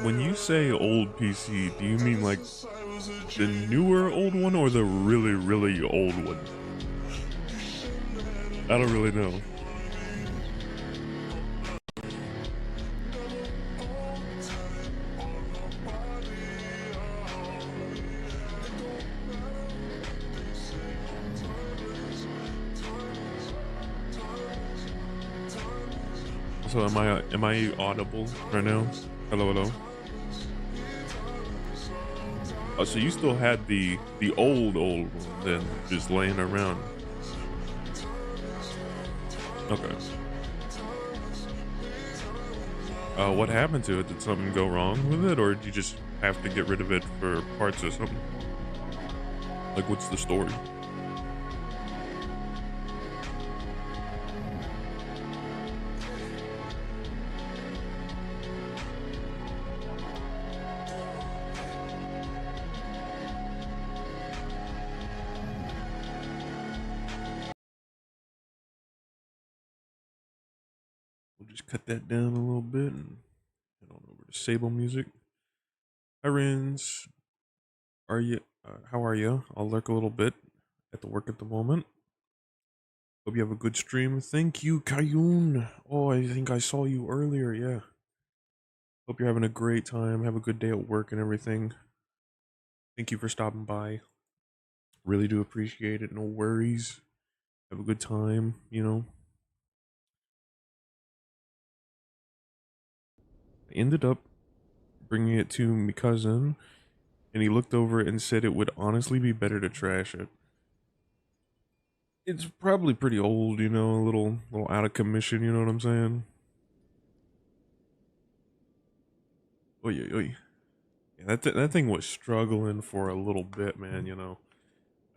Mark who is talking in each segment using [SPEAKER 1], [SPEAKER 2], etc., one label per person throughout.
[SPEAKER 1] When you say old PC, do you mean like the newer old one or the really, really old one? I don't really know. So am I audible right now? Hello, hello. Oh, so you still had the old one then just laying around. Okay. What happened to it? Did something go wrong with it, or did you just have to get rid of it for parts or something? Like, what's the story? We'll just cut that down a little bit and head on over to Sable music. Hi, Rins. Are you? How are you? I'll lurk a little bit at the work at the moment. Hope you have a good stream. Thank you, Kayun. Oh, I think I saw you earlier. Yeah. Hope you're having a great time. Have a good day at work and everything. Thank you for stopping by. Really do appreciate it. No worries. Have a good time, you know. I ended up bringing it to my cousin, and he looked over it and said it would honestly be better to trash it. It's probably pretty old, you know, a little out of commission, you know what I'm saying? Oy, oy, oy. Yeah, that thing was struggling for a little bit, man, you know.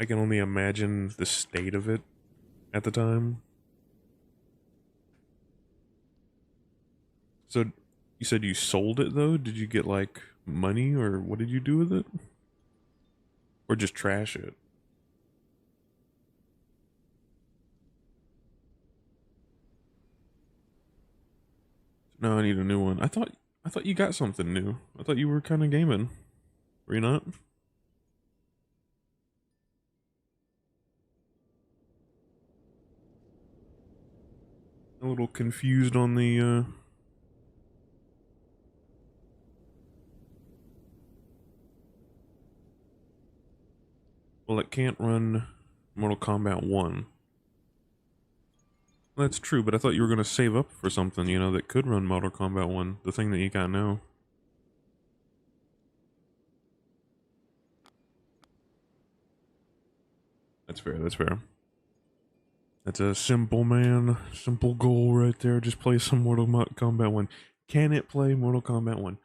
[SPEAKER 1] I can only imagine the state of it at the time. So, you said you sold it though? Did you get like money or what did you do with it? Or just trash it? No, I need a new one. I thought you got something new. I thought you were kind of gaming. Were you not? A little confused on the well, it can't run Mortal Kombat 1. That's true, but I thought you were going to save up for something, you know, that could run Mortal Kombat 1, the thing that you got now. That's fair, that's fair. That's a simple simple goal right there. Just play some Mortal Kombat 1. Can it play Mortal Kombat 1?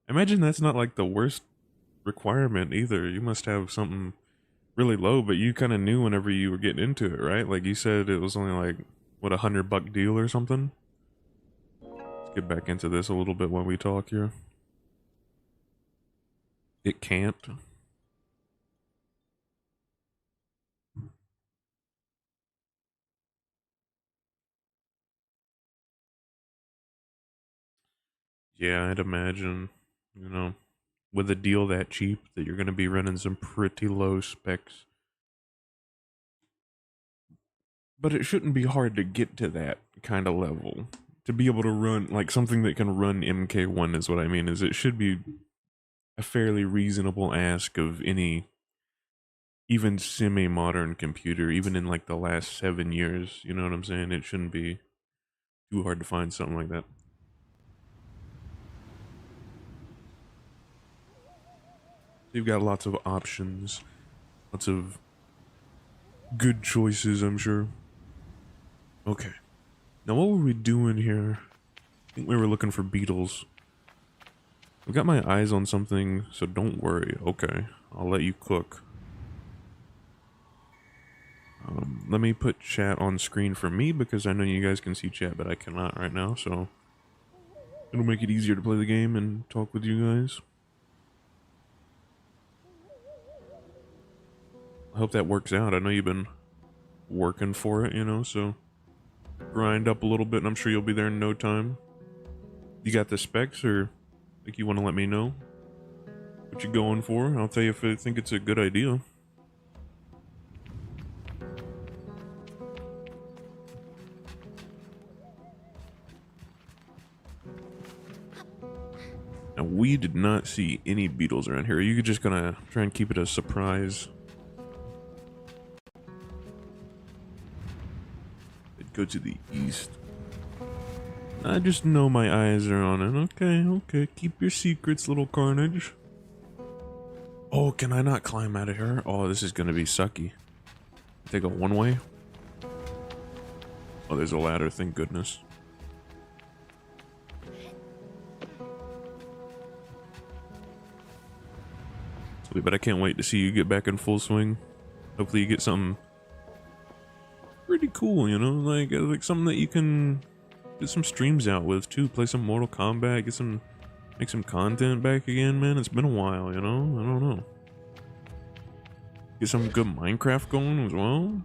[SPEAKER 1] Imagine that's not like the worst requirement either. You must have something really low, but you kind of knew whenever you were getting into it, right? Like you said, it was only like, what, $100 deal or something? Let's get back into this a little bit while we talk here. It can't. Yeah, I'd imagine, you know, with a deal that cheap that you're going to be running some pretty low specs. But it shouldn't be hard to get to that kind of level. To be able to run, like, something that can run MK1 is what I mean, is it should be a fairly reasonable ask of any even semi-modern computer, even in like the last 7 years, you know what I'm saying? It shouldn't be too hard to find something like that. You've got lots of options, lots of good choices, I'm sure. Okay. Now what were we doing here? I think we were looking for beetles. I've got my eyes on something, so don't worry. Okay, I'll let you cook. Let me put chat on screen for me because I know you guys can see chat, but I cannot right now, so it'll make it easier to play the game and talk with you guys. I hope that works out. I know you've been working for it, you know, so grind up a little bit and I'm sure you'll be there in no time. You got the specs or Like you want to let me know what you're going for. I'll tell you if I think it's a good idea. Now, we did not see any beetles around here. Are you just gonna try and keep it a surprise? It'd go to the east. I just know my eyes are on it. Okay, okay. Keep your secrets, little carnage. Oh, can I not climb out of here? Oh, this is gonna be sucky. They go one way? Oh, there's a ladder, thank goodness. But I can't wait to see you get back in full swing. Hopefully you get something pretty cool, you know? Like something that you can get some streams out with too. Play some Mortal Kombat, make some content back again, man. It's been a while, you know? I don't know. Get some good Minecraft going as well.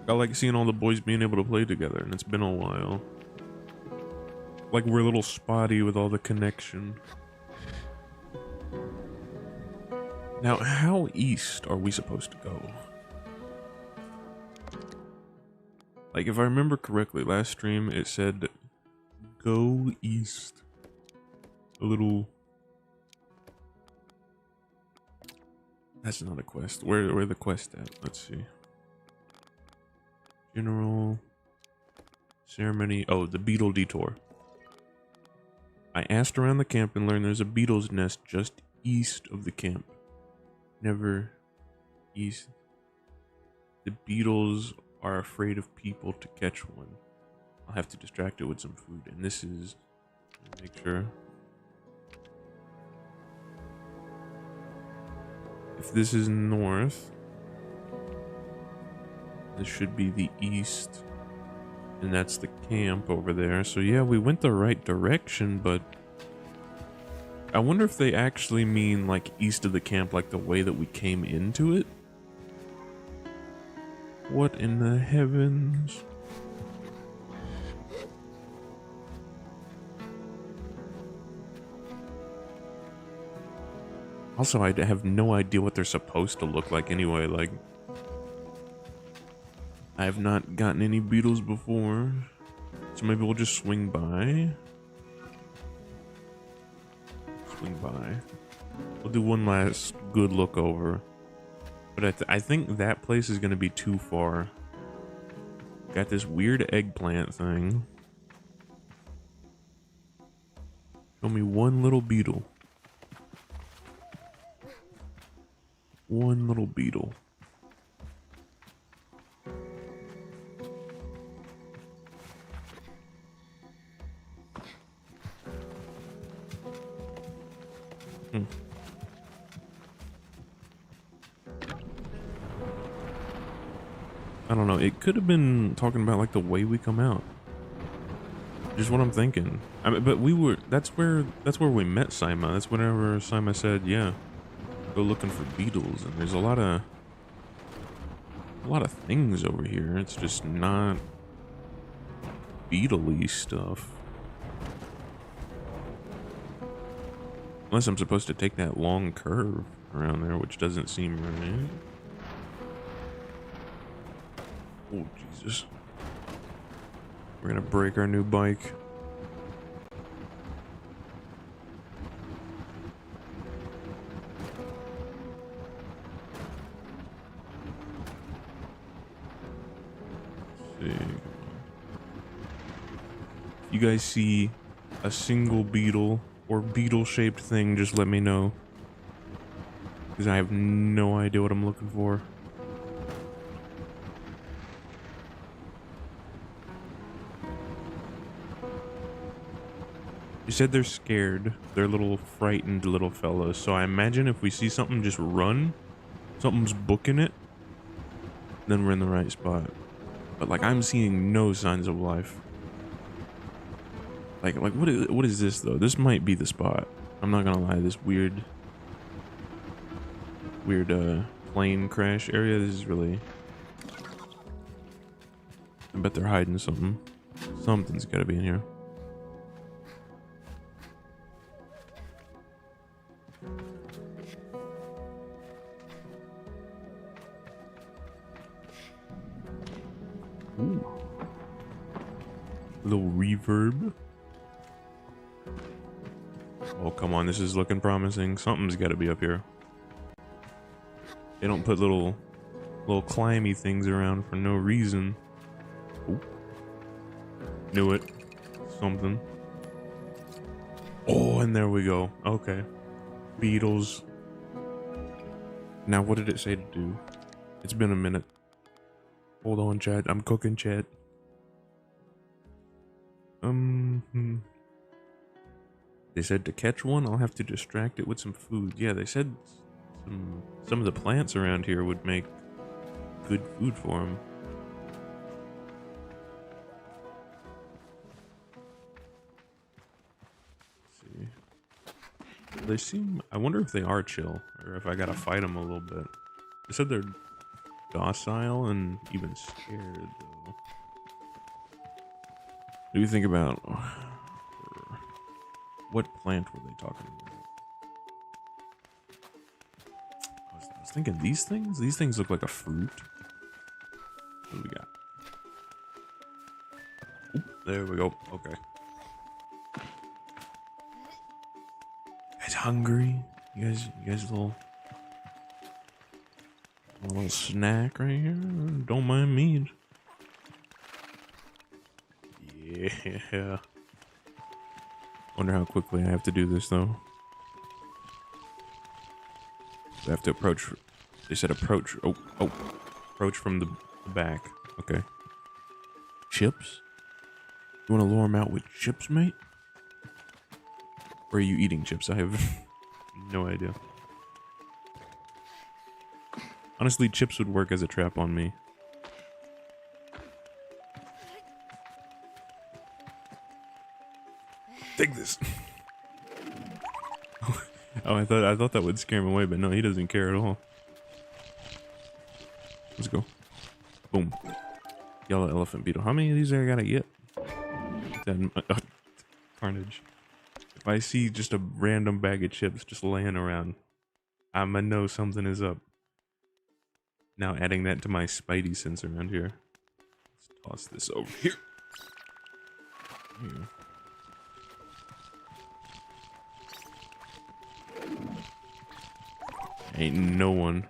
[SPEAKER 1] I like seeing all the boys being able to play together, and it's been a while. Like we're a little spotty with all the connection. Now, how east are we supposed to go? Like, if I remember correctly, last stream it said, go east. A little... That's not a quest. Where the quest at? Let's see. General... Ceremony... Oh, the beetle detour. I asked around the camp and learned there's a beetle's nest just east of the camp. Never east. The beetles are afraid of people to catch one. I'll have to distract it with some food. And this is... Make sure. If this is north, this should be the east. And that's the camp over there. So yeah, we went the right direction, but... I wonder if they actually mean like east of the camp, like the way that we came into it? What in the heavens? Also, I have no idea what they're supposed to look like anyway, like... I have not gotten any beetles before, so maybe we'll just swing by. We'll do one last good look over. But I think that place is going to be too far. Got this weird eggplant thing. Show me one little beetle. One little beetle. I don't know, it could have been talking about like the way we come out. Just what I'm thinking. I mean, but that's where we met Sima. That's whenever Sima said, yeah, go looking for beetles, and there's a lot of things over here. It's just not beetle-y stuff. Unless I'm supposed to take that long curve around there, which doesn't seem right. Oh, Jesus. We're gonna break our new bike. Let's see. If you guys see a single beetle or beetle-shaped thing, just let me know. Because I have no idea what I'm looking for. You said they're scared. They're little frightened little fellows. So I imagine if we see something, just run. Something's booking it. Then we're in the right spot. But like, I'm seeing no signs of life. Like what is this though? This might be the spot. I'm not gonna lie. This weird plane crash area. This is really... I bet they're hiding something. Something's gotta be in here. A little reverb. Oh, come on. This is looking promising. Something's got to be up here. They don't put little climby things around for no reason. Ooh. Knew it. Something. Oh, and there we go. Okay. Beetles. Now, what did it say to do? It's been a minute. Hold on, chat. I'm cooking, chat. They said to catch one, I'll have to distract it with some food. Yeah, they said some of the plants around here would make good food for them. They seem... I wonder if they are chill, or if I gotta fight them a little bit. They said they're docile and even scared, though. What do you think about... What plant were they talking about? I was thinking these things? These things look like a fruit. What do we got? Oop, there we go. Okay. Guys hungry? You guys a little snack right here? Don't mind me. Yeah. Wonder how quickly I have to do this though. I have to approach. They said approach. Oh, approach from the back. Okay. Chips? You want to lure them out with chips, mate? Or are you eating chips? I have no idea. Honestly, chips would work as a trap on me. Take this. Oh, I thought that would scare him away, but no, he doesn't care at all. Let's go. Boom. Yellow elephant beetle. How many of these I gotta get? Carnage. If I see just a random bag of chips just laying around, I'ma know something is up. Now adding that to my spidey sense around here. Let's toss this over here. Here. Ain't no one.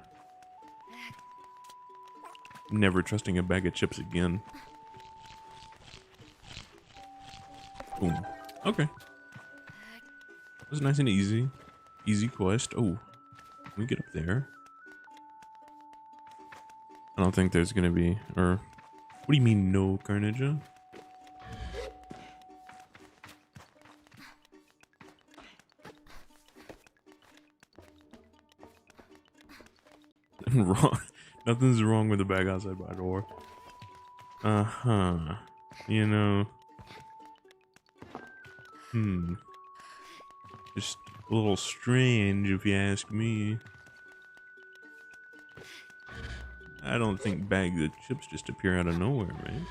[SPEAKER 1] Never trusting a bag of chips again. Boom. Okay. That was nice and easy. Easy quest. Oh. Can we get up there? I don't think there's gonna be, or... What do you mean no, Carnage? Wrong. Nothing's wrong with the bag outside my door. Uh-huh. You know. Just a little strange if you ask me. I don't think bags of chips just appear out of nowhere, right?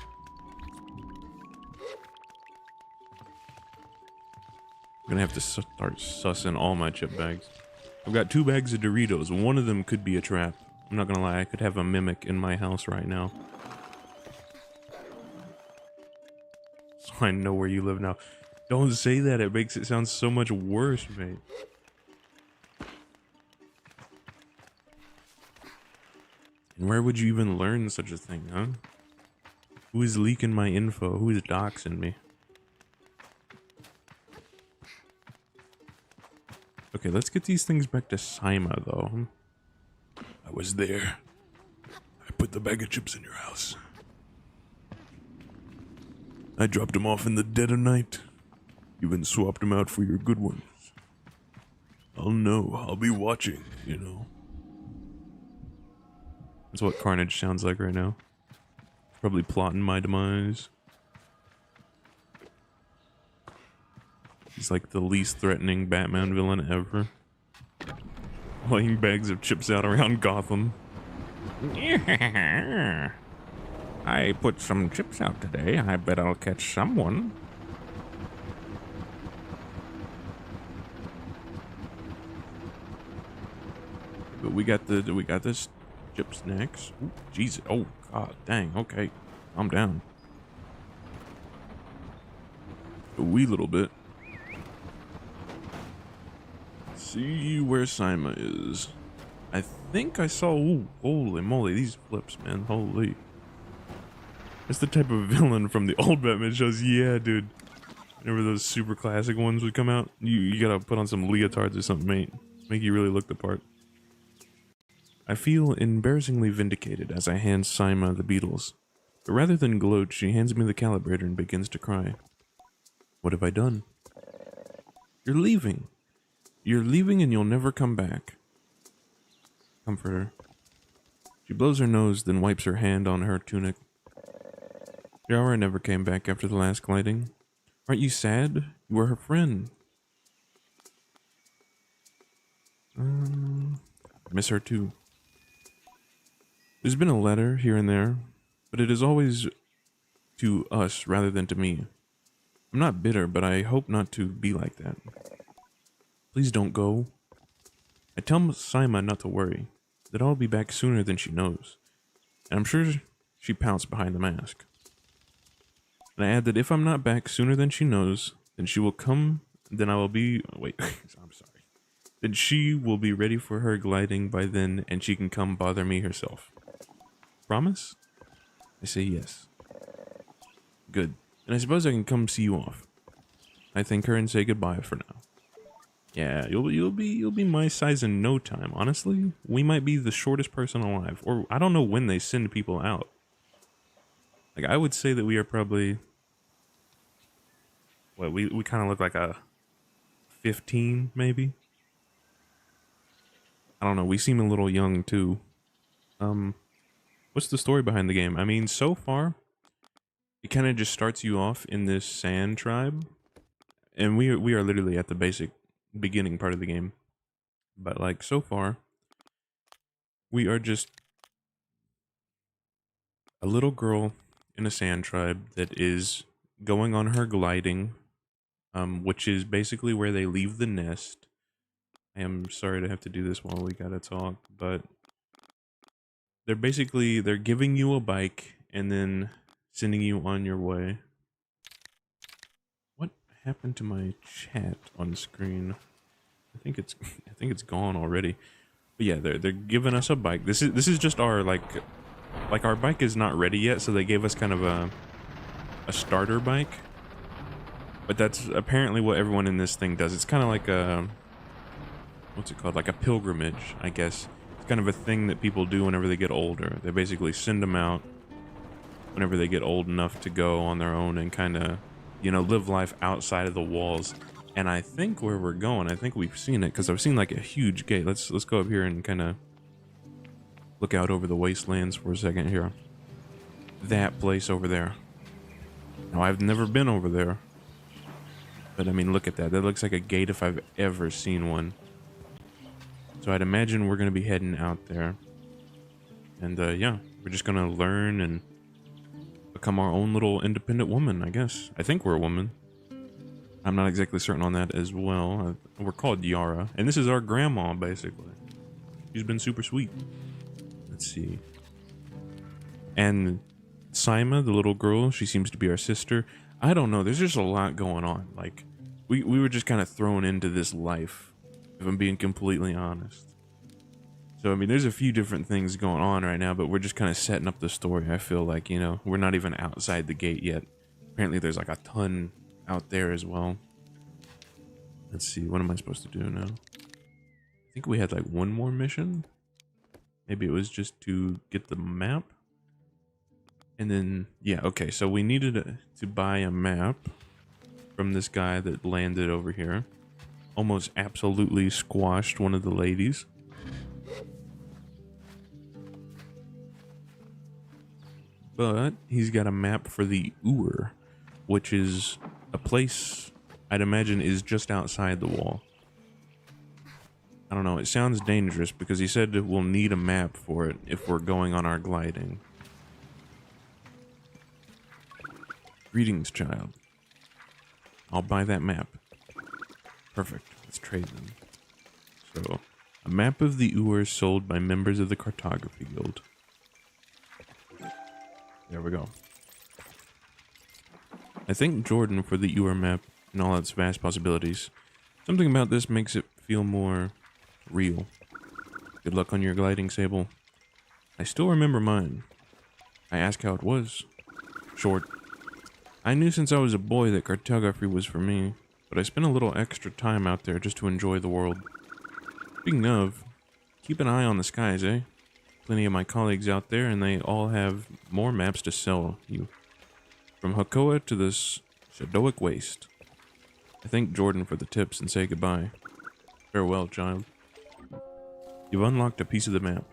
[SPEAKER 1] I'm gonna have to start sussing all my chip bags. I've got 2 bags of Doritos. One of them could be a trap. I'm not gonna lie, I could have a mimic in my house right now. So I know where you live now. Don't say that, it makes it sound so much worse, mate. And where would you even learn such a thing, huh? Who is leaking my info? Who is doxing me? Okay, let's get these things back to Sima, though. I was there. I put the bag of chips in your house. I dropped them off in the dead of night. Even swapped them out for your good ones. I'll know. I'll be watching, you know. That's what Carnage sounds like right now. Probably plotting my demise. He's like the least threatening Batman villain ever. Laying bags of chips out around Gotham.
[SPEAKER 2] Yeah. I put some chips out today. I bet I'll catch someone.
[SPEAKER 1] But we got this chip snacks. Jesus. Oh god dang, okay. Calm down. A wee little bit. See where Sima is. I think I saw. Ooh, holy moly, these flips, man. Holy. That's the type of villain from the old Batman shows. Yeah, dude. Whenever those super classic ones would come out, you gotta put on some leotards or something, mate. Make you really look the part. I feel embarrassingly vindicated as I hand Sima the beetles. But rather than gloat, she hands me the calibrator and begins to cry. What have I done? You're leaving. You're leaving and you'll never come back. Comfort her. She blows her nose, then wipes her hand on her tunic. Yara never came back after the last gliding. Aren't you sad? You were her friend. I miss her too. There's been a letter here and there, but it is always to us rather than to me. I'm not bitter, but I hope not to be like that. Please don't go. I tell Sima not to worry, that I'll be back sooner than she knows. And I'm sure she pouts behind the mask. And I add that if I'm not back sooner than she knows, then she will come, then I will be... Wait, I'm sorry. Then she will be ready for her gliding by then, and she can come bother me herself. Promise? I say yes. Good. And I suppose I can come see you off. I thank her and say goodbye for now. Yeah, you'll be my size in no time. Honestly, we might be the shortest person alive, or I don't know when they send people out. Like, I would say that we are probably... What, we kind of look like a 15, maybe? I don't know, we seem a little young, too. What's the story behind the game? I mean, so far, it kind of just starts you off in this sand tribe. And we are literally at the basic beginning part of the game. But, like, so far, we are just a little girl in a sand tribe that is going on her gliding, which is basically where they leave the nest. I am sorry to have to do this while we gotta talk, but they're giving you a bike and then sending you on your way. What happened to my chat on screen? I think it's gone already. But yeah, they're giving us a bike. This is just our like our bike is not ready yet, so they gave us kind of a starter bike. But that's apparently what everyone in this thing does. It's kind of like a, what's it called? Like a pilgrimage, I guess. It's kind of a thing that people do whenever they get older. They basically send them out whenever they get old enough to go on their own and kind of, you know, live life outside of the walls. And I think where we're going, I think we've seen it, because I've seen like a huge gate. Let's go up here and kind of look out over the wastelands for a second here. That place over there. Now, I've never been over there. But I mean, look at that. That looks like a gate if I've ever seen one. So I'd imagine we're going to be heading out there. And yeah, we're just going to learn and become our own little independent woman, I guess. I think we're a woman. I'm not exactly certain on that as well. We're called Yara. And this is our grandma, basically. She's been super sweet. Let's see. And Sima, the little girl, she seems to be our sister. I don't know. There's just a lot going on. Like, we were just kind of thrown into this life, if I'm being completely honest. So, I mean, there's a few different things going on right now, but we're just kind of setting up the story. I feel like, you know, we're not even outside the gate yet. Apparently, there's like a ton out there as well. Let's see. What am I supposed to do now? I think we had like one more mission. Maybe it was just to get the map. And then, yeah, okay, so we needed to buy a map from this guy that landed over here. Almost absolutely squashed one of the ladies. But he's got a map for the Ur, which is a place I'd imagine is just outside the wall. I don't know, it sounds dangerous because he said that we'll need a map for it if we're going on our gliding. Greetings, child. I'll buy that map. Perfect. Let's trade them. So, a map of the Ur sold by members of the Cartography Guild. There we go. I thank Jordan for the UR map and all its vast possibilities. Something about this makes it feel more real. Good luck on your gliding, Sable. I still remember mine. I asked how it was. Short. I knew since I was a boy that cartography was for me, but I spent a little extra time out there just to enjoy the world. Speaking of, keep an eye on the skies, eh? Plenty of my colleagues out there, and they all have more maps to sell you. From Hakoa to this Shadoic Waste. I thank Jordan for the tips and say goodbye. Farewell, child. You've unlocked a piece of the map.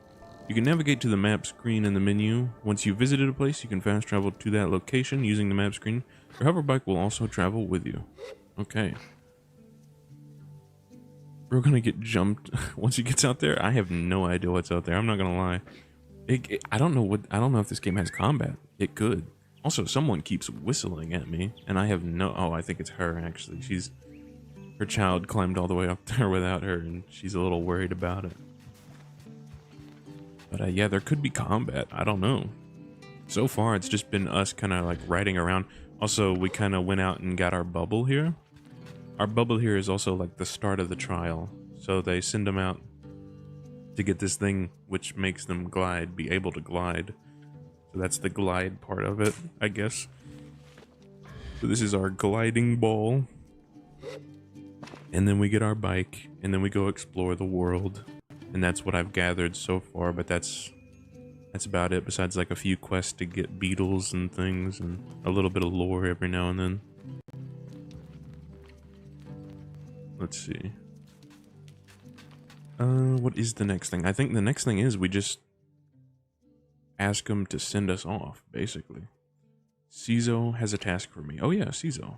[SPEAKER 1] You can navigate to the map screen in the menu. Once you've visited a place, you can fast travel to that location using the map screen. Your hover bike will also travel with you. Okay. We're gonna get jumped once he gets out there. I have no idea what's out there. I'm not gonna lie. I don't know if this game has combat. It could. Also, someone keeps whistling at me, and I have no. Oh, I think it's her actually. Her child climbed all the way up there without her, and she's a little worried about it. But yeah, there could be combat. I don't know. So far, it's just been us kind of like riding around. Also, we kind of went out and got our bubble here. Our bubble here is also like the start of the trial. So they send them out to get this thing which makes them glide, be able to glide. So that's the glide part of it, I guess. So this is our gliding ball. And then we get our bike, and then we go explore the world. And that's what I've gathered so far, but that's about it, besides like a few quests to get beetles and things, and a little bit of lore every now and then. Let's see. What is the next thing? I think the next thing is we just ask them to send us off, basically. Cizo has a task for me. Oh yeah, Cizo.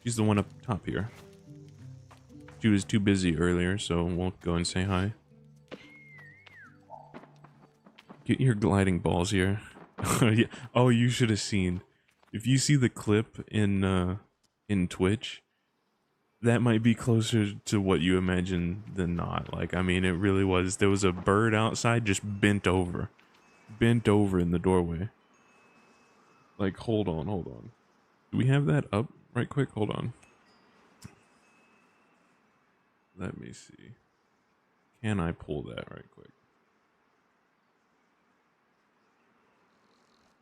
[SPEAKER 1] She's the one up top here. She was too busy earlier, so we'll go and say hi. Get your gliding balls here. Yeah. Oh, you should have seen. If you see the clip in Twitch, that might be closer to what you imagine than not. Like, I mean, it really was. There was a bird outside just bent over in the doorway. Like, hold on. Do we have that up right quick? Hold on. Let me see. Can I pull that right quick?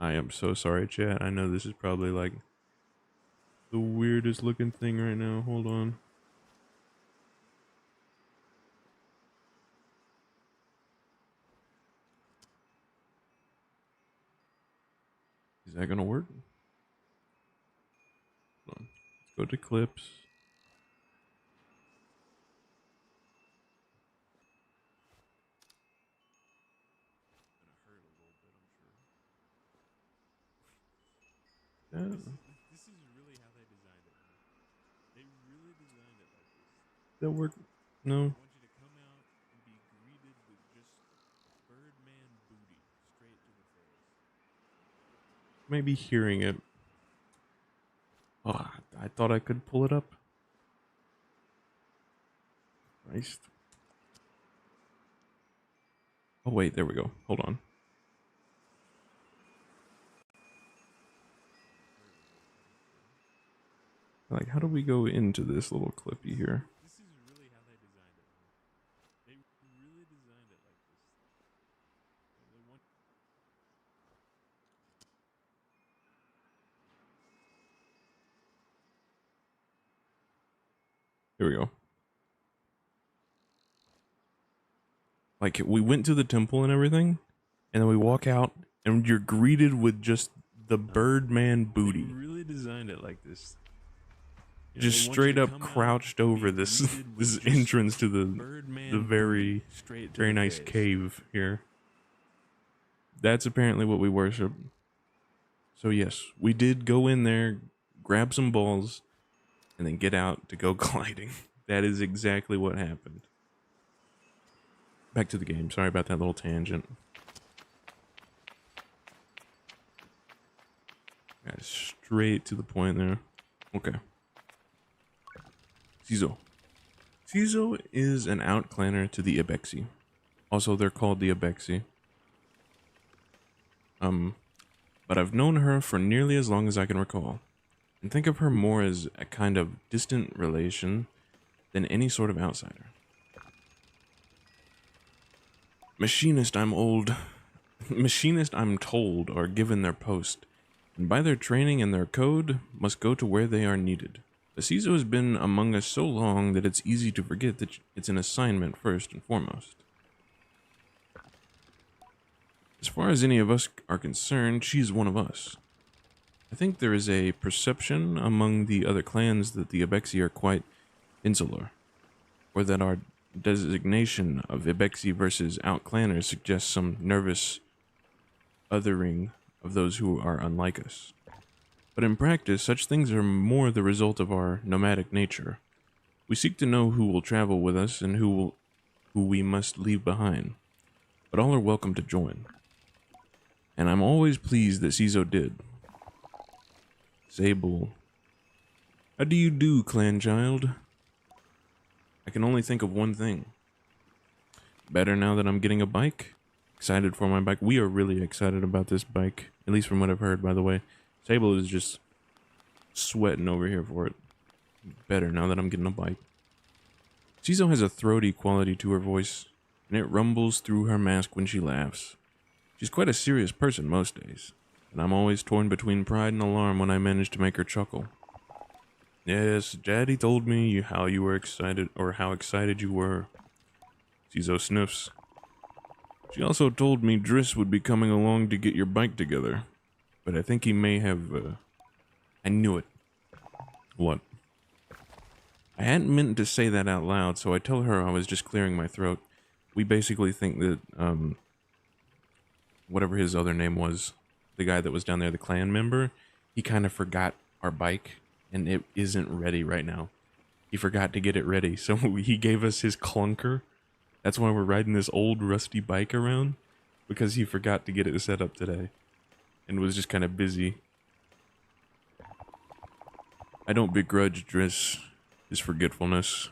[SPEAKER 1] I am so sorry, chat. I know this is probably like the weirdest looking thing right now. Hold on. Is that gonna work? Hold on. Let's go to clips. This is really how they designed it. They really designed it like this. That work? No. I want you to come out and be greeted with just Birdman booty straight to the face. Maybe hearing it. Oh, I thought I could pull it up. Christ. Oh wait, there we go. Hold on. Like, how do we go into this little clippy here? This is really how they designed it. They really designed it like this. Here we go. Like, we went to the temple and everything, and then we walk out, and you're greeted with just the Birdman booty. They really designed it like this. Just straight up crouched over this entrance to the very nice cave here. That's apparently what we worship. So yes, we did go in there, grab some balls, and then get out to go gliding. That is exactly what happened. Back to the game. Sorry about that little tangent. Got straight to the point there. Okay. Cizo. Cizo is an outclanner to the Ibexi. Also, they're called the Ibexi. But I've known her for nearly as long as I can recall. and think of her more as a kind of distant relation than any sort of outsider. Machinist, I'm old. Machinist, I'm told, are given their post, and by their training and their code, must go to where they are needed. The CISO has been among us so long that it's easy to forget that it's an assignment first and foremost. As far as any of us are concerned, she's one of us. I think there is a perception among the other clans that the Ibexi are quite insular, or that our designation of Ibexi versus outclanners suggests some nervous othering of those who are unlike us. But in practice, such things are more the result of our nomadic nature. We seek to know who will travel with us and who we must leave behind, but all are welcome to join. And I'm always pleased that Ciso did. Sable. How do you do, clan child? I can only think of one thing. Better now that I'm getting a bike. Excited for my bike. We are really excited about this bike, at least from what I've heard, by the way. Sable is just sweating over here for it. Better now that I'm getting a bike. Ciso has a throaty quality to her voice, and it rumbles through her mask when she laughs. She's quite a serious person most days, and I'm always torn between pride and alarm when I manage to make her chuckle. Yes, Daddy told me how you were excited, or how excited you were. Ciso sniffs. She also told me Driss would be coming along to get your bike together, but I think he may have, I knew it. What? I hadn't meant to say that out loud, so I tell her I was just clearing my throat. We basically think that, whatever his other name was, the guy that was down there, the clan member, he kind of forgot our bike, and it isn't ready right now. He forgot to get it ready, so he gave us his clunker. That's why we're riding this old rusty bike around, because he forgot to get it set up today, and was just kind of busy. I don't begrudge Driss his forgetfulness.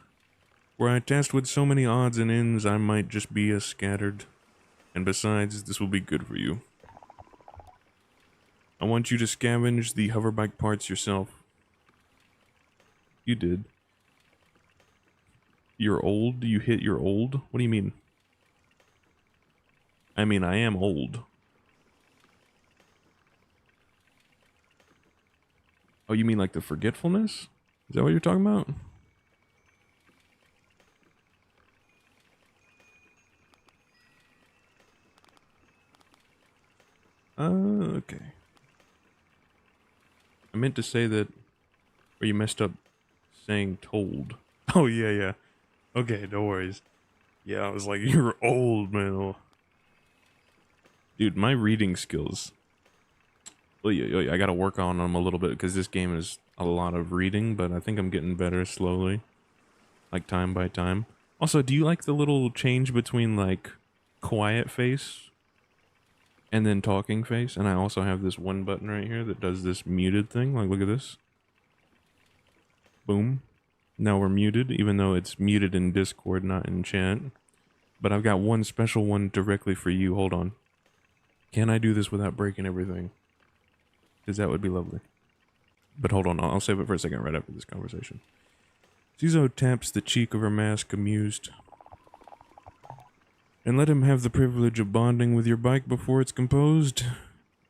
[SPEAKER 1] Were I tasked with so many odds and ends, I might just be as scattered. And besides, this will be good for you. I want you to scavenge the hoverbike parts yourself. You did. You're old? You hit your old? What do you mean? I mean, I am old. Oh, you mean like the forgetfulness? Is that what you're talking about? Okay. I meant to say that, or you messed up saying told. Oh, yeah, yeah. Okay, no worries. Yeah, I was like, you're old, man. Dude, my reading skills. Well, yeah, I gotta work on them a little bit because this game is a lot of reading, but I think I'm getting better slowly. Like, time by time. Also, do you like the little change between, like, quiet face and then talking face? And I also have this one button right here that does this muted thing. Like, look at this. Boom. Now we're muted, even though it's muted in Discord, not in chat. But I've got one special one directly for you. Hold on. Can I do this without breaking everything? Because that would be lovely. But hold on, I'll save it for a second right after this conversation. Ciso taps the cheek of her mask, amused. And let him have the privilege of bonding with your bike before it's composed?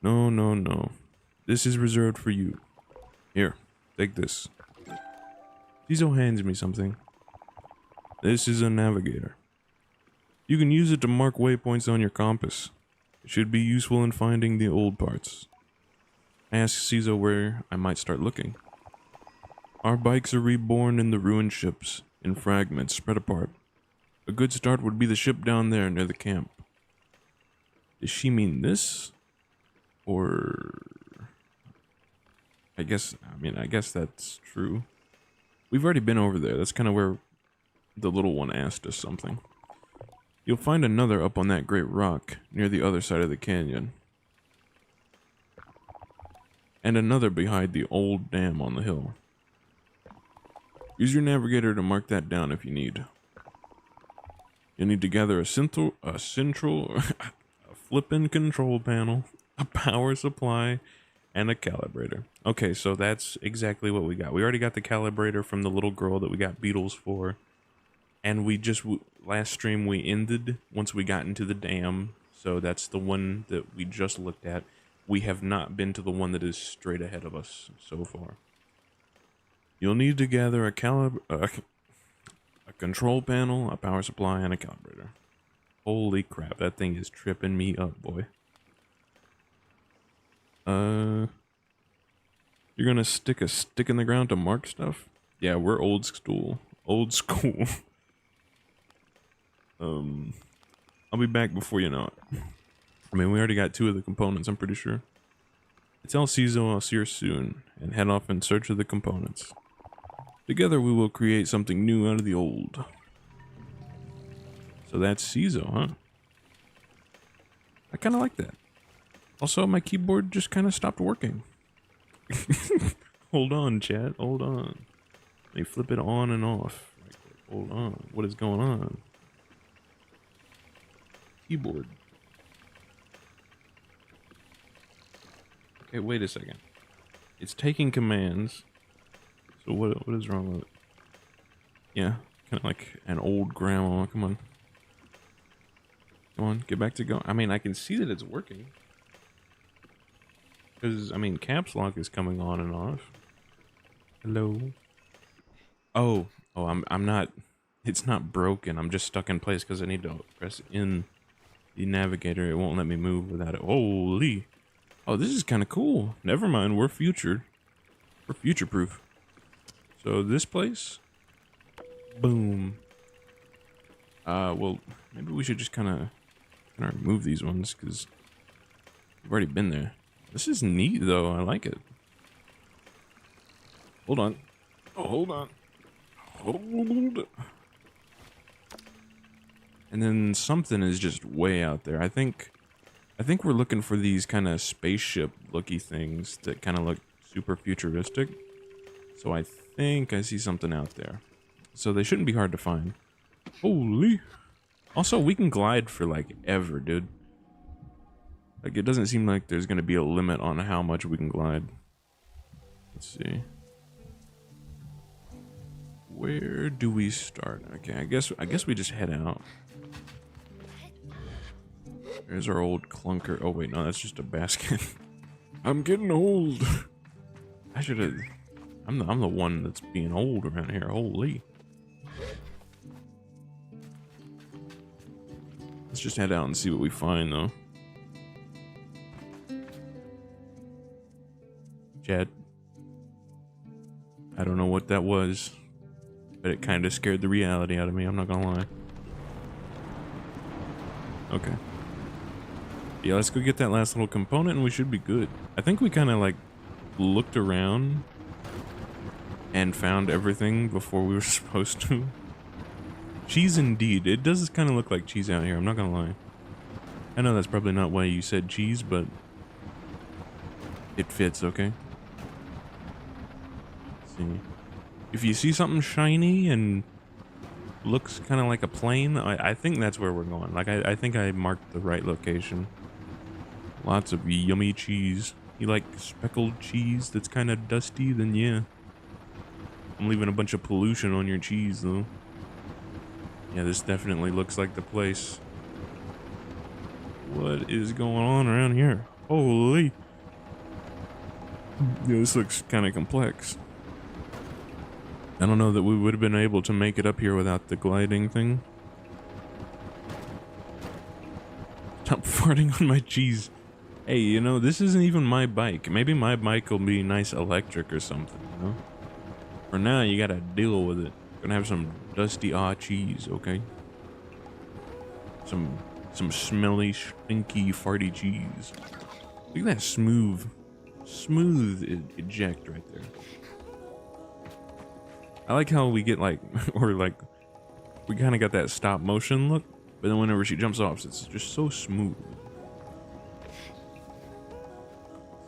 [SPEAKER 1] No, no, no. This is reserved for you. Here, take this. Ciso hands me something. This is a navigator. You can use it to mark waypoints on your compass. It should be useful in finding the old parts. I asked Ciso where I might start looking. Our bikes are reborn in the ruined ships, in fragments spread apart. A good start would be the ship down there near the camp. Does she mean this? Or... I guess that's true. We've already been over there. That's kind of where the little one asked us something. You'll find another up on that great rock near the other side of the canyon. And another behind the old dam on the hill. Use your navigator to mark that down if you need. You'll need to gather a flippin' control panel, a power supply, And a calibrator. Okay, so that's exactly what we got. We already got the calibrator from the little girl that we got beetles for. And we just, last stream we ended once we got into the dam. So that's the one that we just looked at. We have not been to the one that is straight ahead of us so far. You'll need to gather a control panel, a power supply, and a calibrator. Holy crap, that thing is tripping me up, boy. You're gonna stick a stick in the ground to mark stuff? Yeah, we're old school. Old school. I'll be back before you know it. I mean, we already got 2 of the components, I'm pretty sure. Tell Cizo I'll see her soon, and head off in search of the components. Together we will create something new out of the old. So that's Cizo, huh? I kind of like that. Also, my keyboard just kind of stopped working. Hold on, chat. Hold on. Let me flip it on and off. Hold on. What is going on? Keyboard. Okay, wait a second. It's taking commands. So what is wrong with it? Yeah, kind of like an old grandma. Come on. Come on, get back to go. I mean, I can see that it's working. Because, I mean, caps lock is coming on and off. Hello? Oh, I'm not, it's not broken. I'm just stuck in place because I need to press in the navigator. It won't let me move without it. Holy. Oh, this is kind of cool. Never mind, we're future proof. So this place, boom. Well, maybe we should just kind of remove these ones because we've already been there. This is neat though. I like it. Hold on. Oh, hold on. Hold. And then something is just way out there. I think we're looking for these kind of spaceship looky things that kind of look super futuristic. So I think I see something out there. So they shouldn't be hard to find. Holy. Also, we can glide for like ever, dude. Like, it doesn't seem like there's gonna be a limit on how much we can glide. Let's see. Where do we start? Okay, I guess we just head out. There's our old clunker. Oh wait, no, that's just a basket. I'm getting old. I should have. I'm the one that's being old around here. Holy. Let's just head out and see what we find, though. Chad. I don't know what that was, but it kind of scared the reality out of me. I'm not gonna lie. Okay. Yeah, let's go get that last little component and we should be good. I think we kind of like looked around and found everything before we were supposed to. Cheese indeed. It does kind of look like cheese out here, I'm not gonna lie. I know that's probably not why you said cheese, but it fits, okay? Let's see. If you see something shiny and looks kind of like a plane, I think that's where we're going. Like, I think I marked the right location. Lots of yummy cheese. You like speckled cheese that's kind of dusty? Then yeah. I'm leaving a bunch of pollution on your cheese, though. Yeah, this definitely looks like the place. What is going on around here? Holy. Yeah, this looks kind of complex. I don't know that we would have been able to make it up here without the gliding thing. Stop farting on my cheese. Hey, you know, this isn't even my bike. Maybe my bike will be nice electric or something, you know? For now, you gotta deal with it. Gonna have some dusty cheese, okay? Some smelly, stinky, farty cheese. Look at that smooth eject right there. I like how we get like, or like, we kind of got that stop motion look, but then whenever she jumps off, it's just so smooth.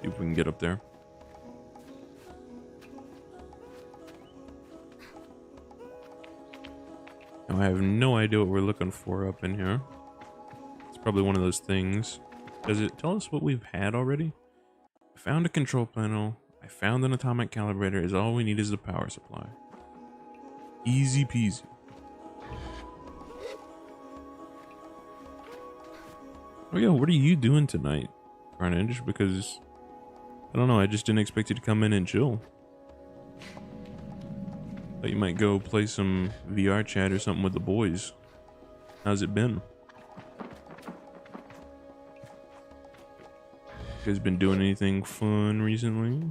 [SPEAKER 1] See if we can get up there. Now I have no idea what we're looking for up in here. It's probably one of those things. Does it tell us what we've had already? found a control panel. I found an atomic calibrator. Is all we need is the power supply. Easy peasy. Oh yeah, what are you doing tonight, Carnage? Because I don't know, I just didn't expect you to come in and chill. Thought you might go play some VR chat or something with the boys. How's it been? You guys been doing anything fun recently?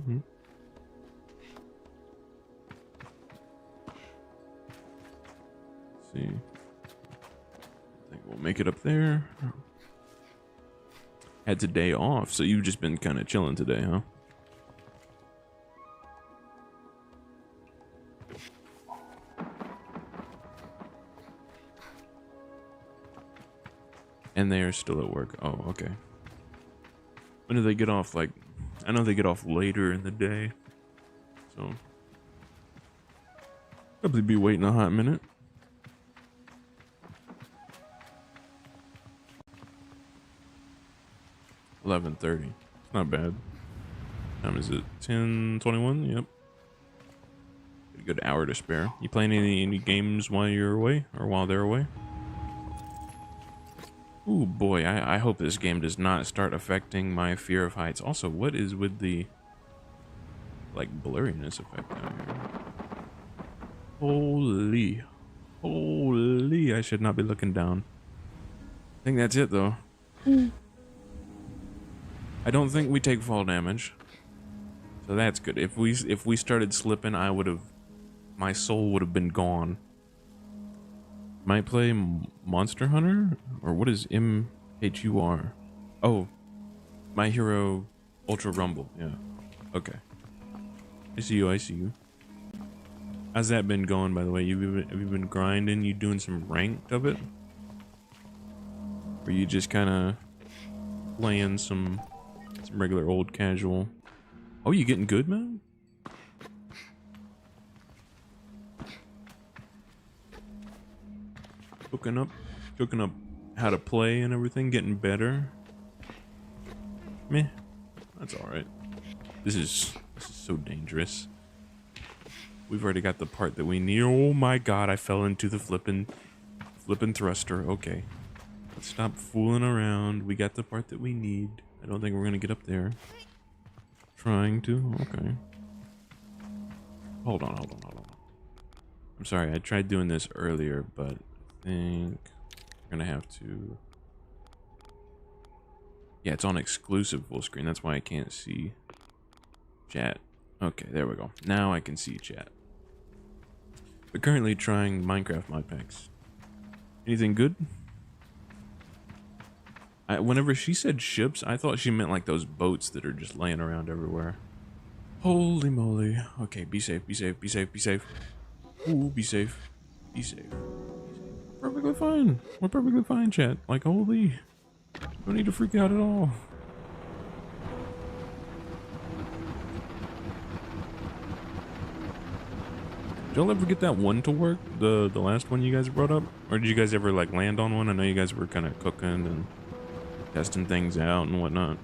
[SPEAKER 1] Let's see. I think we'll make it up there. Had today off, so you've just been kind of chilling today, huh? And they are still at work. Oh, okay. When do they get off? Like, I know they get off later in the day, so probably be waiting a hot minute. 11:30. It's not bad. Time is it? 10:21. Yep. A good hour to spare. You playing any games while you're away or while they're away? Ooh boy, I hope this game does not start affecting my fear of heights. Also, what is with the like blurriness effect down here? Holy, I should not be looking down. I think that's it though. I don't think we take fall damage, so that's good. If we started slipping, my soul would have been gone. Might play Monster Hunter, or what is MHUR? Oh, My Hero Ultra Rumble. Yeah. Okay. I see you. I see you. How's that been going, by the way? Have you been grinding? You doing some ranked of it? Or you just kind of playing some regular old casual? Oh, you getting good, man? Cooking up how to play and everything, getting better. Meh, that's all right. This is so dangerous. We've already got the part that we need. Oh my god, I fell into the flippin' thruster. Okay, let's stop fooling around. We got the part that we need. I don't think we're gonna get up there. Trying to. Okay. Hold on. I'm sorry, I tried doing this earlier, but I think we're gonna have to. Yeah, it's on exclusive full screen. That's why I can't see chat. Okay, there we go. Now I can see chat. We're currently trying Minecraft mod packs. Anything good? Whenever she said ships, I thought she meant like those boats that are just laying around everywhere. Holy moly. Okay, be safe, be safe, be safe, be safe. Ooh, be safe. Be safe. Perfectly fine. We're perfectly fine, chat. Like, holy. Don't need to freak out at all. Did y'all ever get that one to work? The last one you guys brought up? Or did you guys ever like land on one? I know you guys were kind of cooking and testing things out and whatnot.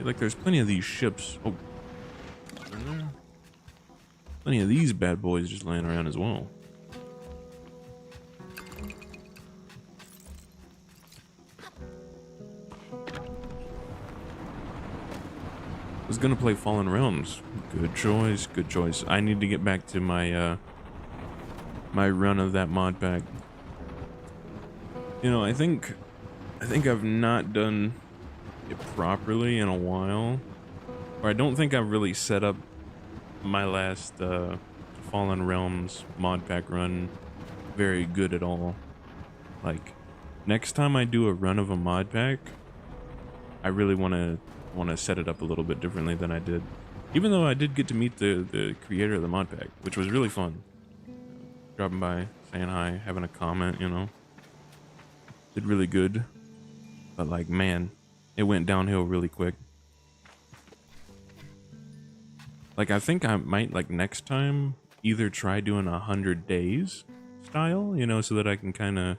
[SPEAKER 1] Like there's plenty of these ships. Oh, plenty of these bad boys just laying around as well. I was gonna play Fallen Realms. Good choice, good choice. I need to get back to my my run of that mod pack. You know, I think I've not done it properly in a while, or I don't think I've really set up my last Fallen Realms mod pack run very good at all. Like, next time I do a run of a mod pack, I really want to set it up a little bit differently than I did. Even though I did get to meet the creator of the mod pack, which was really fun. Dropping by, saying hi, having a comment, you know. Did really good. But like, man, it went downhill really quick. Like, I think I might, like, next time either try doing 100 days style, you know, so that I can kind of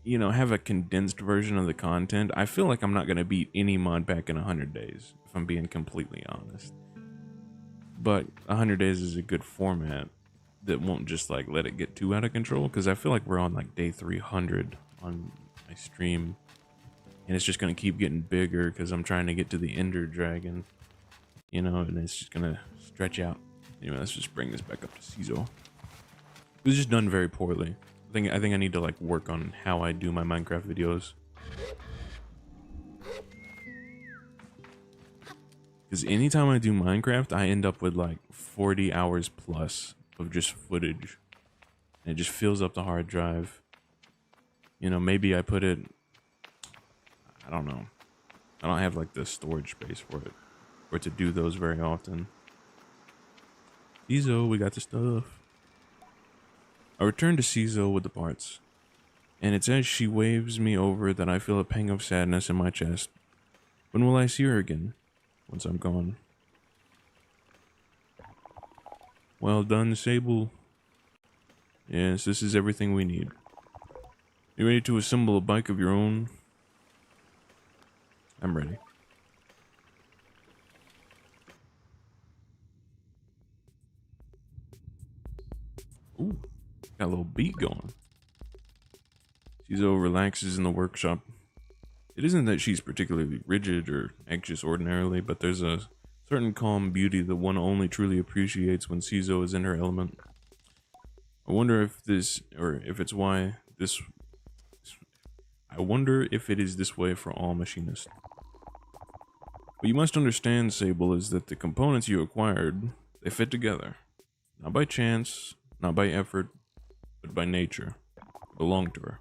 [SPEAKER 2] you know, have a condensed version of the content, I feel like I'm not going to beat any mod pack in 100 days, if I'm being completely honest. But 100 days is a good format that won't just like let it get too out of control, because I feel like we're on like day 300 on my stream, and it's just going to keep getting bigger because I'm trying to get to the Ender Dragon, you know, and it's just going to stretch out. Anyway, let's just bring this back up to Cizo. It was just done very poorly. I think I need to like work on how I do my Minecraft videos. Because anytime I do Minecraft, I end up with like 40 hours plus of just footage. And it just fills up the hard drive. You know, maybe I put it, I don't know. I don't have like the storage space for it, or to do those very often. Cizo, we got the stuff. I return to Cizo with the parts, and it's as she waves me over that I feel a pang of sadness in my chest. When will I see her again? Once I'm gone. Well done, Sable. Yes, this is everything we need. You ready to assemble a bike of your own? I'm ready. Ooh, got a little beat going. Cizo relaxes in the workshop. It isn't that she's particularly rigid or anxious ordinarily, but there's a certain calm beauty that one only truly appreciates when Cizo is in her element. I wonder if it is this way for all machinists. What you must understand, Sable, is that the components you acquired, they fit together. Not by chance, not by effort, but by nature. They belong to her.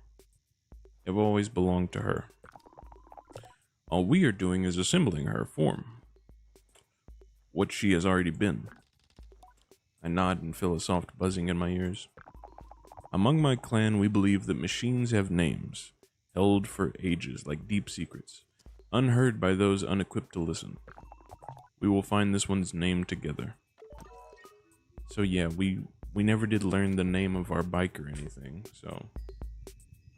[SPEAKER 2] They've always belonged to her. All we are doing is assembling her form. What she has already been. I nod and feel a soft buzzing in my ears. Among my clan, we believe that machines have names, held for ages like deep secrets, unheard by those unequipped to listen. We will find this one's name together. So yeah, we never did learn the name of our bike or anything, so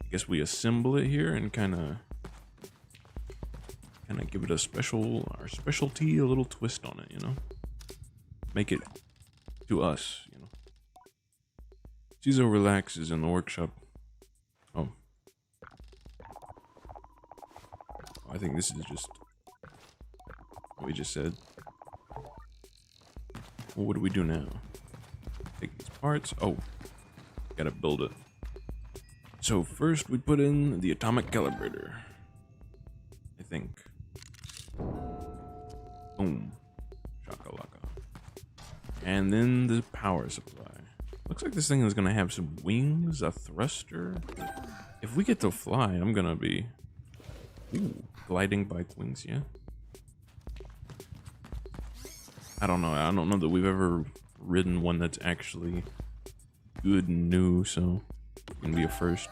[SPEAKER 2] I guess we assemble it here and kind of give it our specialty, a little twist on it, you know? Make it to us, you know? Cizo relaxes in the workshop. Oh. I think this is just what we just said. Well, what do we do now? Take these parts. Oh, gotta build it. So first we put in the atomic calibrator. I think. Boom. Shakalaka. And then the power supply. Looks like this thing is gonna have some wings, a thruster. If we get to fly, I'm gonna be... Ooh, gliding bike wings, yeah. I don't know that we've ever ridden one that's actually good and new, so it's gonna be a first.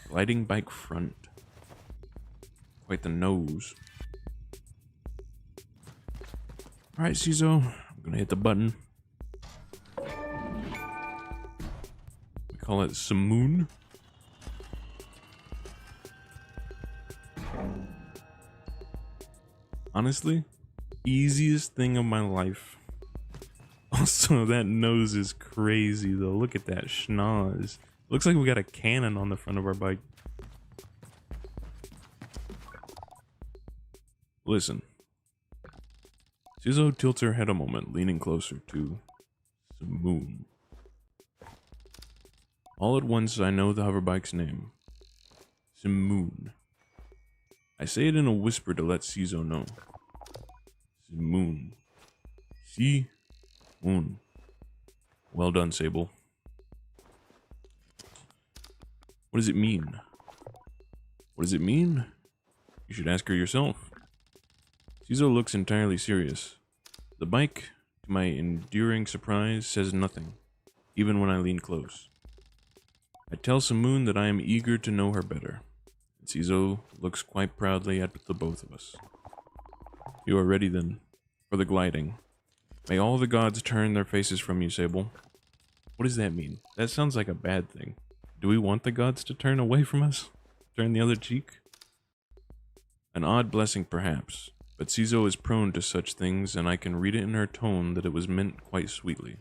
[SPEAKER 2] Gliding bike front. Quite the nose. Alright, Cizo, I'm gonna hit the button. We call it Simoon. Honestly, easiest thing of my life. Also, that nose is crazy though. Look at that schnoz. Looks like we got a cannon on the front of our bike. Listen. Cizo tilts her head a moment, leaning closer to Simoon. All at once, I know the hoverbike's name. Simoon. I say it in a whisper to let Cizo know. Simoon. Simoon. Well done, Sable. What does it mean? What does it mean? You should ask her yourself. Cizo looks entirely serious. The bike, to my enduring surprise, says nothing, even when I lean close. I tell Simoon that I am eager to know her better. Cizo looks quite proudly at the both of us. You are ready then, for the gliding. May all the gods turn their faces from you, Sable. What does that mean? That sounds like a bad thing. Do we want the gods to turn away from us? Turn the other cheek? An odd blessing, perhaps, but Cizo is prone to such things, and I can read it in her tone that it was meant quite sweetly.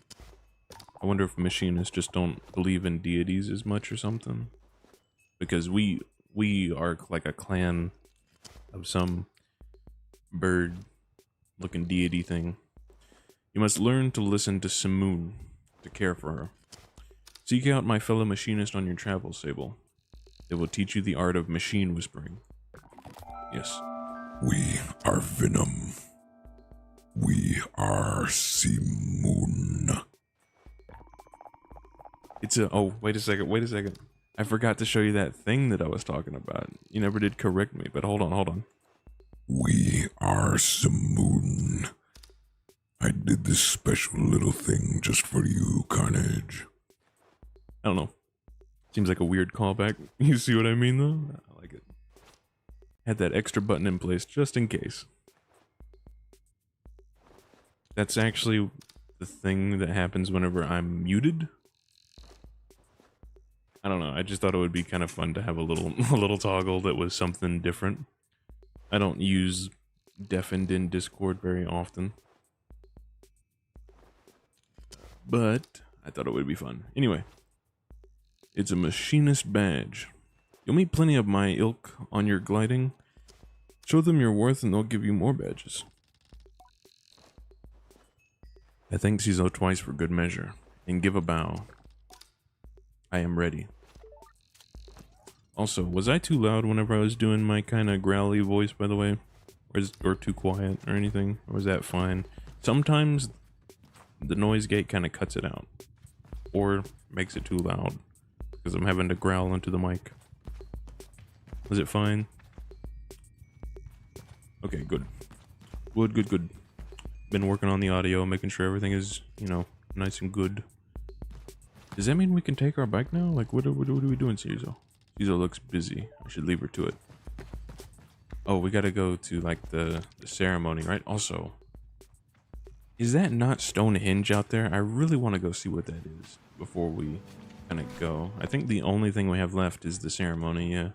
[SPEAKER 2] I wonder if machinists just don't believe in deities as much or something. Because we are like a clan of some bird-looking deity thing. You must learn to listen to Simoon, to care for her. Seek out my fellow machinist on your travels, Sable. They will teach you the art of machine whispering. Yes.
[SPEAKER 3] We are Venom. We are Simoon.
[SPEAKER 2] Oh, wait a second. I forgot to show you that thing that I was talking about. You never did correct me, but hold on.
[SPEAKER 3] We are Simoon. I did this special little thing just for you, Carnage.
[SPEAKER 2] I don't know. Seems like a weird callback. You see what I mean, though? I like it. Had that extra button in place just in case. That's actually the thing that happens whenever I'm muted. I don't know. I just thought it would be kind of fun to have a little toggle that was something different. I don't use deafened in Discord very often, but I thought it would be fun. Anyway, it's a machinist badge. You'll meet plenty of my ilk on your gliding. Show them your worth and they'll give you more badges. I thank Cizo twice for good measure, and give a bow. I am ready. Also, was I too loud whenever I was doing my kind of growly voice, by the way? Or too quiet or anything? Or was that fine? Sometimes the noise gate kind of cuts it out. Or makes it too loud. Because I'm having to growl into the mic. Was it fine? Okay, good. Good. Been working on the audio, making sure everything is, nice and good. Does that mean we can take our bike now? Like, what are we doing, Cizo? Cizo looks busy. I should leave her to it. Oh, we gotta go to, like, the ceremony, right? Also, is that not Stonehenge out there? I really want to go see what that is before we kind of go. I think the only thing we have left is the ceremony, yeah.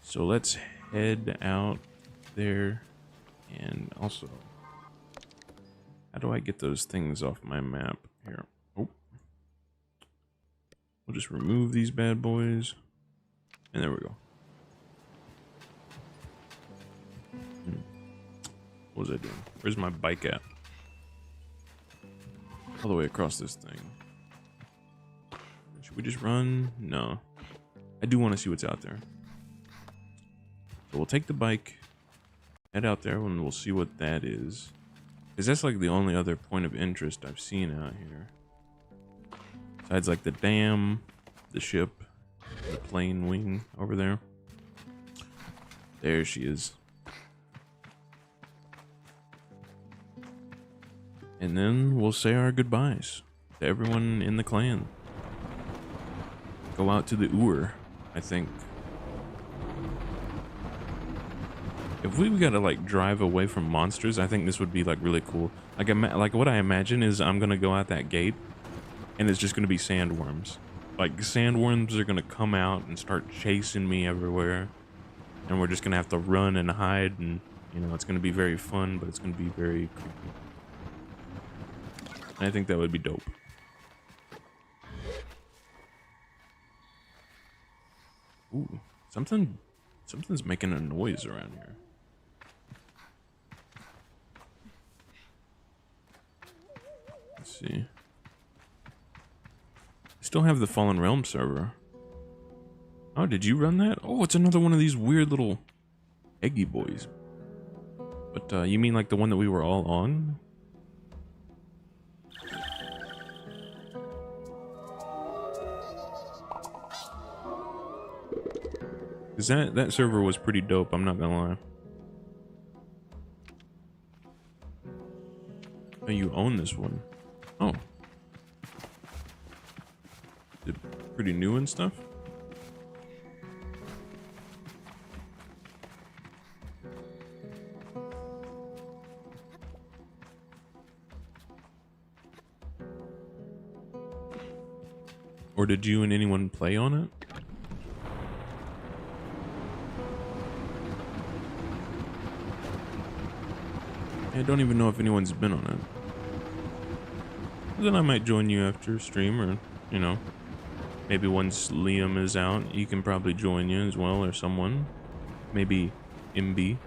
[SPEAKER 2] So let's head out there. And also, how do I get those things off my map here? Oh. We'll just remove these bad boys. And there we go. What was I doing? Where's my bike at? All the way across this thing. Should we just run? No. I do want to see what's out there. So we'll take the bike, head out there, and we'll see what that is. Because that's like the only other point of interest I've seen out here. Besides like the dam, the ship, the plane wing over there. There she is. And then we'll say our goodbyes to everyone in the clan. Go out to the Ur, I think. If we gotta like drive away from monsters, I think this would be like really cool. Like what I imagine is I'm gonna go out that gate, and it's just gonna be sandworms. Like sandworms are gonna come out and start chasing me everywhere, and we're just gonna have to run and hide, and it's gonna be very fun, but it's gonna be very creepy. And I think that would be dope. Ooh, something's making a noise around here. Let's see. I still have the Fallen Realm server. Oh, did you run that? Oh, it's another one of these weird little eggy boys. But you mean like the one that we were all on? Cause that server was pretty dope, I'm not gonna lie. Oh, you own this one. Oh. Is it pretty new and stuff? Or did you and anyone play on it? I don't even know if anyone's been on it. Then I might join you after stream, or, you know, maybe once Liam is out, he can probably join you as well, or someone. Maybe MB.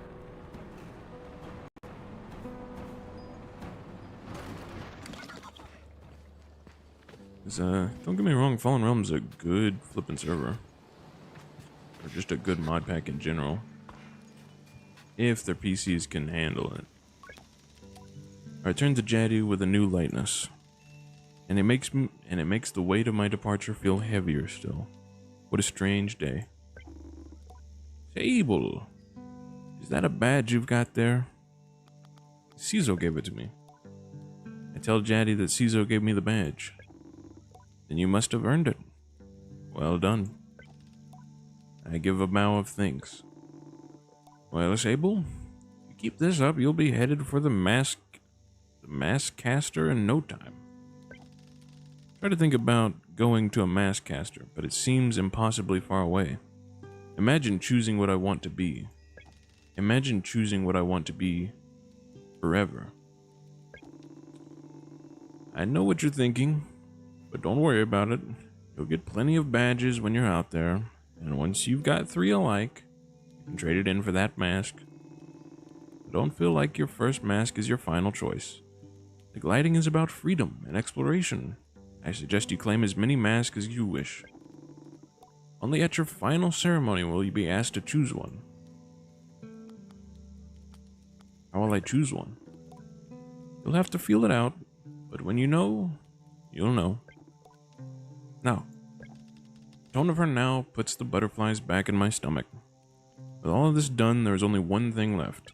[SPEAKER 2] Don't get me wrong, Fallen Realm's a good flippin' server. Or just a good mod pack in general. If their PCs can handle it. I return to Jaddu with a new lightness. And it makes the weight of my departure feel heavier still. What a strange day. Sable! Is that a badge you've got there? Cizo gave it to me. I tell Jaddu that Cizo gave me the badge. Then you must have earned it. Well done. I give a bow of thanks. Well, Sable, if you keep this up, you'll be headed for the mask caster in no time. Try to think about going to a mask caster, but it seems impossibly far away. Imagine choosing what I want to be. Imagine choosing what I want to be forever. I know what you're thinking, but don't worry about it. You'll get plenty of badges when you're out there, and once you've got 3 alike, you can trade it in for that mask. But don't feel like your first mask is your final choice. The gliding is about freedom and exploration. I suggest you claim as many masks as you wish. Only at your final ceremony will you be asked to choose one. How will I choose one? You'll have to feel it out, but when you know, you'll know. Now, the tone of her now puts the butterflies back in my stomach. With all of this done, there is only one thing left.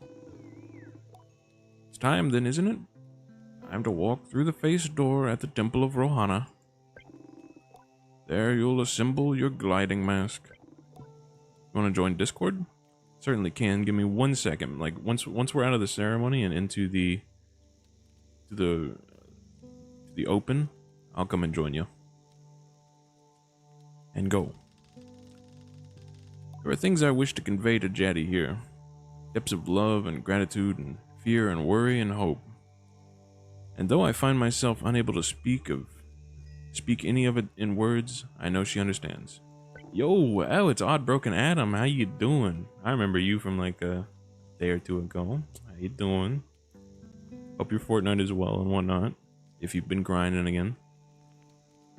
[SPEAKER 2] It's time then, isn't it? Time to walk through the face door at the Temple of Rohana. There you'll assemble your gliding mask. You want to join Discord? Certainly can. Give me 1 second. Like once we're out of the ceremony and into the open, I'll come and join you. And go. There are things I wish to convey to Jaddu here. Depths of love and gratitude and fear and worry and hope. And though I find myself unable to speak any of it in words, I know she understands. Yo, it's Odd Broken Adam. How you doing? I remember you from like a day or two ago. How you doing? Hope your Fortnite is well and whatnot. If you've been grinding again.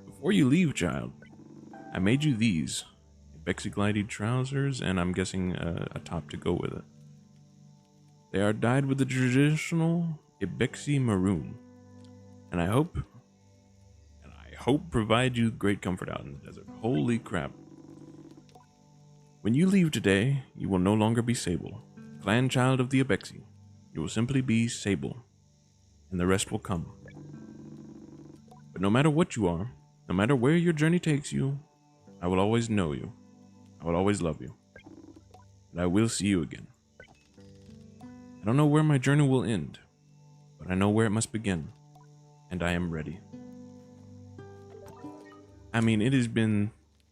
[SPEAKER 2] Before you leave, child, I made you these. Bexy-glided trousers, and I'm guessing a top to go with it. They are dyed with the traditional Ibexi maroon, and I hope provide you great comfort out in the desert. Holy crap. When you leave today, you will no longer be Sable, clan child of the Ibexi. You will simply be Sable, and the rest will come. But no matter what you are, no matter where your journey takes you, I will always know you. I will always love you. And I will see you again. I don't know where my journey will end, but I know where it must begin, and I am ready. I mean, it has been,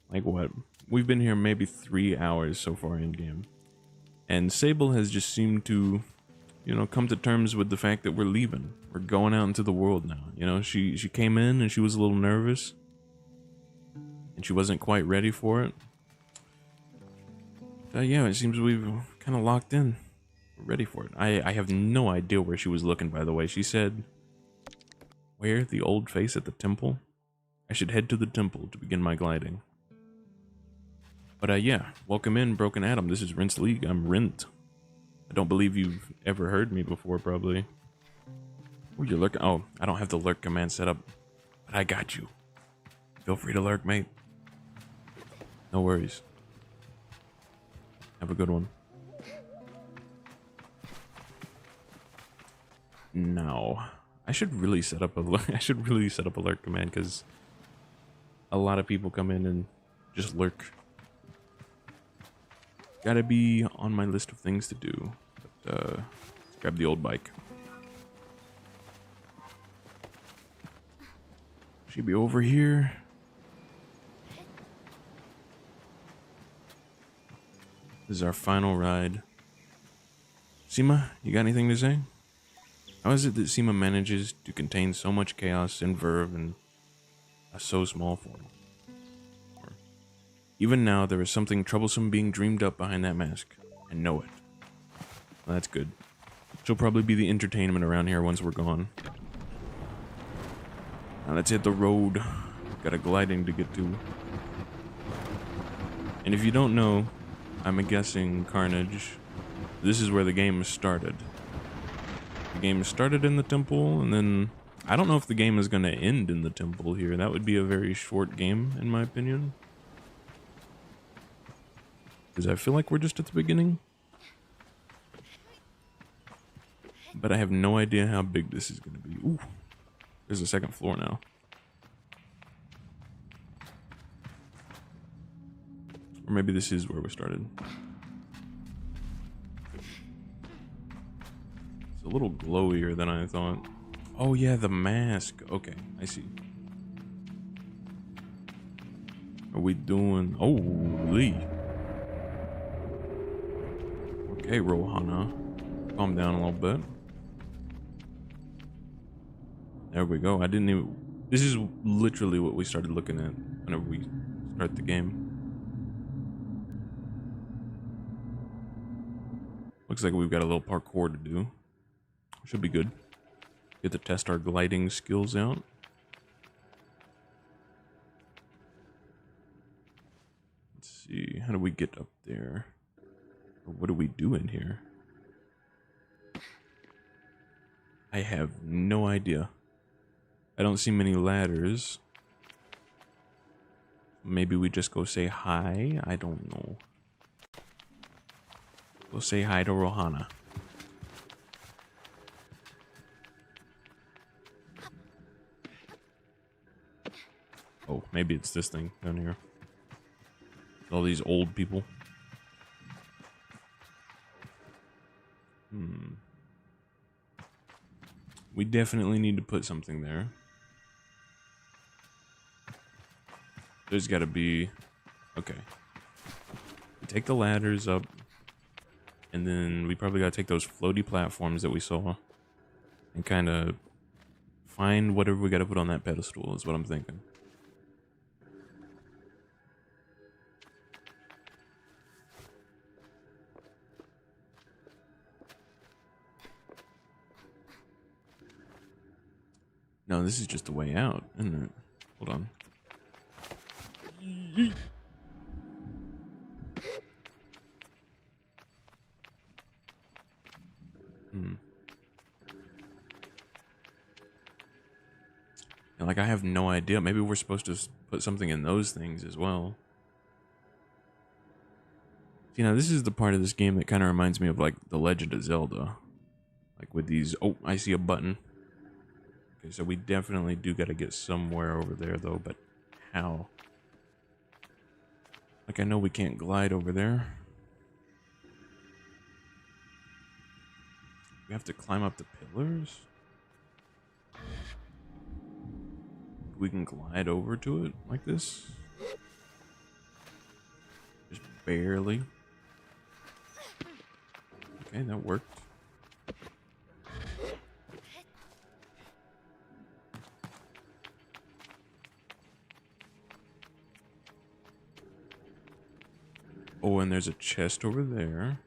[SPEAKER 2] like what? We've been here maybe 3 hours so far in game. And Sable has just seemed to, you know, come to terms with the fact that we're leaving. We're going out into the world now. You know, she came in and she was a little nervous. And she wasn't quite ready for it. Yeah, it seems we've kind of locked in. We're ready for it. I have no idea where she was looking, by the way. She said, where? The old face at the temple? I should head to the temple to begin my gliding. But yeah, welcome in, Broken Adam. This is Rinse League. I'm Rint. I don't believe you've ever heard me before, probably. Oh, you're lurking. Oh, I don't have the lurk command set up, but I got you. Feel free to lurk, mate. No worries. Have a good one. Now, I should really set up a lurk. I should really set up a lurk command because a lot of people come in and just lurk. Gotta be on my list of things to do. But, let's grab the old bike. Should be over here. This is our final ride. Seema, you got anything to say? How is it that Seema manages to contain so much chaos and verve in a so small form? Or, even now, there is something troublesome being dreamed up behind that mask. I know it. Well, that's good. She'll probably be the entertainment around here once we're gone. Now let's hit the road. Got a gliding to get to. And if you don't know, I'm guessing, Carnage, this is where the game started. The game started in the temple, and then I don't know if the game is going to end in the temple here. That would be a very short game, in my opinion. Because I feel like we're just at the beginning. But I have no idea how big this is going to be. Ooh, there's a second floor now. Or maybe this is where we started. It's a little glowier than I thought. Oh yeah, the mask. Okay, I see. Are we doing... Holy. Okay, Rohana. Calm down a little bit. There we go. I didn't even... This is literally what we started looking at whenever we start the game. Looks like we've got a little parkour to do. Should be good. Get to test our gliding skills out. Let's see. How do we get up there? Or what do we do in here? I have no idea. I don't see many ladders. Maybe we just go say hi? I don't know. Go say hi to Rohana. Oh, maybe it's this thing down here. All these old people. We definitely need to put something there. There's gotta be... Okay. We take the ladders up. And then we probably gotta take those floaty platforms that we saw. And kind of find whatever we gotta put on that pedestal is what I'm thinking. No, this is just the way out, isn't it? Hold on. And like, I have no idea. Maybe we're supposed to put something in those things as well. You know, this is the part of this game that kind of reminds me of like The Legend of Zelda. Like with these... Oh, I see a button. Okay, so we definitely do got to get somewhere over there, though, but how? Like, I know we can't glide over there. We have to climb up the pillars? We can glide over to it like this? Just barely. Okay, that worked. Oh, and there's a chest over there.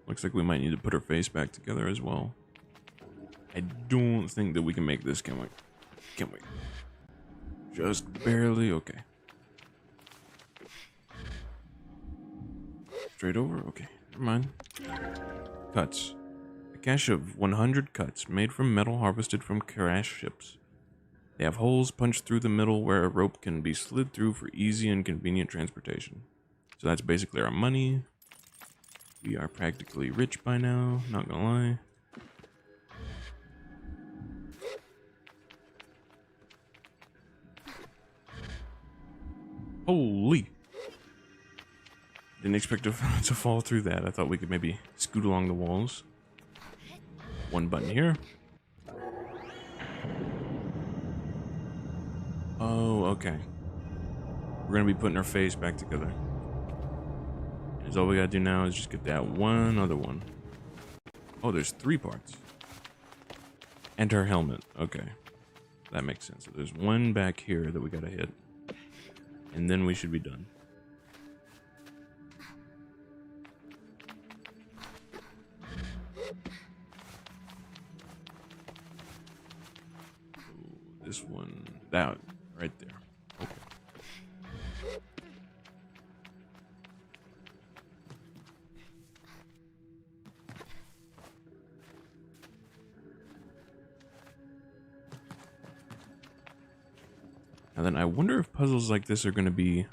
[SPEAKER 2] Looks like we might need to put her face back together as well. I don't think that we can make this, can we? Can we? Just barely? Okay. Straight over? Okay, never mind. Cuts. A cache of 100 cuts made from metal harvested from crash ships. They have holes punched through the middle where a rope can be slid through for easy and convenient transportation. So that's basically our money. We are practically rich by now, not gonna lie. Holy! Didn't expect to fall through that. I thought we could maybe scoot along the walls. One button here. Oh, okay. We're gonna be putting our face back together. Because all we gotta do now is just get that one other one. Oh, there's 3 parts. And her helmet. Okay. That makes sense. So there's one back here that we gotta hit. And then we should be done. So this one, that right there. Okay. And then I wonder if puzzles like this are going to be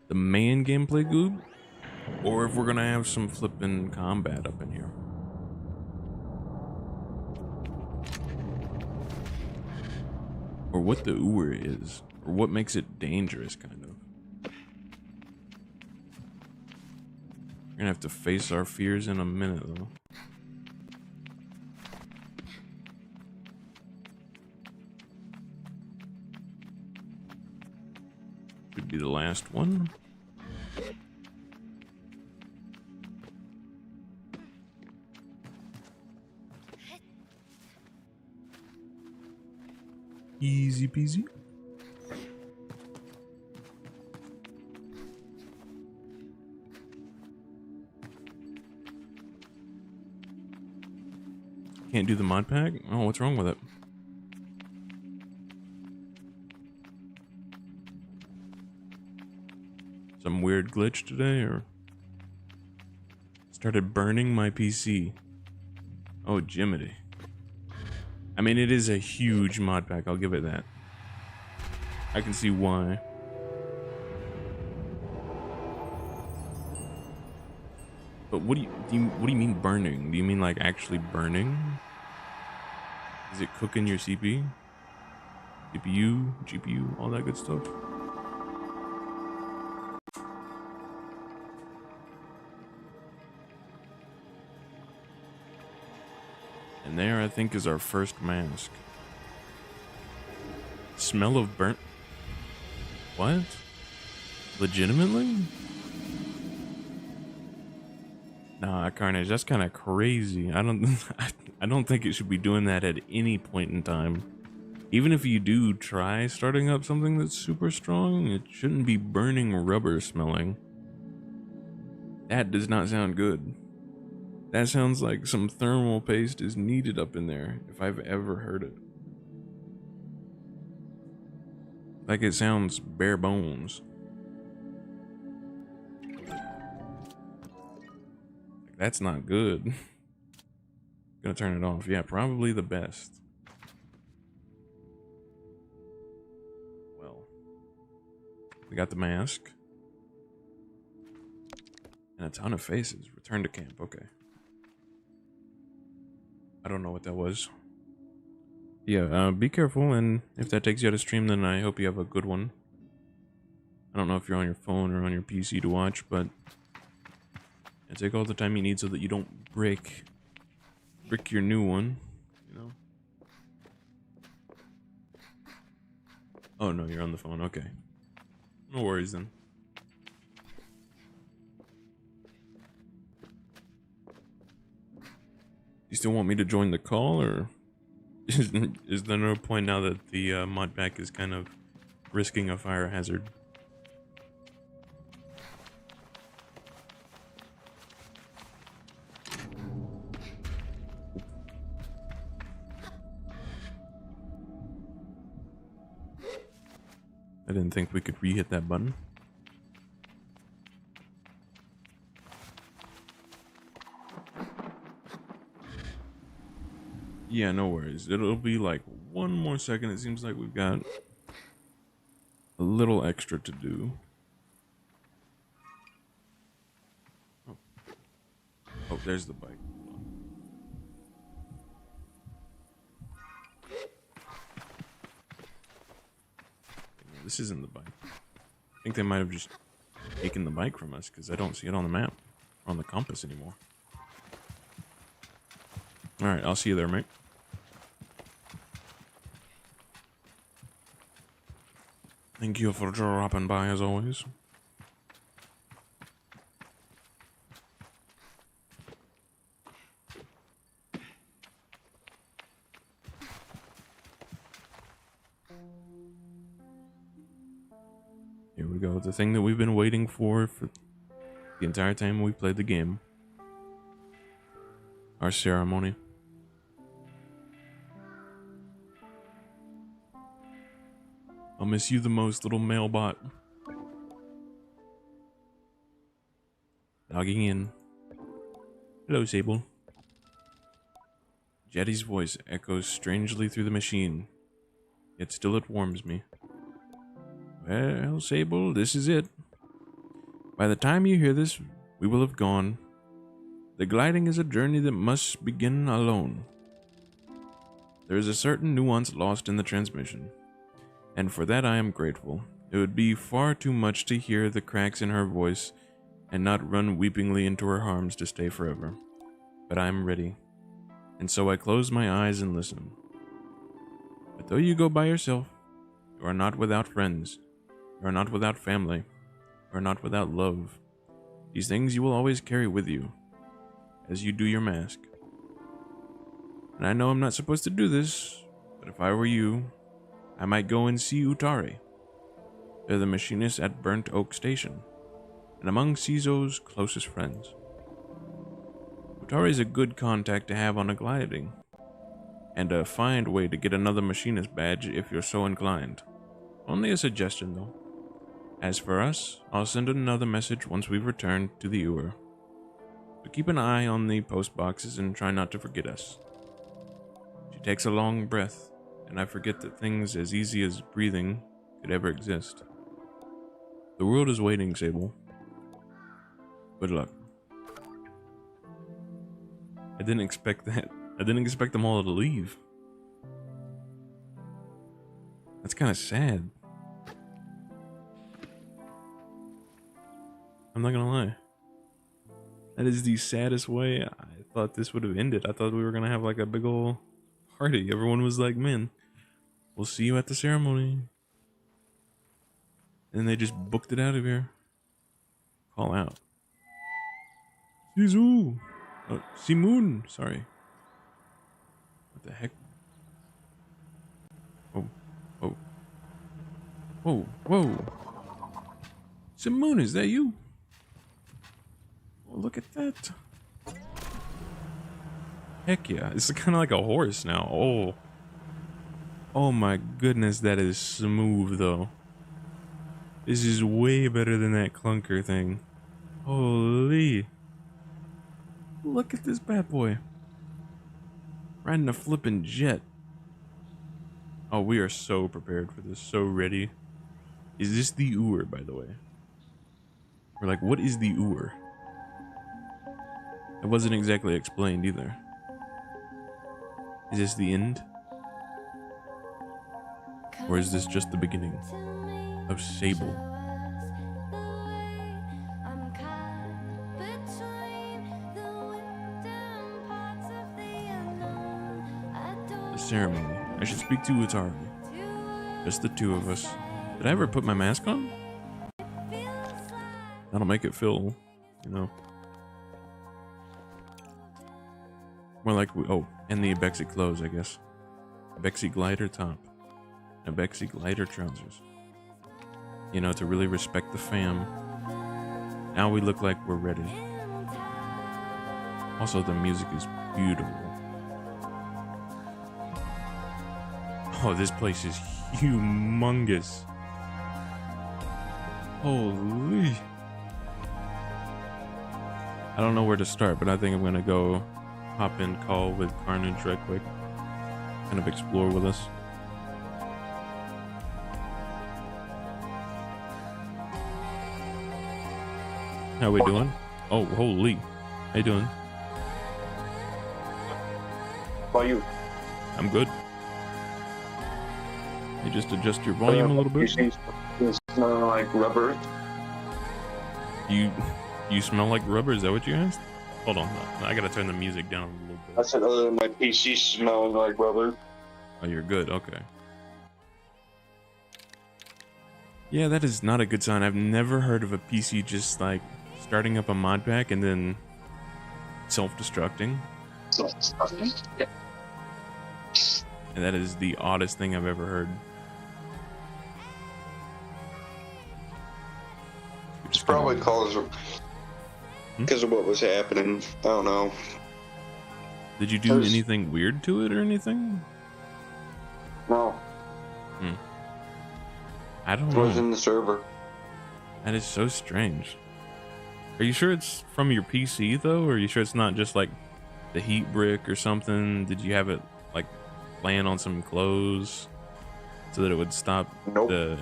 [SPEAKER 2] the main gameplay loop, or if we're going to have some flippin' combat up in here. Or what the ooer is, or what makes it dangerous, kind of. We're going to have to face our fears in a minute, though. Should be the last one. Easy peasy. Can't do the mod pack? Oh, what's wrong with it? Some weird glitch today, or started burning my PC. Oh, Jiminy. I mean, it is a huge mod pack, I'll give it that. I can see why. But what do you mean burning? Do you mean like actually burning? Is it cooking your CPU, GPU, all that good stuff? And there, I think, is our first mask. Smell of burnt. What? Legitimately? Nah, Carnage, that's kind of crazy. I don't think it should be doing that at any point in time. Even if you do try starting up something that's super strong, it shouldn't be burning rubber smelling. That does not sound good. That sounds like some thermal paste is needed up in there, if I've ever heard it. Like, it sounds bare bones. That's not good. Gonna turn it off. Yeah, probably the best. Well, we got the mask. And a ton of faces. Return to camp. Okay. I don't know what that was. Yeah, be careful, and if that takes you out of stream, then I hope you have a good one. I don't know if you're on your phone or on your PC to watch, but yeah, take all the time you need so that you don't brick your new one, you know? Oh no, you're on the phone, okay. No worries then. You still want me to join the call, or is there no point now that the mod pack is kind of risking a fire hazard? I didn't think we could re-hit that button. Yeah, no worries. It'll be like 1 more second. It seems like we've got a little extra to do. Oh, oh, there's the bike. No, this isn't the bike. I think they might have just taken the bike from us because I don't see it on the map or on the compass anymore. Alright, I'll see you there, mate. Thank you for dropping by as always. Here we go. The thing that we've been waiting for the entire time we played the game. Our ceremony. I'll miss you the most, little male bot. Logging in. Hello, Sable. Jetty's voice echoes strangely through the machine, yet still it warms me. Well, Sable, this is it. By the time you hear this, we will have gone. The gliding is a journey that must begin alone. There is a certain nuance lost in the transmission, and for that I am grateful. It would be far too much to hear the cracks in her voice and not run weepingly into her arms to stay forever. But I am ready, and so I close my eyes and listen. But though you go by yourself, you are not without friends, you are not without family, you are not without love. These things you will always carry with you, as you do your mask. And I know I'm not supposed to do this, but if I were you, I might go and see Utari. They're the machinists at Burnt Oak Station, and among Cizo's closest friends. Utari is a good contact to have on a gliding, and a fine way to get another machinist badge if you're so inclined. Only a suggestion, though. As for us, I'll send another message once we've returned to the Ewer. So keep an eye on the post boxes and try not to forget us. She takes a long breath, and I forget that things as easy as breathing could ever exist. The world is waiting, Sable. Good luck. I didn't expect that. I didn't expect them all to leave. That's kind of sad. I'm not gonna lie. That is the saddest way I thought this would have ended. I thought we were gonna have like a big ol' party. Everyone was like, man, we'll see you at the ceremony. And they just booked it out of here. Call out. Zizu! Simoon! Sorry. What the heck? Oh. Oh. Whoa. Whoa. Simoon, is that you? Oh, look at that. Heck yeah. It's kind of like a horse now. Oh. Oh my goodness, that is smooth though. This is way better than that clunker thing. Holy. Look at this bad boy. Riding a flippin' jet. Oh, we are so prepared for this. So ready. Is this the Ewer, by the way? We're like, what is the Ewer? It wasn't exactly explained either. Is this the end? Or is this just the beginning of Sable? The ceremony. I should speak to Utari. Just the two of us. Did I ever put my mask on? That'll make it feel, you know. More like, oh, and the Abexi clothes, I guess. Abexi glider top. Abexi glider trousers. You know, to really respect the fam. Now we look like we're ready. Also, the music is beautiful. Oh, this place is humongous. Holy. I don't know where to start, but I think I'm gonna go hop in call with Carnage right quick. Kind of explore with us. How we doing? Oh, holy. How you doing?
[SPEAKER 4] How are you?
[SPEAKER 2] I'm good. You just adjust your volume a little bit.
[SPEAKER 4] You smell like rubber.
[SPEAKER 2] You smell like rubber? Is that what you asked? Hold on, I gotta turn the music down a little bit.
[SPEAKER 4] I said my PC smelling like rubber.
[SPEAKER 2] Oh, you're good. Okay. Yeah, that is not a good sign. I've never heard of a PC just like starting up a mod pack and then self-destructing.
[SPEAKER 4] Yeah.
[SPEAKER 2] And that is the oddest thing I've ever heard.
[SPEAKER 4] Probably
[SPEAKER 2] of.
[SPEAKER 4] because of what was happening. I don't know.
[SPEAKER 2] Did you do
[SPEAKER 4] There's-
[SPEAKER 2] anything weird to it or anything?
[SPEAKER 4] No,
[SPEAKER 2] I don't
[SPEAKER 4] it was
[SPEAKER 2] know.
[SPEAKER 4] in the server.
[SPEAKER 2] That is so strange. Are you sure it's from your PC though? Or are you sure it's not just like the heat brick or something? Did you have it like laying on some clothes so that it would stop
[SPEAKER 4] Nope.
[SPEAKER 2] the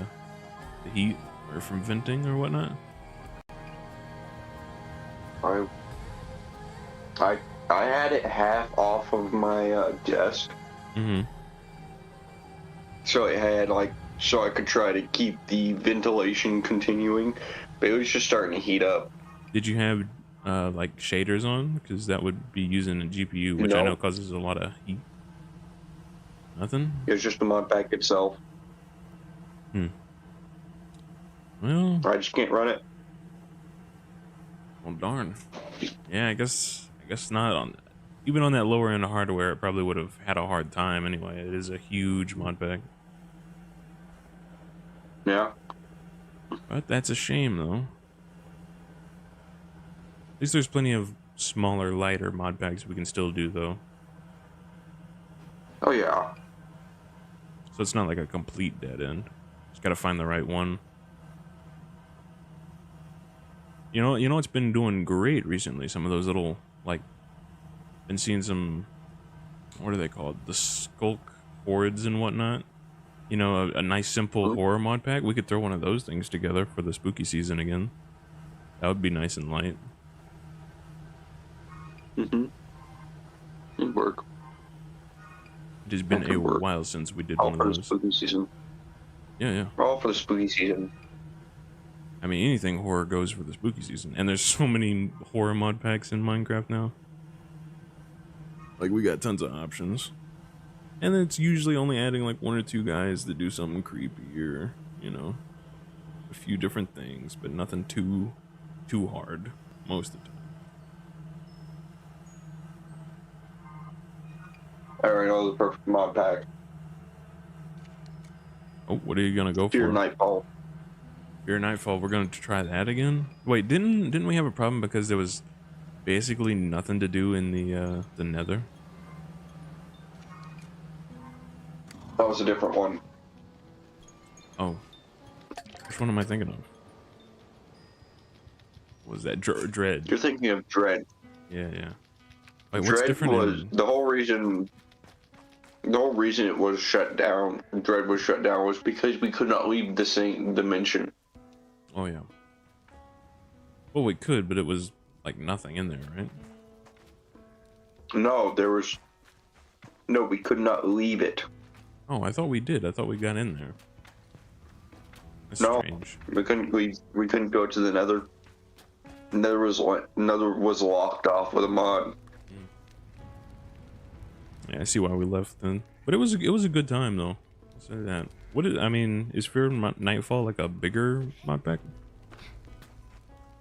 [SPEAKER 2] heat or from venting or whatnot?
[SPEAKER 4] I had it half off of my desk,
[SPEAKER 2] Mm-hmm.
[SPEAKER 4] so it had so I could try to keep the ventilation continuing, but it was just starting to heat up.
[SPEAKER 2] Did you have like shaders on? Because that would be using a GPU, which I know
[SPEAKER 4] Nope.
[SPEAKER 2] causes a lot of heat. Nothing?
[SPEAKER 4] It was just the mod pack itself.
[SPEAKER 2] Well,
[SPEAKER 4] I just can't run it.
[SPEAKER 2] well, darn. Yeah, I guess not on. Even on that lower end of hardware, it probably would have had a hard time anyway. It is a huge mod pack.
[SPEAKER 4] Yeah.
[SPEAKER 2] But that's a shame, though. At least there's plenty of smaller, lighter mod packs we can still do, though.
[SPEAKER 4] Oh yeah.
[SPEAKER 2] So it's not like a complete dead end. Just gotta find the right one. You know, it's been doing great recently. Some of those little, like, been seeing some. What are they called? The skulk hordes and whatnot. You know, a nice simple horror mod pack. We could throw one of those things together for the spooky season again. That would be nice and light.
[SPEAKER 4] It'd work.
[SPEAKER 2] It has been
[SPEAKER 4] That could
[SPEAKER 2] a
[SPEAKER 4] work.
[SPEAKER 2] while since we did
[SPEAKER 4] All
[SPEAKER 2] one
[SPEAKER 4] for
[SPEAKER 2] of
[SPEAKER 4] the
[SPEAKER 2] those.
[SPEAKER 4] spooky season.
[SPEAKER 2] Yeah.
[SPEAKER 4] All for the spooky season.
[SPEAKER 2] I mean, anything horror goes for the spooky season. And there's so many horror mod packs in Minecraft now. Like, we got tons of options. And it's usually only adding like one or two guys that do something creepy or, you know, a few different things, but nothing too hard most of the time.
[SPEAKER 4] I already know the perfect mod pack.
[SPEAKER 2] Oh, what are you gonna go
[SPEAKER 4] Fear
[SPEAKER 2] for?
[SPEAKER 4] Nightfall.
[SPEAKER 2] Fear Nightfall. We're gonna try that again. Wait, didn't we have a problem because there was basically nothing to do in the Nether?
[SPEAKER 4] That was a different one.
[SPEAKER 2] Oh, which one am I thinking of? Was that Dread?
[SPEAKER 4] You're thinking of Dread.
[SPEAKER 2] Yeah. Wait, what's
[SPEAKER 4] Dread
[SPEAKER 2] different
[SPEAKER 4] was
[SPEAKER 2] in...
[SPEAKER 4] the whole reason it was shut down. Dread was shut down was because we could not leave the same dimension.
[SPEAKER 2] Oh yeah. Well, we could, but it was like nothing in there, right?
[SPEAKER 4] No, we could not leave it.
[SPEAKER 2] Oh, I thought we did. I thought we got in there. That's
[SPEAKER 4] No.
[SPEAKER 2] strange.
[SPEAKER 4] We couldn't leave. We couldn't go to the Nether. Nether was locked off with a mod.
[SPEAKER 2] Yeah, I see why we left then. But it was a good time though. I'll say that. Is Fear Nightfall like a bigger mod pack?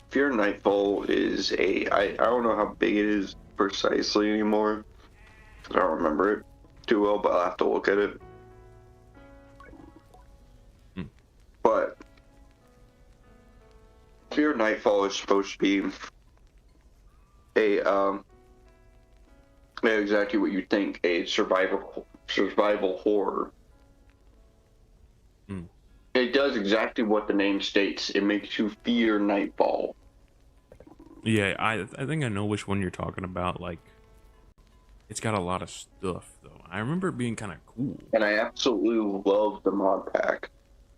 [SPEAKER 4] Fear Nightfall is I don't know how big it is precisely anymore. I don't remember it too well, but I'll have to look at it. But Fear Nightfall is supposed to be exactly what you think, a survival horror. It does exactly what the name states. It makes you fear nightfall.
[SPEAKER 2] Yeah, I think I know which one you're talking about. Like, it's got a lot of stuff though. I remember it being kind of cool.
[SPEAKER 4] And I absolutely love the mod pack.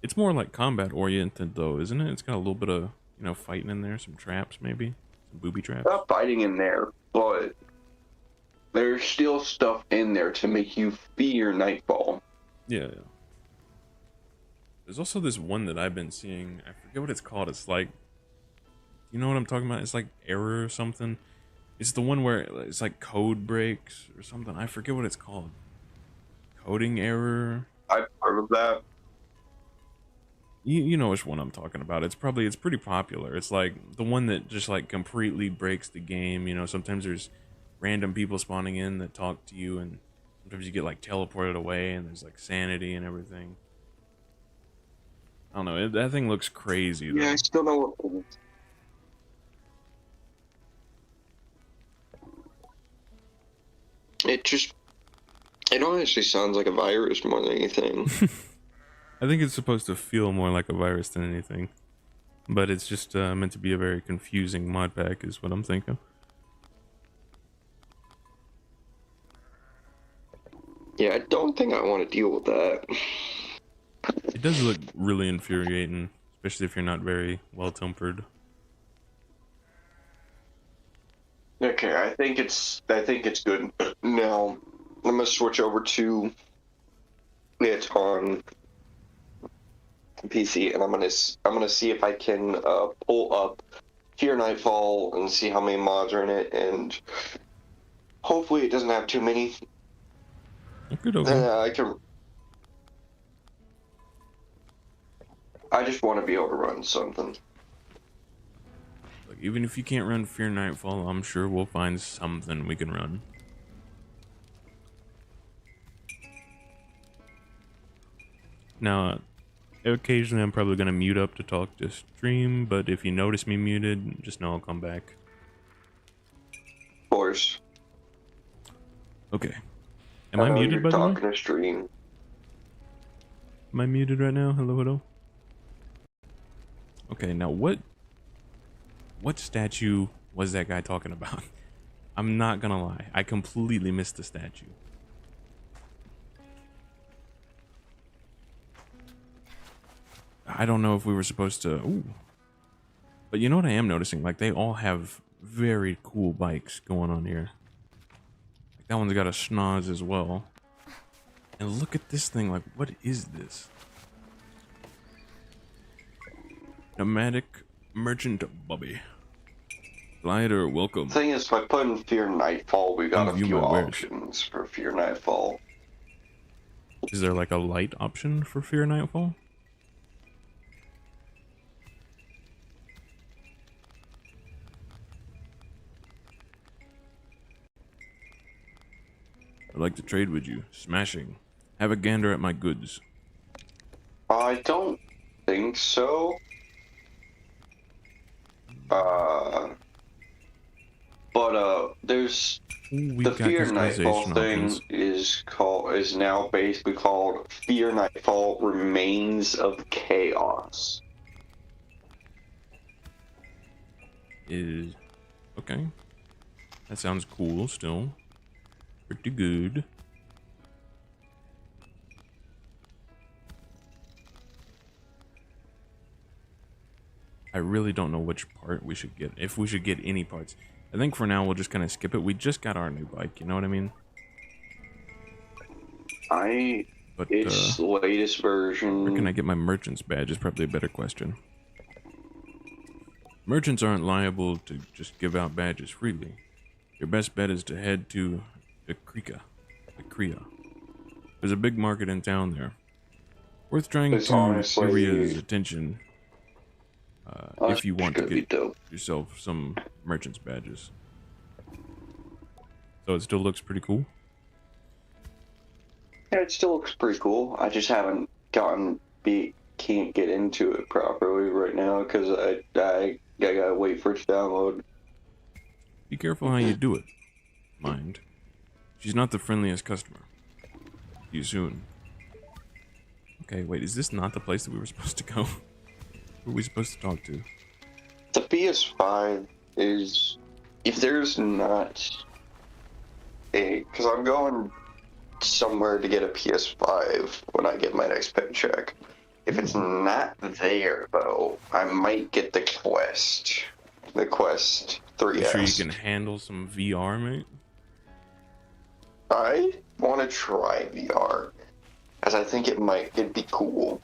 [SPEAKER 2] It's more like combat oriented though, isn't it? It's got a little bit of, you know, fighting in there, some traps maybe, some booby traps.
[SPEAKER 4] Not fighting in there, but there's still stuff in there to make you fear nightfall.
[SPEAKER 2] Yeah. There's also this one that I've been seeing. I forget what it's called. It's like, you know what I'm talking about? It's like Error or something. It's the one where it's like code breaks or something. I forget what it's called. Coding error.
[SPEAKER 4] I've heard of that.
[SPEAKER 2] You know which one I'm talking about. It's pretty popular. It's like the one that just like completely breaks the game. You know, sometimes there's random people spawning in that talk to you, and sometimes you get like teleported away, and there's like sanity and everything. I don't know. That thing looks crazy though.
[SPEAKER 4] Yeah, I still know what. it honestly sounds like a virus more than anything.
[SPEAKER 2] I think it's supposed to feel more like a virus than anything. But it's just meant to be a very confusing mod pack is what I'm thinking.
[SPEAKER 4] Yeah, I don't think I want to deal with that.
[SPEAKER 2] It does look really infuriating, especially if you're not very well-tempered.
[SPEAKER 4] Okay, I think it's good. Now, I'm gonna switch over to it on PC, and I'm gonna see if I can pull up Fear Nightfall and see how many mods are in it, and hopefully it doesn't have too many.
[SPEAKER 2] Okay.
[SPEAKER 4] I can. I just want to be able to run something.
[SPEAKER 2] Like, even if you can't run Fear Nightfall, I'm sure we'll find something we can run. Now, occasionally I'm probably going to mute up to talk to stream, but if you notice me muted, just know I'll come back.
[SPEAKER 4] Of course.
[SPEAKER 2] Okay. Am I muted, by the way?
[SPEAKER 4] Talking to stream.
[SPEAKER 2] Am I muted right now? Hello, hello? Okay, now what statue was that guy talking about? I'm not gonna lie, I completely missed the statue. I don't know if we were supposed to... Ooh. But you know what I am noticing? Like, they all have very cool bikes going on here. Like, that one's got a schnoz as well. And look at this thing, like, what is this? Nomadic Merchant Bobby. Glider, welcome.
[SPEAKER 4] The thing is, if I put in Fear Nightfall, we got a few options for Fear Nightfall.
[SPEAKER 2] Is there like a light option for Fear Nightfall? I'd like to trade with you. Smashing. Have a gander at my goods.
[SPEAKER 4] I don't think so. There's the Fear Nightfall thing is now basically called Fear Nightfall Remains of Chaos.
[SPEAKER 2] Is okay. That sounds cool still. Pretty good. I really don't know which part we should get, if we should get any parts. I think for now we'll just kind of skip it. We just got our new bike, you know what I mean?
[SPEAKER 4] But its latest version.
[SPEAKER 2] Where can I get my merchant's badge is probably a better question. Merchants aren't liable to just give out badges freely. Your best bet is to head to Akria. There's a big market in town there. Worth trying to Syria's attention. If you want to get yourself some merchant's badges. So it still looks pretty cool?
[SPEAKER 4] Yeah, it still looks pretty cool. I just haven't can't get into it properly right now because I gotta wait for it to download.
[SPEAKER 2] Be careful how you do it. Mind. She's not the friendliest customer. See you soon. Okay, wait, is this not the place that we were supposed to go? Who are we supposed to talk to?
[SPEAKER 4] The PS5 is, if there's not because I'm going somewhere to get a PS5 when I get my next paycheck. If it's not there, though, I might get the Quest 3S.
[SPEAKER 2] You sure you can handle some VR, mate?
[SPEAKER 4] I want to try VR, as I think it'd be cool.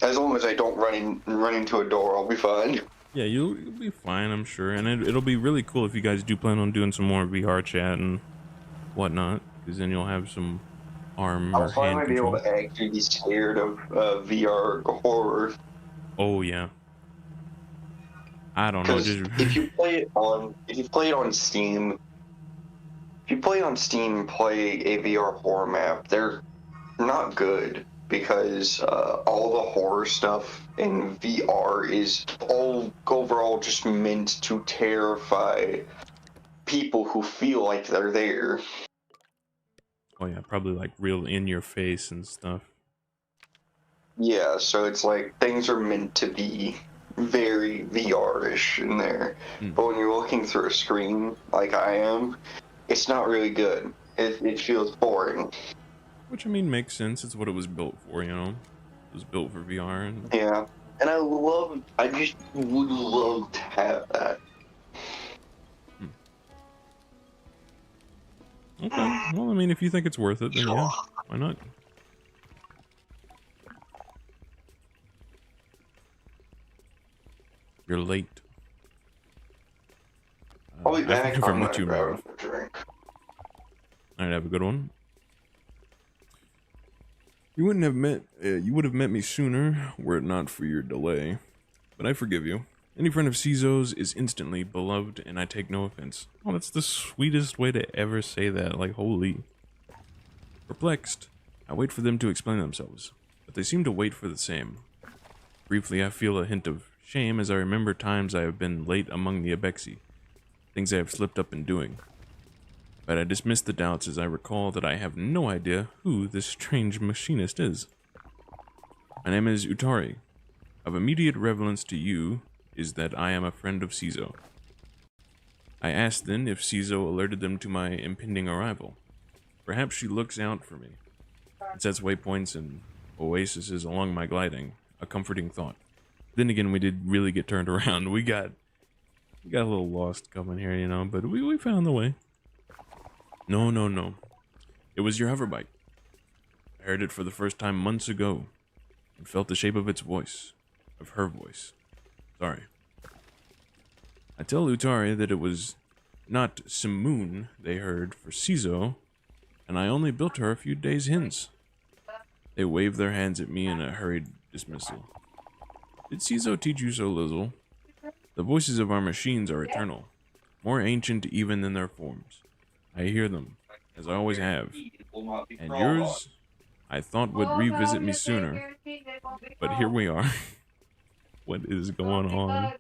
[SPEAKER 4] As long as I don't run into a door, I'll be fine.
[SPEAKER 2] Yeah, you'll be fine, I'm sure. And it'll be really cool if you guys do plan on doing some more VR chat and whatnot, because then you'll have some arm or hand control. I'll finally be able
[SPEAKER 4] to actually be scared of VR horror.
[SPEAKER 2] Oh yeah. I don't know. Just...
[SPEAKER 4] if you play it on Steam, play a VR horror map, they're not good. Because all the horror stuff in VR is all overall just meant to terrify people who feel like they're there.
[SPEAKER 2] Oh yeah, probably like real in your face and stuff.
[SPEAKER 4] Yeah, so it's like things are meant to be very VR-ish in there.
[SPEAKER 2] Mm.
[SPEAKER 4] But when you're looking through a screen like I am, it's not really good. It feels boring.
[SPEAKER 2] Which I mean makes sense. It's what it was built for, you know. It was built for VR. And
[SPEAKER 4] Yeah. And I just would love to have that.
[SPEAKER 2] okay. Well, I mean, if you think it's worth it, then yeah, why not? You're late.
[SPEAKER 4] I'll be
[SPEAKER 2] I
[SPEAKER 4] back.
[SPEAKER 2] forgot
[SPEAKER 4] I'm
[SPEAKER 2] what
[SPEAKER 4] gonna
[SPEAKER 2] you
[SPEAKER 4] grab
[SPEAKER 2] remember.
[SPEAKER 4] a drink.
[SPEAKER 2] All right, have a good one. You would have met me sooner were it not for your delay. But I forgive you. Any friend of Cizo's is instantly beloved, and I take no offense. Oh, that's the sweetest way to ever say that. Like, holy. Perplexed, I wait for them to explain themselves, but they seem to wait for the same. Briefly, I feel a hint of shame as I remember times I have been late among the Abexi, things I have slipped up in doing. But I dismiss the doubts as I recall that I have no idea who this strange machinist is. My name is Utari. Of immediate relevance to you is that I am a friend of Cizo. I asked then if Cizo alerted them to my impending arrival. Perhaps she looks out for me and sets waypoints and oases along my gliding, a comforting thought. Then again, we did really get turned around. We got a little lost coming here, you know, but we found the way. No. It was your hoverbike. I heard it for the first time months ago and felt the shape of its voice, of her voice. Sorry. I tell Utari that it was not Simoon they heard for Cizo, and I only built her a few days hence. They waved their hands at me in a hurried dismissal. Did Cizo teach you so little? The voices of our machines are eternal, more ancient even than their forms. I hear them, as I always have. And yours, I thought would revisit me sooner. But here we are. What is going on?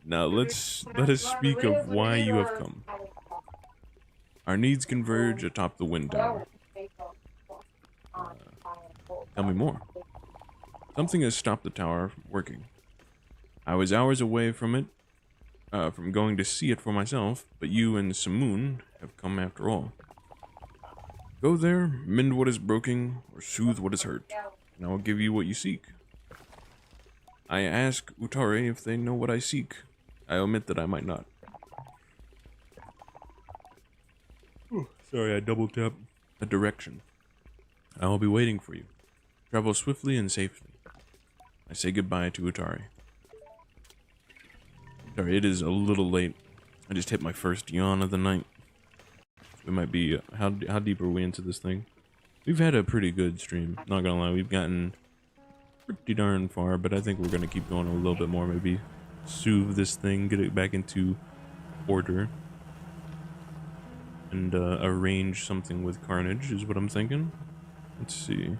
[SPEAKER 2] Now let us speak of why you have come. Our needs converge atop the wind tower. Tell me more. Something has stopped the tower from working. I was hours away from it, from going to see it for myself, but you and Simoon have come after all. Go there, mend what is broken, or soothe what is hurt, and I will give you what you seek. I ask Utari if they know what I seek. I omit that I might not. Sorry, I double tapped. A direction. I will be waiting for you. Travel swiftly and safely. I say goodbye to Utari. Sorry, it is a little late. I just hit my first yawn of the night. We might be, how deep are we into this thing? We've had a pretty good stream, not gonna lie. We've gotten pretty darn far, but I think we're gonna keep going a little bit more, maybe soothe this thing, get it back into order, and arrange something with Carnage is what I'm thinking. Let's see.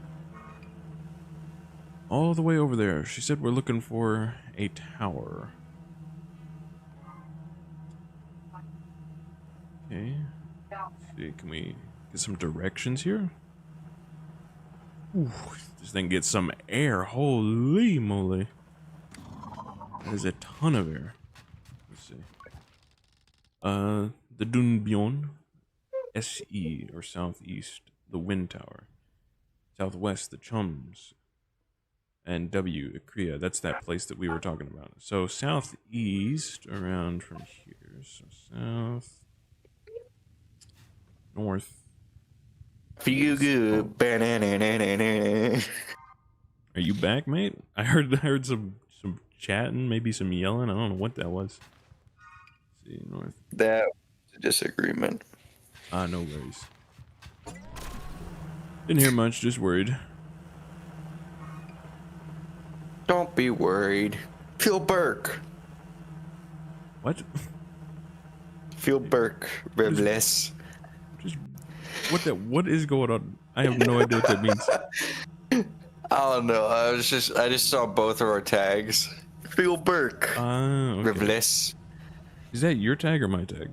[SPEAKER 2] All the way over there. She said we're looking for a tower. Okay. Let's see, can we get some directions here? Ooh, this thing gets some air. Holy moly. That is a ton of air. Let's see. The Dunbion. SE, or southeast, the wind tower. Southwest, the Chums. And W, Kriya. That's that place that we were talking about. So southeast, around from here. So south. North.
[SPEAKER 4] Feel good.
[SPEAKER 2] Are you back, mate? I heard some chatting, maybe some yelling. I don't know what that was. Let's see, north.
[SPEAKER 4] That was a disagreement.
[SPEAKER 2] No worries. Didn't hear much, just worried.
[SPEAKER 4] Don't be worried. Phil Burke.
[SPEAKER 2] What?
[SPEAKER 4] Phil Burke. Revless.
[SPEAKER 2] Just what is going on? I have no idea what that means.
[SPEAKER 4] I don't know. I just saw both of our tags. Phil Burke.
[SPEAKER 2] Okay.
[SPEAKER 4] Rivless.
[SPEAKER 2] Is that your tag or my tag?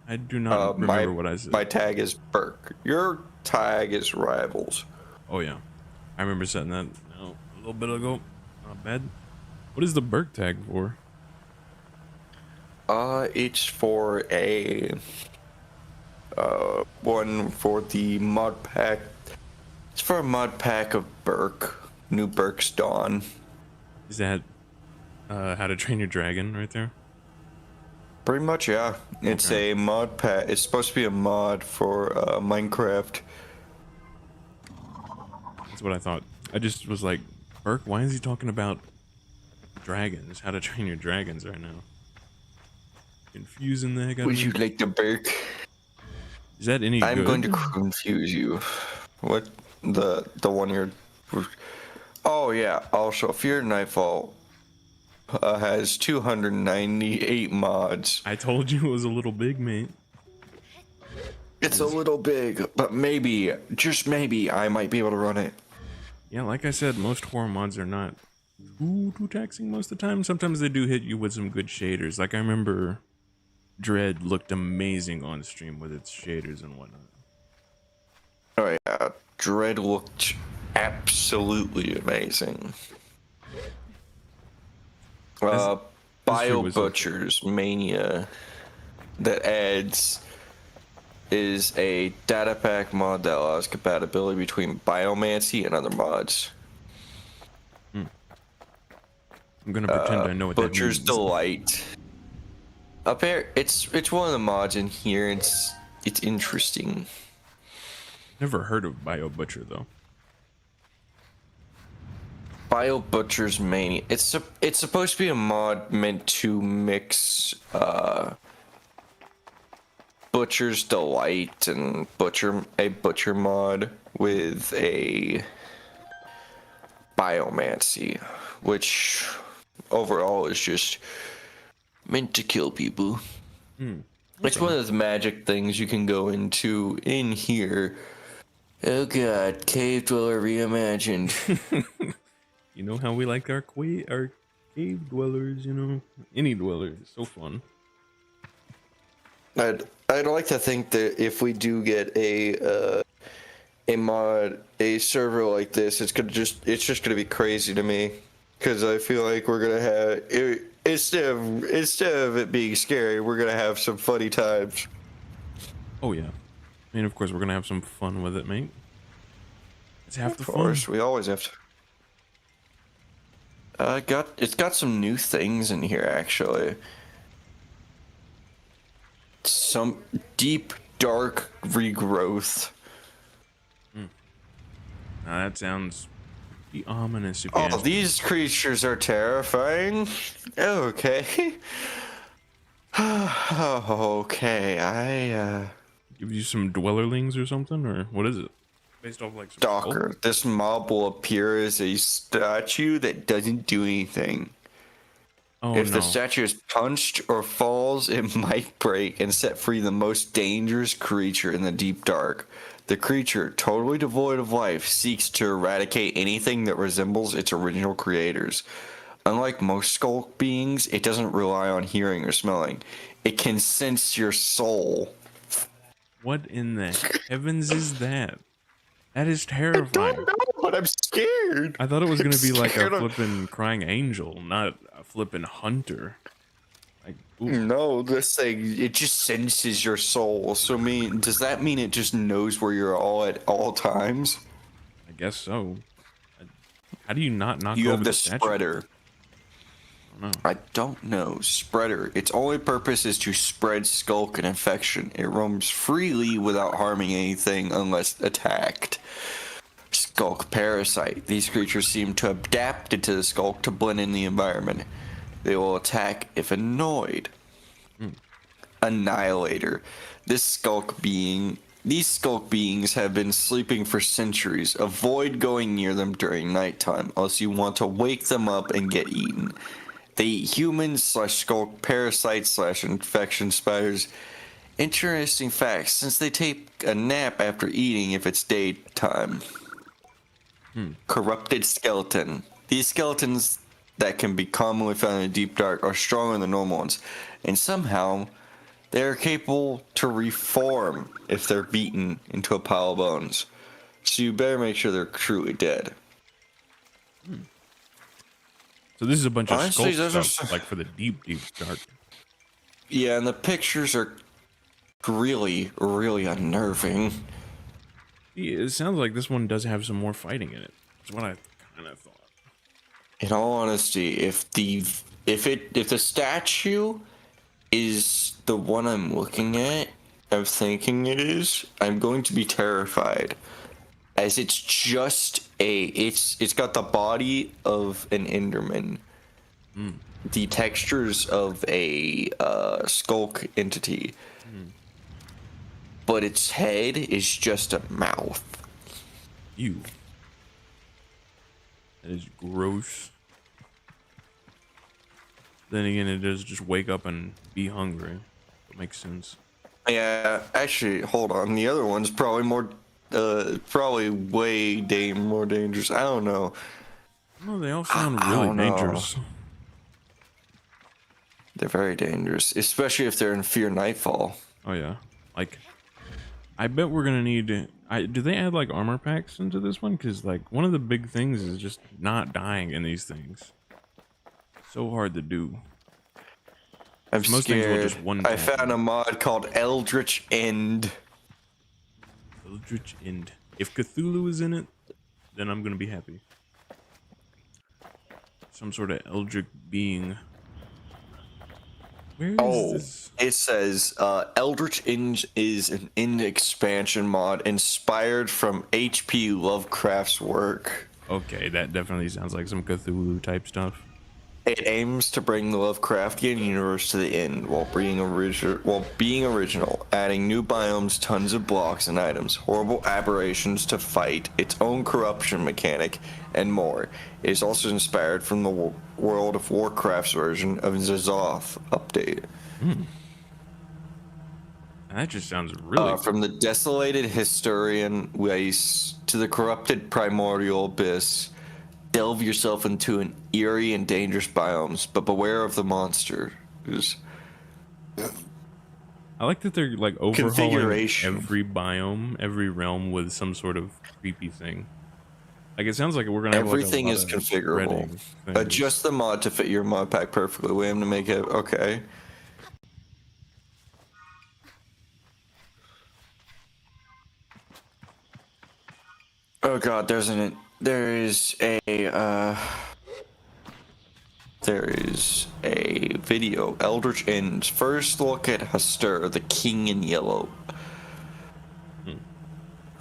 [SPEAKER 2] I do not remember what I said.
[SPEAKER 4] My tag is Burke. Your tag is Rivals.
[SPEAKER 2] Oh yeah, I remember setting that a little bit ago. Not bad. What is the Burke tag for?
[SPEAKER 4] It's for a one for the mod pack. It's for a mod pack of Burke. New Burke's Dawn.
[SPEAKER 2] Is that How to Train Your Dragon right there?
[SPEAKER 4] Pretty much, yeah. It's a mod pack. It's supposed to be a mod for Minecraft.
[SPEAKER 2] That's what I thought. I just was like, Burke, why is he talking about dragons? How to Train Your Dragons right now? Confusing the heck out of
[SPEAKER 4] Would
[SPEAKER 2] me.
[SPEAKER 4] you like the Burke?
[SPEAKER 2] Is that any
[SPEAKER 4] I'm
[SPEAKER 2] good?
[SPEAKER 4] going to confuse you. What the one you're? Oh yeah. Also, Fear Nightfall has 298 mods.
[SPEAKER 2] I told you it was a little big, mate.
[SPEAKER 4] It's a little big, but maybe, just maybe, I might be able to run it.
[SPEAKER 2] Yeah, like I said, most horror mods are not too taxing most of the time. Sometimes they do hit you with some good shaders. Like I remember Dread looked amazing on stream with its shaders and whatnot.
[SPEAKER 4] Oh yeah, Dread looked absolutely amazing. Bio Butcher's Mania that adds is a data pack mod that allows compatibility between Biomancy and other mods.
[SPEAKER 2] I'm gonna pretend I know what that means.
[SPEAKER 4] Butcher's Delight. Up here, it's one of the mods in here. It's interesting.
[SPEAKER 2] Never heard of Bio Butcher though.
[SPEAKER 4] Bio Butcher's Mania. It's supposed to be a mod meant to mix Butcher's Delight and a Butcher mod with a Biomancy, which overall is just meant to kill people. It's one of the magic things you can go into in here. Oh god, Cave Dweller reimagined.
[SPEAKER 2] You know how we like our cave dwellers, you know? Any dweller is so fun.
[SPEAKER 4] I'd like to think that if we do get a mod, a server like this, it's just gonna be crazy to me, because I feel like we're gonna have instead of it being scary, we're gonna have some funny times.
[SPEAKER 2] Oh yeah, I mean of course we're gonna have some fun with it, mate. It's half the
[SPEAKER 4] Of course,
[SPEAKER 2] fun.
[SPEAKER 4] we always have to. It's got some new things in here actually. Some deep, dark regrowth.
[SPEAKER 2] Now that sounds pretty ominous. If you
[SPEAKER 4] Oh,
[SPEAKER 2] ask me.
[SPEAKER 4] these creatures are terrifying. Okay. Okay,
[SPEAKER 2] Give you some dwellerlings or something, or what is it? Based off like some
[SPEAKER 4] Stalker. This mob will appear as a statue that doesn't do anything.
[SPEAKER 2] Oh
[SPEAKER 4] If
[SPEAKER 2] no.
[SPEAKER 4] the statue is punched or falls, it might break and set free the most dangerous creature in the deep dark. The creature, totally devoid of life, seeks to eradicate anything that resembles its original creators. Unlike most skulk beings, it doesn't rely on hearing or smelling. It can sense your soul.
[SPEAKER 2] What in the heavens is that? That is terrifying.
[SPEAKER 4] I don't know, but I'm scared.
[SPEAKER 2] I thought it was gonna be like a
[SPEAKER 4] Scared of-
[SPEAKER 2] flippin' crying angel, not a flippin' hunter. Like, ooh,
[SPEAKER 4] No, this thing, it just senses your soul. So does that mean it just knows where you're all at all times?
[SPEAKER 2] I guess so. How do you not knock
[SPEAKER 4] You
[SPEAKER 2] over
[SPEAKER 4] have the
[SPEAKER 2] statue?
[SPEAKER 4] spreader.
[SPEAKER 2] I don't know.
[SPEAKER 4] I don't know. Spreader. Its only purpose is to spread skulk and infection. It roams freely without harming anything unless attacked. Skulk parasite. These creatures seem to have adapted to the skulk to blend in the environment. They will attack if annoyed. Annihilator. These skulk beings have been sleeping for centuries. Avoid going near them during nighttime, unless you want to wake them up and get eaten. They eat humans / skulk parasites / infection spiders. Interesting fact, since they take a nap after eating if it's daytime. Corrupted skeleton. These skeletons that can be commonly found in the deep dark are stronger than normal ones, and somehow they are capable to reform if they're beaten into a pile of bones. So you better make sure they're truly dead.
[SPEAKER 2] So this is a bunch of
[SPEAKER 4] Honestly,
[SPEAKER 2] sculpt
[SPEAKER 4] those are
[SPEAKER 2] stuff, like for the deep, deep dark.
[SPEAKER 4] yeah, and the pictures are really, really unnerving.
[SPEAKER 2] Yeah, it sounds like this one does have some more fighting in it. That's what I kind of thought.
[SPEAKER 4] In all honesty, if the statue is the one I'm looking at, I'm thinking it is, I'm going to be terrified. As it's just it's got the body of an Enderman, the textures of a skulk entity, but its head is just a mouth.
[SPEAKER 2] Ew. That is gross. Then again, it does just wake up and be hungry. That makes sense.
[SPEAKER 4] Yeah, actually, hold on. The other one's probably more, probably way more dangerous. I don't know.
[SPEAKER 2] No, they all sound
[SPEAKER 4] I
[SPEAKER 2] really
[SPEAKER 4] don't know.
[SPEAKER 2] dangerous.
[SPEAKER 4] They're very dangerous, especially if they're in Fear Nightfall.
[SPEAKER 2] Oh yeah, like I bet we're gonna need. Do they add like armor packs into this one? Because like one of the big things is just not dying in these things. So hard to do.
[SPEAKER 4] I'm
[SPEAKER 2] Most things will
[SPEAKER 4] scared.
[SPEAKER 2] just one
[SPEAKER 4] I
[SPEAKER 2] tap
[SPEAKER 4] found
[SPEAKER 2] you.
[SPEAKER 4] a mod called Eldritch End.
[SPEAKER 2] Eldritch End. If Cthulhu is in it, then I'm gonna be happy. Some sort of eldritch being. Where is
[SPEAKER 4] Oh,
[SPEAKER 2] this?
[SPEAKER 4] it says Eldritch End is an end expansion mod inspired from H.P. Lovecraft's work.
[SPEAKER 2] Okay, that definitely sounds like some Cthulhu type stuff.
[SPEAKER 4] It aims to bring the Lovecraftian universe to the end while being original, adding new biomes, tons of blocks and items, horrible aberrations to fight, its own corruption mechanic, and more. It is also inspired from the World of Warcraft's version of Zazoth update.
[SPEAKER 2] That just sounds really
[SPEAKER 4] From the desolated Historian waste to the corrupted primordial abyss, delve yourself into an eerie and dangerous biomes, but beware of the monsters.
[SPEAKER 2] I like that they're like overhauling
[SPEAKER 4] Configuration.
[SPEAKER 2] every biome, every realm with some sort of creepy thing. Like it sounds like we're gonna have
[SPEAKER 4] Everything
[SPEAKER 2] like a
[SPEAKER 4] is
[SPEAKER 2] lot of
[SPEAKER 4] configurable.
[SPEAKER 2] threading things.
[SPEAKER 4] Adjust the mod to fit your mod pack perfectly. We aim to make it okay. Oh god, there is a video. Eldritch End's first look at Hastur, the King in Yellow.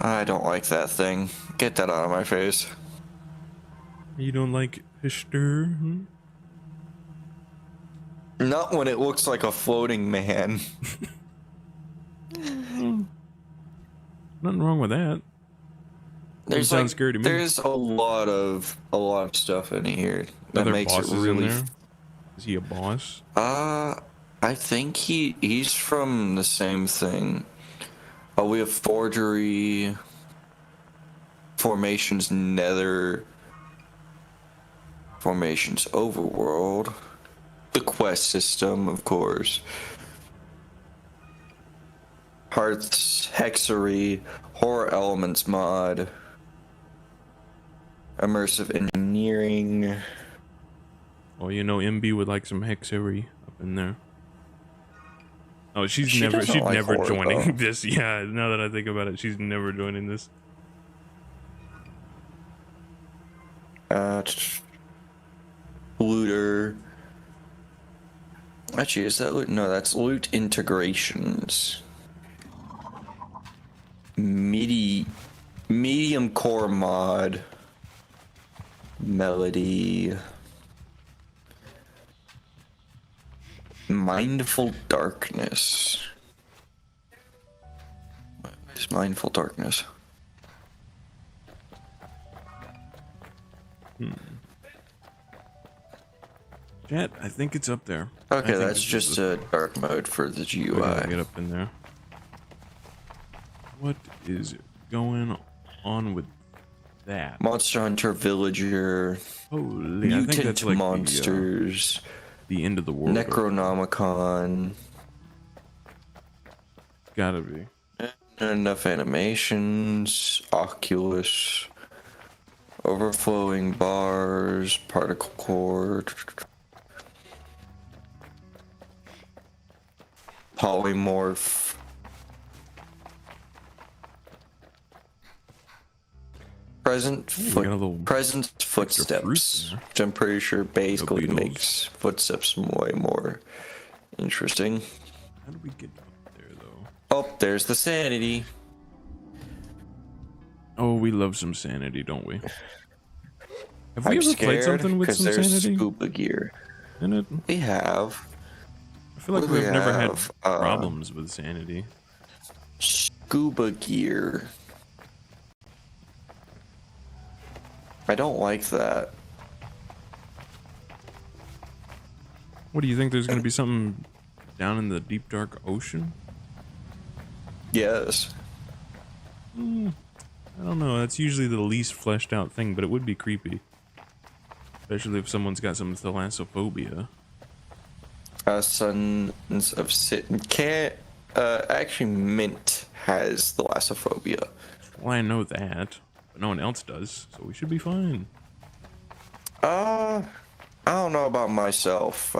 [SPEAKER 4] I don't like that thing. Get that out of my face.
[SPEAKER 2] You don't like Hishter? Hmm?
[SPEAKER 4] Not when it looks like a floating man.
[SPEAKER 2] Nothing wrong with that. Doesn't sound scary to me.
[SPEAKER 4] There's a lot of stuff in here that
[SPEAKER 2] Other
[SPEAKER 4] makes it
[SPEAKER 2] bosses in
[SPEAKER 4] really.
[SPEAKER 2] there? Is he a boss?
[SPEAKER 4] I think he's from the same thing. We have Forgery, Formations Nether, Formations Overworld, the quest system, of course. Hearth's Hexery, Horror Elements mod, Immersive Engineering.
[SPEAKER 2] Oh, you know, MB would like some hexery up in there. Oh, she's
[SPEAKER 4] She
[SPEAKER 2] never
[SPEAKER 4] doesn't like horror,
[SPEAKER 2] joining
[SPEAKER 4] though.
[SPEAKER 2] this. Yeah, now that I think about it, she's never joining this.
[SPEAKER 4] Looter. Actually, is that loot? No, that's loot integrations. Medium core mod. Melody. Mindful Darkness. What is Mindful Darkness?
[SPEAKER 2] Chat, I think it's up there.
[SPEAKER 4] Okay, that's just a dark mode for the
[SPEAKER 2] We gotta get
[SPEAKER 4] GUI.
[SPEAKER 2] up in there. What is going on with that.
[SPEAKER 4] Monster Hunter Villager,
[SPEAKER 2] Holy, I think
[SPEAKER 4] Mutant
[SPEAKER 2] that's like
[SPEAKER 4] Monsters,
[SPEAKER 2] the end of the world.
[SPEAKER 4] Necronomicon,
[SPEAKER 2] Gotta be.
[SPEAKER 4] enough animations, Oculus, overflowing bars, particle core, polymorph. Present footsteps, which I'm pretty sure basically makes footsteps way more interesting.
[SPEAKER 2] How do we get up there though?
[SPEAKER 4] Oh, there's the sanity.
[SPEAKER 2] Oh, we love some sanity, don't we? Have we
[SPEAKER 4] I'm
[SPEAKER 2] ever played
[SPEAKER 4] scared
[SPEAKER 2] something with
[SPEAKER 4] because
[SPEAKER 2] some
[SPEAKER 4] there's
[SPEAKER 2] sanity
[SPEAKER 4] scuba gear.
[SPEAKER 2] in it?
[SPEAKER 4] We have.
[SPEAKER 2] I feel like
[SPEAKER 4] What do
[SPEAKER 2] we've
[SPEAKER 4] we
[SPEAKER 2] never had
[SPEAKER 4] have?
[SPEAKER 2] problems with sanity.
[SPEAKER 4] Scuba gear. I don't like that.
[SPEAKER 2] What do you think? There's going to be something down in the deep dark ocean?
[SPEAKER 4] Yes.
[SPEAKER 2] I don't know. That's usually the least fleshed out thing, but it would be creepy. Especially if someone's got some thalassophobia.
[SPEAKER 4] Sons of Sit can't. Actually, Mint has thalassophobia.
[SPEAKER 2] Well, I know that, but no one else does, so we should be fine.
[SPEAKER 4] I don't know about myself.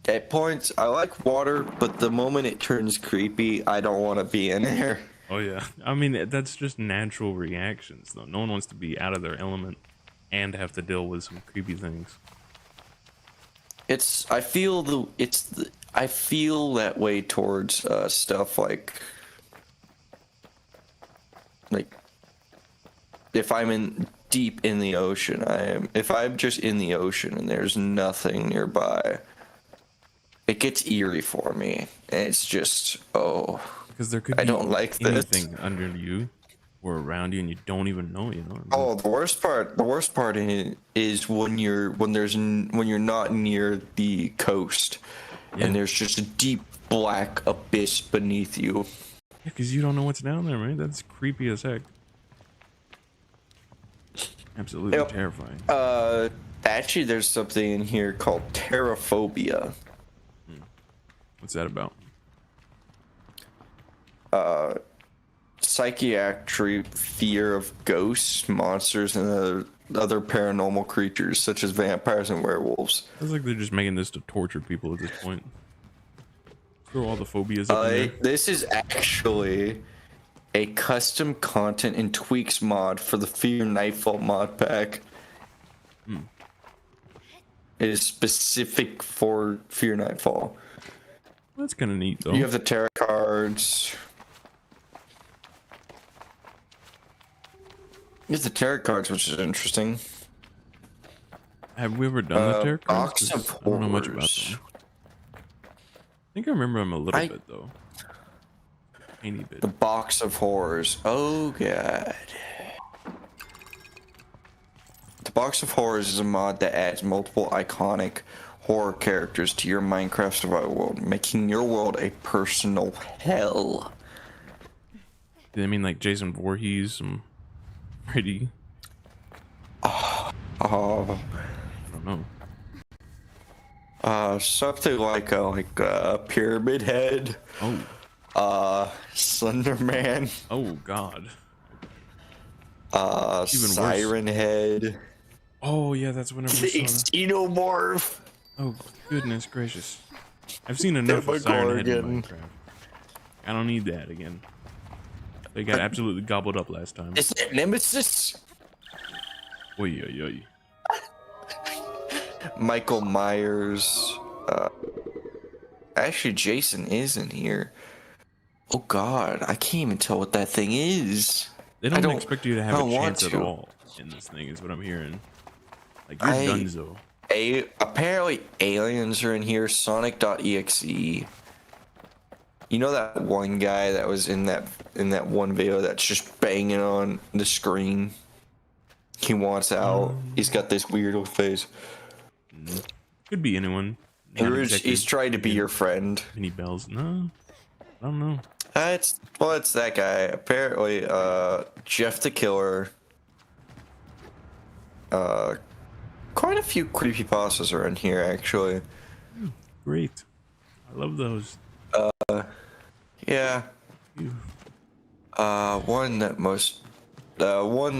[SPEAKER 4] At points, I like water, but the moment it turns creepy, I don't want to be in there.
[SPEAKER 2] Oh yeah, I mean that's just natural reactions, though. No one wants to be out of their element and have to deal with some creepy things.
[SPEAKER 4] I feel that way towards stuff like if I'm deep in the ocean, if I'm just in the ocean and there's nothing nearby, it gets eerie for me. And it's just,
[SPEAKER 2] because there could be
[SPEAKER 4] I don't like
[SPEAKER 2] anything
[SPEAKER 4] this.
[SPEAKER 2] under you or around you and you don't even know, you know.
[SPEAKER 4] Oh, the worst part in it is when you're not near the coast, and there's just a deep black abyss beneath you.
[SPEAKER 2] Yeah, because you don't know what's down there, right? That's creepy as heck. Absolutely terrifying.
[SPEAKER 4] Actually, there's something in here called terraphobia.
[SPEAKER 2] What's that about?
[SPEAKER 4] Psychiatric fear of ghosts, monsters, and other paranormal creatures such as vampires and werewolves.
[SPEAKER 2] It's like they're just making this to torture people at this point. Throw all the phobias up in there.
[SPEAKER 4] This is actually a custom content and tweaks mod for the Fear Nightfall mod pack. It is specific for Fear Nightfall.
[SPEAKER 2] That's kind of neat, though.
[SPEAKER 4] You have the tarot cards. You have the tarot cards, which is interesting.
[SPEAKER 2] Have we ever done the tarot cards?
[SPEAKER 4] Box of
[SPEAKER 2] I don't know much about
[SPEAKER 4] Horrors.
[SPEAKER 2] them. I think I remember them a little bit, though. Tiny bit.
[SPEAKER 4] The Box of Horrors. Oh, God. The Box of Horrors is a mod that adds multiple iconic horror characters to your Minecraft survival world, making your world a personal hell.
[SPEAKER 2] Do they mean like Jason Voorhees? Some pretty.
[SPEAKER 4] Oh.
[SPEAKER 2] I don't know.
[SPEAKER 4] Something like a Pyramid Head.
[SPEAKER 2] Oh.
[SPEAKER 4] Slender Man.
[SPEAKER 2] Oh God. Even
[SPEAKER 4] Siren
[SPEAKER 2] worse.
[SPEAKER 4] Head.
[SPEAKER 2] Oh yeah, that's whenever we saw that.
[SPEAKER 4] Xenomorph.
[SPEAKER 2] Oh goodness gracious! I've seen enough of Siren Head in Minecraft. I don't need that again. They got absolutely gobbled up last time.
[SPEAKER 4] Is it Nemesis?
[SPEAKER 2] Oy oy oy.
[SPEAKER 4] Michael Myers. Actually, Jason is in here. Oh God, I can't even tell what that thing is.
[SPEAKER 2] They don't expect you to have a chance at all in this thing, is what I'm hearing. Like you're donezo.
[SPEAKER 4] Apparently, aliens are in here. Sonic.exe. You know that one guy that was in that one video that's just banging on the screen? He wants out. He's got this weird old face.
[SPEAKER 2] Could be anyone.
[SPEAKER 4] He's trying to be your friend.
[SPEAKER 2] Any bells? No, I don't know.
[SPEAKER 5] It's that guy. Apparently, Jeff the Killer. Uh, Quite a few creepypastas are in here, actually.
[SPEAKER 2] Great. I love those.
[SPEAKER 5] Yeah.
[SPEAKER 2] Ew.
[SPEAKER 5] One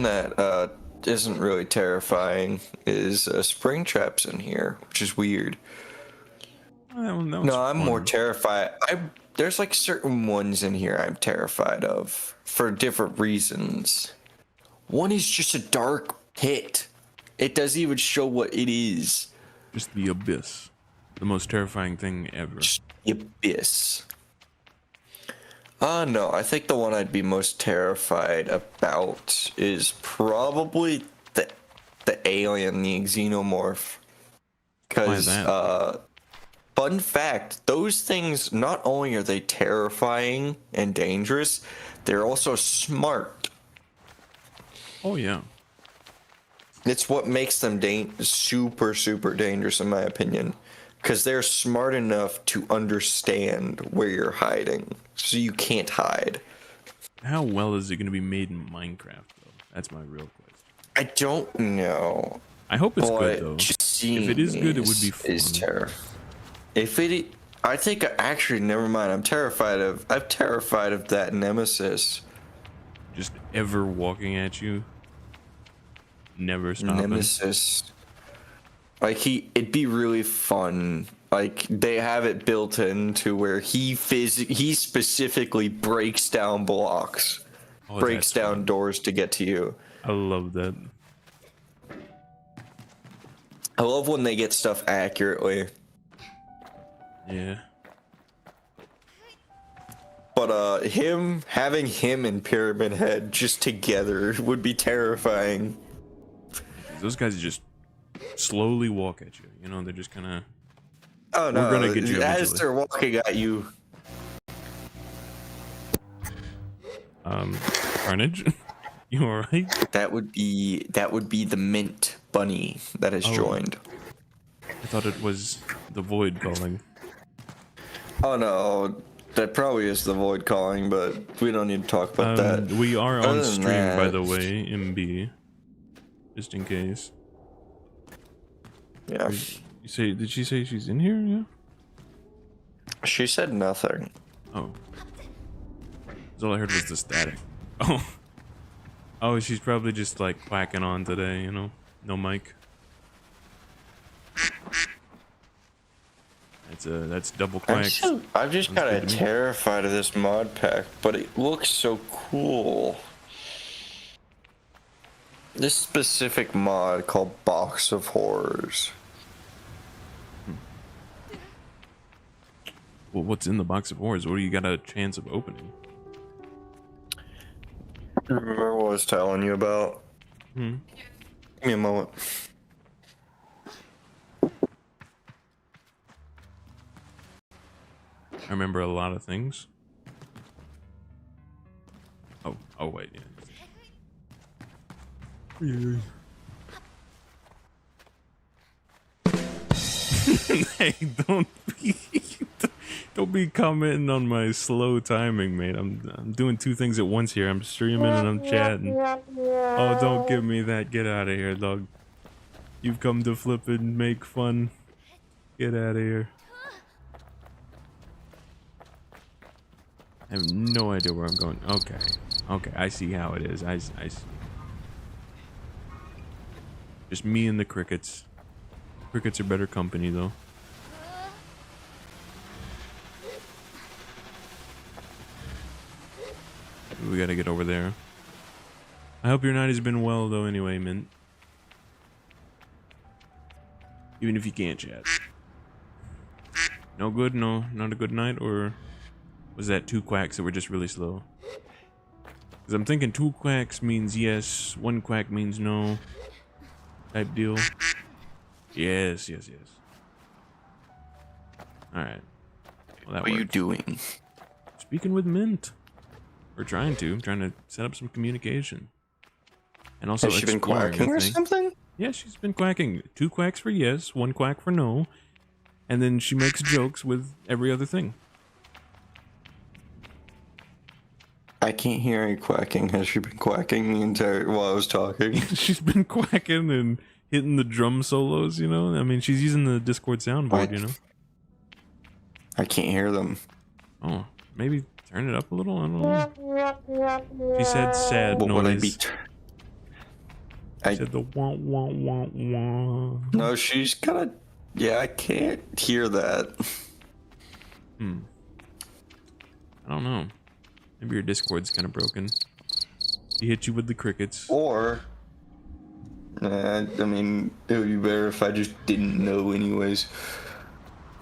[SPEAKER 5] that isn't really terrifying is spring traps in here, which is weird.
[SPEAKER 2] Oh, that was
[SPEAKER 5] No, I'm more
[SPEAKER 2] fun.
[SPEAKER 5] terrified. There's like certain ones in here I'm terrified of for different reasons. One is just a dark pit. It doesn't even show what it is.
[SPEAKER 2] Just the abyss. The most terrifying thing ever.
[SPEAKER 5] Just the abyss. No, I think the one I'd be most terrified about is probably the alien, the xenomorph. Because,
[SPEAKER 2] that?
[SPEAKER 5] fun fact, those things, not only are they terrifying and dangerous, they're also smart.
[SPEAKER 2] Oh, yeah.
[SPEAKER 5] It's what makes them super, super dangerous, in my opinion. Because they're smart enough to understand where you're hiding, so you can't hide.
[SPEAKER 2] How well is it going to be made in Minecraft, though? That's my real question.
[SPEAKER 5] I don't know.
[SPEAKER 2] I hope it's
[SPEAKER 5] But
[SPEAKER 2] good, though.
[SPEAKER 5] just
[SPEAKER 2] If it is good, it would be
[SPEAKER 5] seeing
[SPEAKER 2] fun.
[SPEAKER 5] is terrifying. I think actually, never mind. I'm terrified of that nemesis.
[SPEAKER 2] Just ever walking at you. Never stopping.
[SPEAKER 5] Nemesis. Like it'd be really fun. Like they have it built into where he specifically breaks down blocks,
[SPEAKER 2] Oh,
[SPEAKER 5] breaks
[SPEAKER 2] that's
[SPEAKER 5] down
[SPEAKER 2] fun.
[SPEAKER 5] doors to get to you.
[SPEAKER 2] I love that.
[SPEAKER 5] I love when they get stuff accurately.
[SPEAKER 2] Yeah.
[SPEAKER 5] But having him and Pyramid Head just together would be terrifying.
[SPEAKER 2] Those guys just slowly walk at you. You know, they're just kind of...
[SPEAKER 5] Oh no!
[SPEAKER 2] We're gonna get you
[SPEAKER 5] as
[SPEAKER 2] eventually.
[SPEAKER 5] they're walking at you.
[SPEAKER 2] Carnage? You alright?
[SPEAKER 5] That would be the Mint Bunny that has
[SPEAKER 2] Oh.
[SPEAKER 5] joined.
[SPEAKER 2] I thought it was the Void calling.
[SPEAKER 5] Oh no, that probably is the Void calling, but we don't need to talk about that.
[SPEAKER 2] We are on
[SPEAKER 5] Other than
[SPEAKER 2] stream, by
[SPEAKER 5] that-
[SPEAKER 2] the way, MB. Just in case.
[SPEAKER 5] Yeah,
[SPEAKER 2] Did she say she's in here? Yeah?
[SPEAKER 5] she said nothing.
[SPEAKER 2] Oh. 'Cause all I heard was the static. Oh. Oh, she's probably just like quacking on today, you know? No mic. That's double quacks.
[SPEAKER 5] I'm just
[SPEAKER 2] Sounds
[SPEAKER 5] kind
[SPEAKER 2] good
[SPEAKER 5] of
[SPEAKER 2] to me.
[SPEAKER 5] terrified of this mod pack, but it looks so cool. This specific mod called Box of Horrors.
[SPEAKER 2] Well, what's in the box of horrors? What do you got a chance of opening?
[SPEAKER 5] Remember what I was telling you about?
[SPEAKER 2] Hmm.
[SPEAKER 5] Give me a moment.
[SPEAKER 2] I remember a lot of things. Oh wait, yeah. Hey, don't be commenting on my slow timing, mate. I'm doing two things at once here. I'm streaming and I'm chatting. Oh, don't give me that. Get out of here, dog. You've come to flip and make fun. Get out of here. I have no idea where I'm going. Okay, I see how it is. I see. Just me and the crickets. Crickets are better company, though. We gotta get over there. I hope your night has been well, though, anyway, Mint. Even if you can't chat. No good? No, not a good night? Or was that two quacks that were just really slow? Because I'm thinking two quacks means yes, one quack means no. Type deal. Yes. Alright. Well, that
[SPEAKER 5] What are you
[SPEAKER 2] worked.
[SPEAKER 5] doing?
[SPEAKER 2] Speaking with Mint. We're trying to set up some communication. And also
[SPEAKER 5] Has she been
[SPEAKER 2] exploring,
[SPEAKER 5] quacking
[SPEAKER 2] I
[SPEAKER 5] or
[SPEAKER 2] think.
[SPEAKER 5] something?
[SPEAKER 2] Yeah, she's been quacking. Two quacks for yes, one quack for no. And then she makes jokes with every other thing.
[SPEAKER 5] I can't hear any quacking. Has she been quacking the entire while I was talking?
[SPEAKER 2] She's been quacking and hitting the drum solos, you know? I mean, she's using the Discord soundboard, you know?
[SPEAKER 5] I can't hear them.
[SPEAKER 2] Oh, maybe turn it up a little? I don't know. She said sad
[SPEAKER 5] What would I be?
[SPEAKER 2] noise. She said the wah wah wah wah.
[SPEAKER 5] No, she's kind of. Yeah, I can't hear that.
[SPEAKER 2] I don't know. Maybe your Discord's kind of broken. He hit you with the crickets.
[SPEAKER 5] Or. I mean, it would be better if I just didn't know, anyways.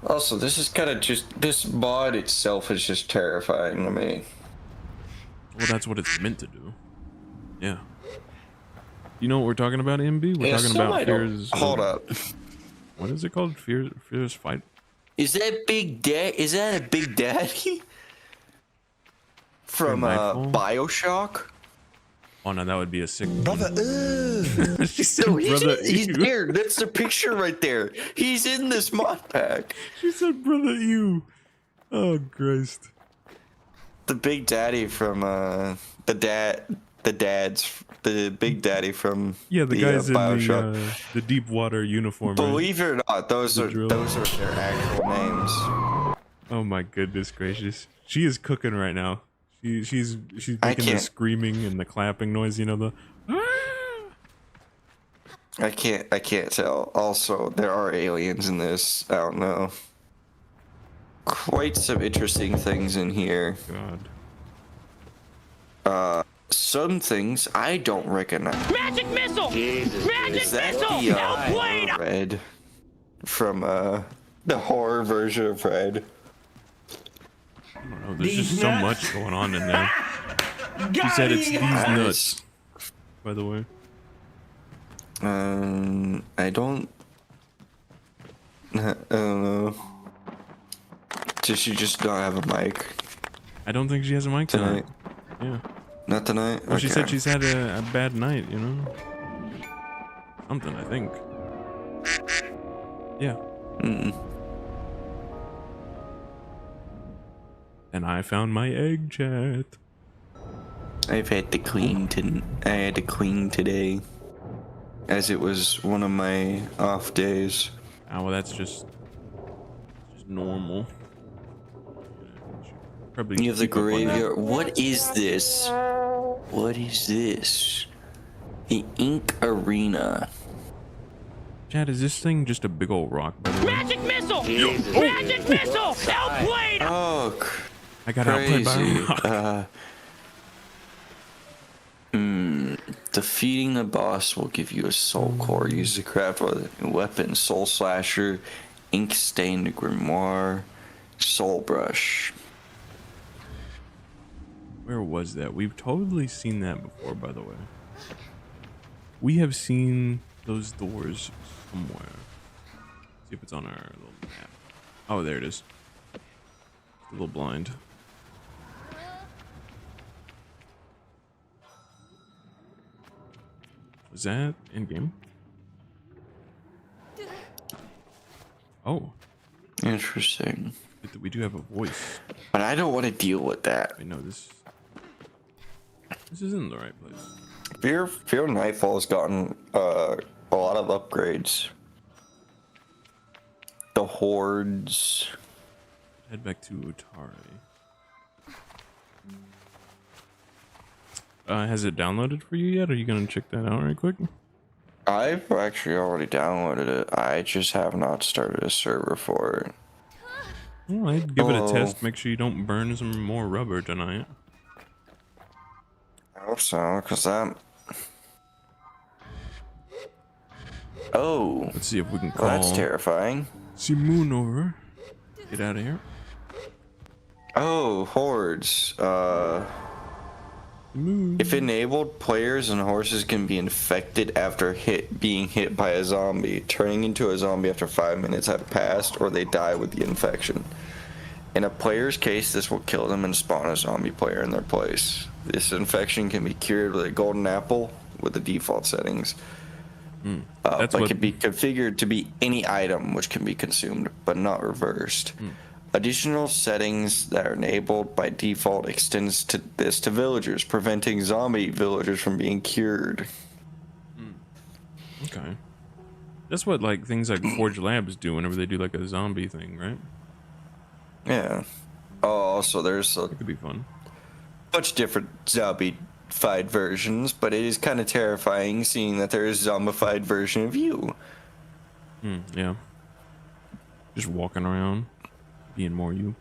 [SPEAKER 5] Also, this is kind of just. This mod itself is just terrifying to me.
[SPEAKER 2] Well, that's what it's meant to do. Yeah. You know what we're talking about, MB? We're talking about fears.
[SPEAKER 5] Hold up.
[SPEAKER 2] What is it called? Fears fight.
[SPEAKER 5] Is that Big Dad? Is that a Big Daddy? From BioShock?
[SPEAKER 2] Oh no, that would be a sick
[SPEAKER 6] Brother,
[SPEAKER 2] She said
[SPEAKER 5] No,
[SPEAKER 2] brother
[SPEAKER 5] he's
[SPEAKER 2] ew.
[SPEAKER 5] there. That's the picture right there. He's in this mod pack.
[SPEAKER 2] She said brother you. Oh Christ.
[SPEAKER 5] The Big Daddy from the Big Daddy from
[SPEAKER 2] Yeah, the guys in
[SPEAKER 5] BioShock.
[SPEAKER 2] the deep water uniform. Right?
[SPEAKER 5] Believe it or not, those are
[SPEAKER 2] drill.
[SPEAKER 5] their actual names.
[SPEAKER 2] Oh my goodness gracious. She is cooking right now. She's making the
[SPEAKER 5] can't-
[SPEAKER 2] screaming and the clapping noise, you know, the
[SPEAKER 5] I can't tell. Also, there are aliens in this. I don't know. Quite some interesting things in here.
[SPEAKER 2] God.
[SPEAKER 5] Some things I don't recognize.
[SPEAKER 6] magic missile! Magic
[SPEAKER 5] Is that
[SPEAKER 6] missile!
[SPEAKER 5] the
[SPEAKER 6] Hellblade!
[SPEAKER 5] Red from the horror version of Red?
[SPEAKER 2] I don't know, there's just so much going on in there. She said it's these nuts, by the way.
[SPEAKER 5] I don't know. Does she just not have a mic
[SPEAKER 2] I don't think she has a mic tonight. Yeah.
[SPEAKER 5] Not tonight?
[SPEAKER 2] Well, she
[SPEAKER 5] Okay.
[SPEAKER 2] said she's had a bad night, you know? Something, I think. Yeah. And I found my egg chat.
[SPEAKER 5] I've had to clean I had to clean today, as it was one of my off days.
[SPEAKER 2] Oh, well, that's just normal. Probably
[SPEAKER 5] You have the
[SPEAKER 2] keep up on that.
[SPEAKER 5] graveyard. What is this? What is this? The Ink Arena.
[SPEAKER 2] Chad, is this thing just a big old rock, by the way?
[SPEAKER 6] Magic missile! Magic missile! Hellblade!
[SPEAKER 5] Oh,
[SPEAKER 2] I got outplayed by
[SPEAKER 5] crazy.
[SPEAKER 2] a rock.
[SPEAKER 5] Defeating the boss will give you a soul core. Use the craft weapon, soul slasher, ink stained grimoire, soul brush.
[SPEAKER 2] Where was that? We've totally seen that before, by the way. We have seen those doors somewhere. See if it's on our little map. Oh, there it is. A little blind. Was that in game? Oh,
[SPEAKER 5] Interesting.
[SPEAKER 2] we do have a voice.
[SPEAKER 5] But I don't want to deal with that.
[SPEAKER 2] I know this isn't the right place.
[SPEAKER 5] Fear Nightfall's gotten a lot of upgrades. The hordes.
[SPEAKER 2] Head back to Otari. Has it downloaded for you yet? Are you gonna check that out right quick?
[SPEAKER 5] I've actually already downloaded it. I just have not started a server for it.
[SPEAKER 2] Well, I'd give it a
[SPEAKER 5] Oh.
[SPEAKER 2] test. Make sure you don't burn some more rubber tonight.
[SPEAKER 5] I hope so, because I'm... Oh,
[SPEAKER 2] Let's see if we can call
[SPEAKER 5] well, that's terrifying.
[SPEAKER 2] Simoon over. Get out of here.
[SPEAKER 5] Oh, hordes.
[SPEAKER 2] Simoon.
[SPEAKER 5] If enabled, players and horses can be infected after being hit by a zombie, turning into a zombie after 5 minutes have passed, or they die with the infection. In a player's case, this will kill them and spawn a zombie player in their place. This infection can be cured with a golden apple with the default settings.
[SPEAKER 2] That's
[SPEAKER 5] But
[SPEAKER 2] what
[SPEAKER 5] can be configured to be any item which can be consumed, but not reversed. Additional settings that are enabled by default extends to villagers, preventing zombie villagers from being cured.
[SPEAKER 2] Okay. That's what like things like Forge Labs do whenever they do like a zombie thing, right?
[SPEAKER 5] Yeah. Oh, also there's a
[SPEAKER 2] That could be fun.
[SPEAKER 5] bunch of different zombified versions, but it is kind of terrifying seeing that there is a zombified version of you.
[SPEAKER 2] Yeah. Just walking around, being more you.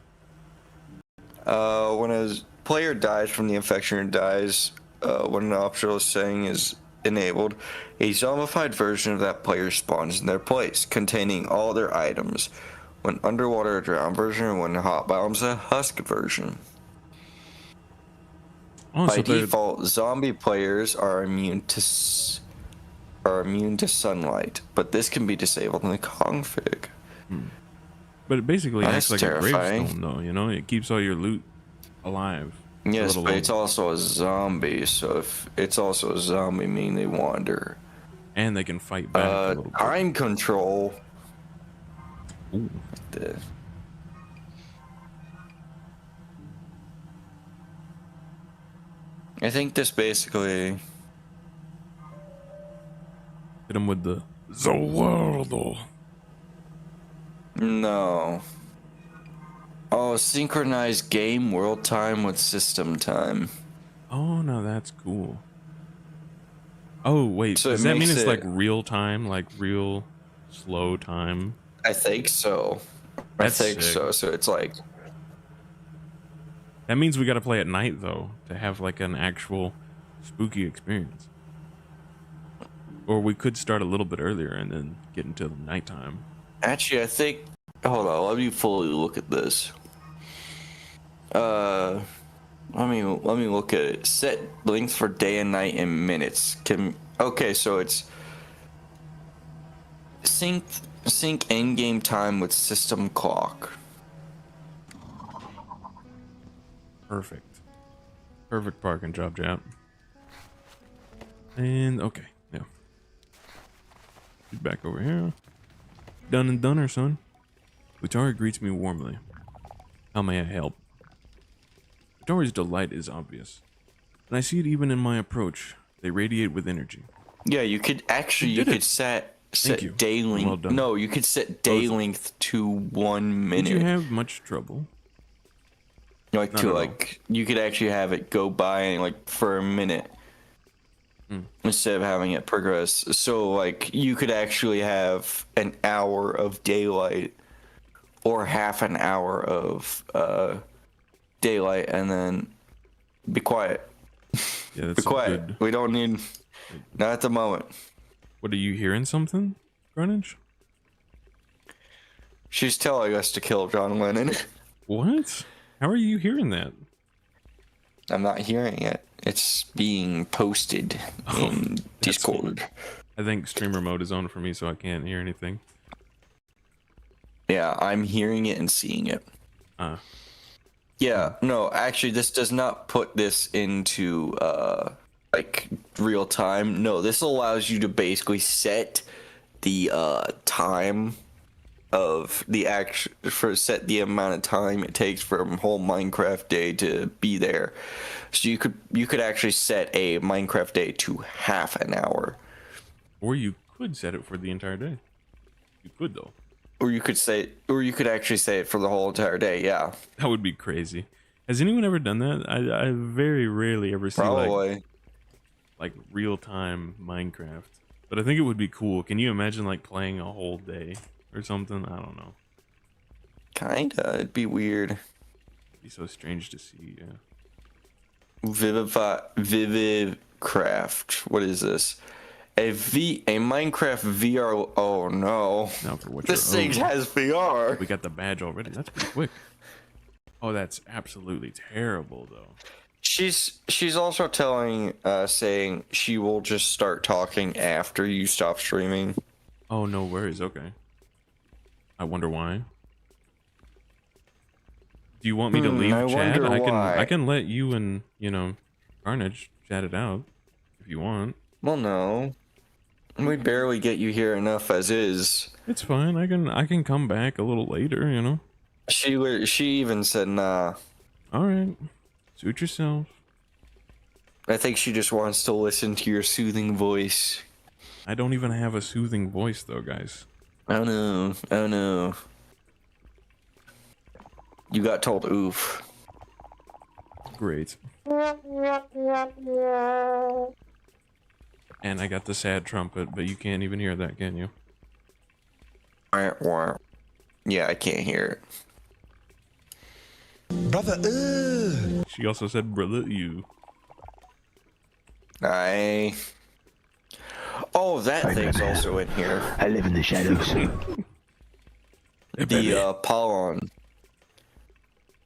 [SPEAKER 5] When a player dies from the infection or dies, when an optional setting is enabled, a zombified version of that player spawns in their place, containing all their items. When underwater, a drowned version, and when hot bombs, a husk version.
[SPEAKER 2] Oh,
[SPEAKER 5] By
[SPEAKER 2] so
[SPEAKER 5] default, zombie players are immune to sunlight, but this can be disabled in the config.
[SPEAKER 2] but it basically acts
[SPEAKER 5] That's
[SPEAKER 2] like a
[SPEAKER 5] terrifying.
[SPEAKER 2] gravestone, though. You know, it keeps all your loot alive.
[SPEAKER 5] Yes,
[SPEAKER 2] let
[SPEAKER 5] but it's
[SPEAKER 2] alone-
[SPEAKER 5] also a zombie, so if it's also a zombie, meaning they wander.
[SPEAKER 2] and they can fight back a little bit.
[SPEAKER 5] Time control.
[SPEAKER 2] Ooh.
[SPEAKER 5] I think this basically.
[SPEAKER 2] Hit him with the Zolordo.
[SPEAKER 5] No. Oh, synchronize game world time with system time.
[SPEAKER 2] Oh no, that's cool. Oh wait,
[SPEAKER 5] So
[SPEAKER 2] does
[SPEAKER 5] it
[SPEAKER 2] that mean
[SPEAKER 5] makes
[SPEAKER 2] it's
[SPEAKER 5] it-
[SPEAKER 2] like real time, like real slow time?
[SPEAKER 5] I think so.
[SPEAKER 2] That's
[SPEAKER 5] I think
[SPEAKER 2] sick.
[SPEAKER 5] so. So it's like.
[SPEAKER 2] That means we got to play at night though to have like an actual spooky experience. Or we could start a little bit earlier and then get into the nighttime.
[SPEAKER 5] Actually, I think. Hold on. Let me fully look at this. Let me look at it. Set length for day and night in minutes. Okay, so it's sync end game time with system clock.
[SPEAKER 2] Perfect. Perfect parking job, Jap. And okay, yeah. Get back over here. Done and doneer, son. Utari greets me warmly. How may I help? Utari's delight is obvious, and I see it even in my approach. They radiate with energy.
[SPEAKER 5] Yeah, you could actually
[SPEAKER 2] You did it.
[SPEAKER 5] set
[SPEAKER 2] you.
[SPEAKER 5] day length.
[SPEAKER 2] Well done.
[SPEAKER 5] No, you could set day length to 1
[SPEAKER 2] Did you
[SPEAKER 5] minute.
[SPEAKER 2] have much trouble?
[SPEAKER 5] Like
[SPEAKER 2] Not
[SPEAKER 5] to
[SPEAKER 2] at all.
[SPEAKER 5] like you could actually have it go by like for a minute instead of having it progress. So like you could actually have an hour of daylight or half an hour of daylight and then be quiet.
[SPEAKER 2] Yeah, that's
[SPEAKER 5] Be
[SPEAKER 2] some
[SPEAKER 5] quiet.
[SPEAKER 2] good.
[SPEAKER 5] We don't need not at the moment.
[SPEAKER 2] What, are you hearing something, Greenwich?
[SPEAKER 5] She's telling us to kill John Lennon.
[SPEAKER 2] What? How are you hearing that?
[SPEAKER 5] I'm not hearing it. It's being posted in Discord.
[SPEAKER 2] I think streamer mode is on for me, so I can't hear anything.
[SPEAKER 5] Yeah, I'm hearing it and seeing it. Yeah, no, actually, this does not put this into like real time. No, this allows you to basically set the time of the set the amount of time it takes for a whole Minecraft day to be there. So you could actually set a Minecraft day to half an hour,
[SPEAKER 2] Or you could set it for the entire day. You could though.
[SPEAKER 5] or you could actually say it for the whole entire day. Yeah,
[SPEAKER 2] That would be crazy. Has anyone ever done that? I very rarely ever see
[SPEAKER 5] probably.
[SPEAKER 2] like real time Minecraft. But I think it would be cool. Can you imagine like playing a whole day or something? I don't know.
[SPEAKER 5] Kinda, it'd be weird.
[SPEAKER 2] It'd be so strange to see. Yeah.
[SPEAKER 5] Vivid Craft. What is this? A Minecraft VR. Oh no!
[SPEAKER 2] Now for what
[SPEAKER 5] This
[SPEAKER 2] you're
[SPEAKER 5] thing
[SPEAKER 2] owed.
[SPEAKER 5] has VR.
[SPEAKER 2] We got the badge already. That's pretty quick. Oh, that's absolutely terrible though.
[SPEAKER 5] She's also saying she will just start talking after you stop streaming.
[SPEAKER 2] Oh, no worries. Okay. I wonder why. Do you want me to leave
[SPEAKER 5] I
[SPEAKER 2] chat?
[SPEAKER 5] wonder why.
[SPEAKER 2] I can let you and, Carnage chat it out if you want.
[SPEAKER 5] Well, no, we barely get you here enough as is.
[SPEAKER 2] It's fine. I can come back a little later,
[SPEAKER 5] She even said nah.
[SPEAKER 2] All right, suit yourself.
[SPEAKER 5] I think she just wants to listen to your soothing voice.
[SPEAKER 2] I don't even have a soothing voice, though, guys.
[SPEAKER 5] Oh no, oh no. You got told oof.
[SPEAKER 2] Great. And I got the sad trumpet, but you can't even hear that, can you?
[SPEAKER 5] Yeah, I can't hear it.
[SPEAKER 3] Brother,
[SPEAKER 2] She also said, brother, you.
[SPEAKER 5] Oh, that thing's also in here.
[SPEAKER 6] I live in the shadows.
[SPEAKER 5] The pollen.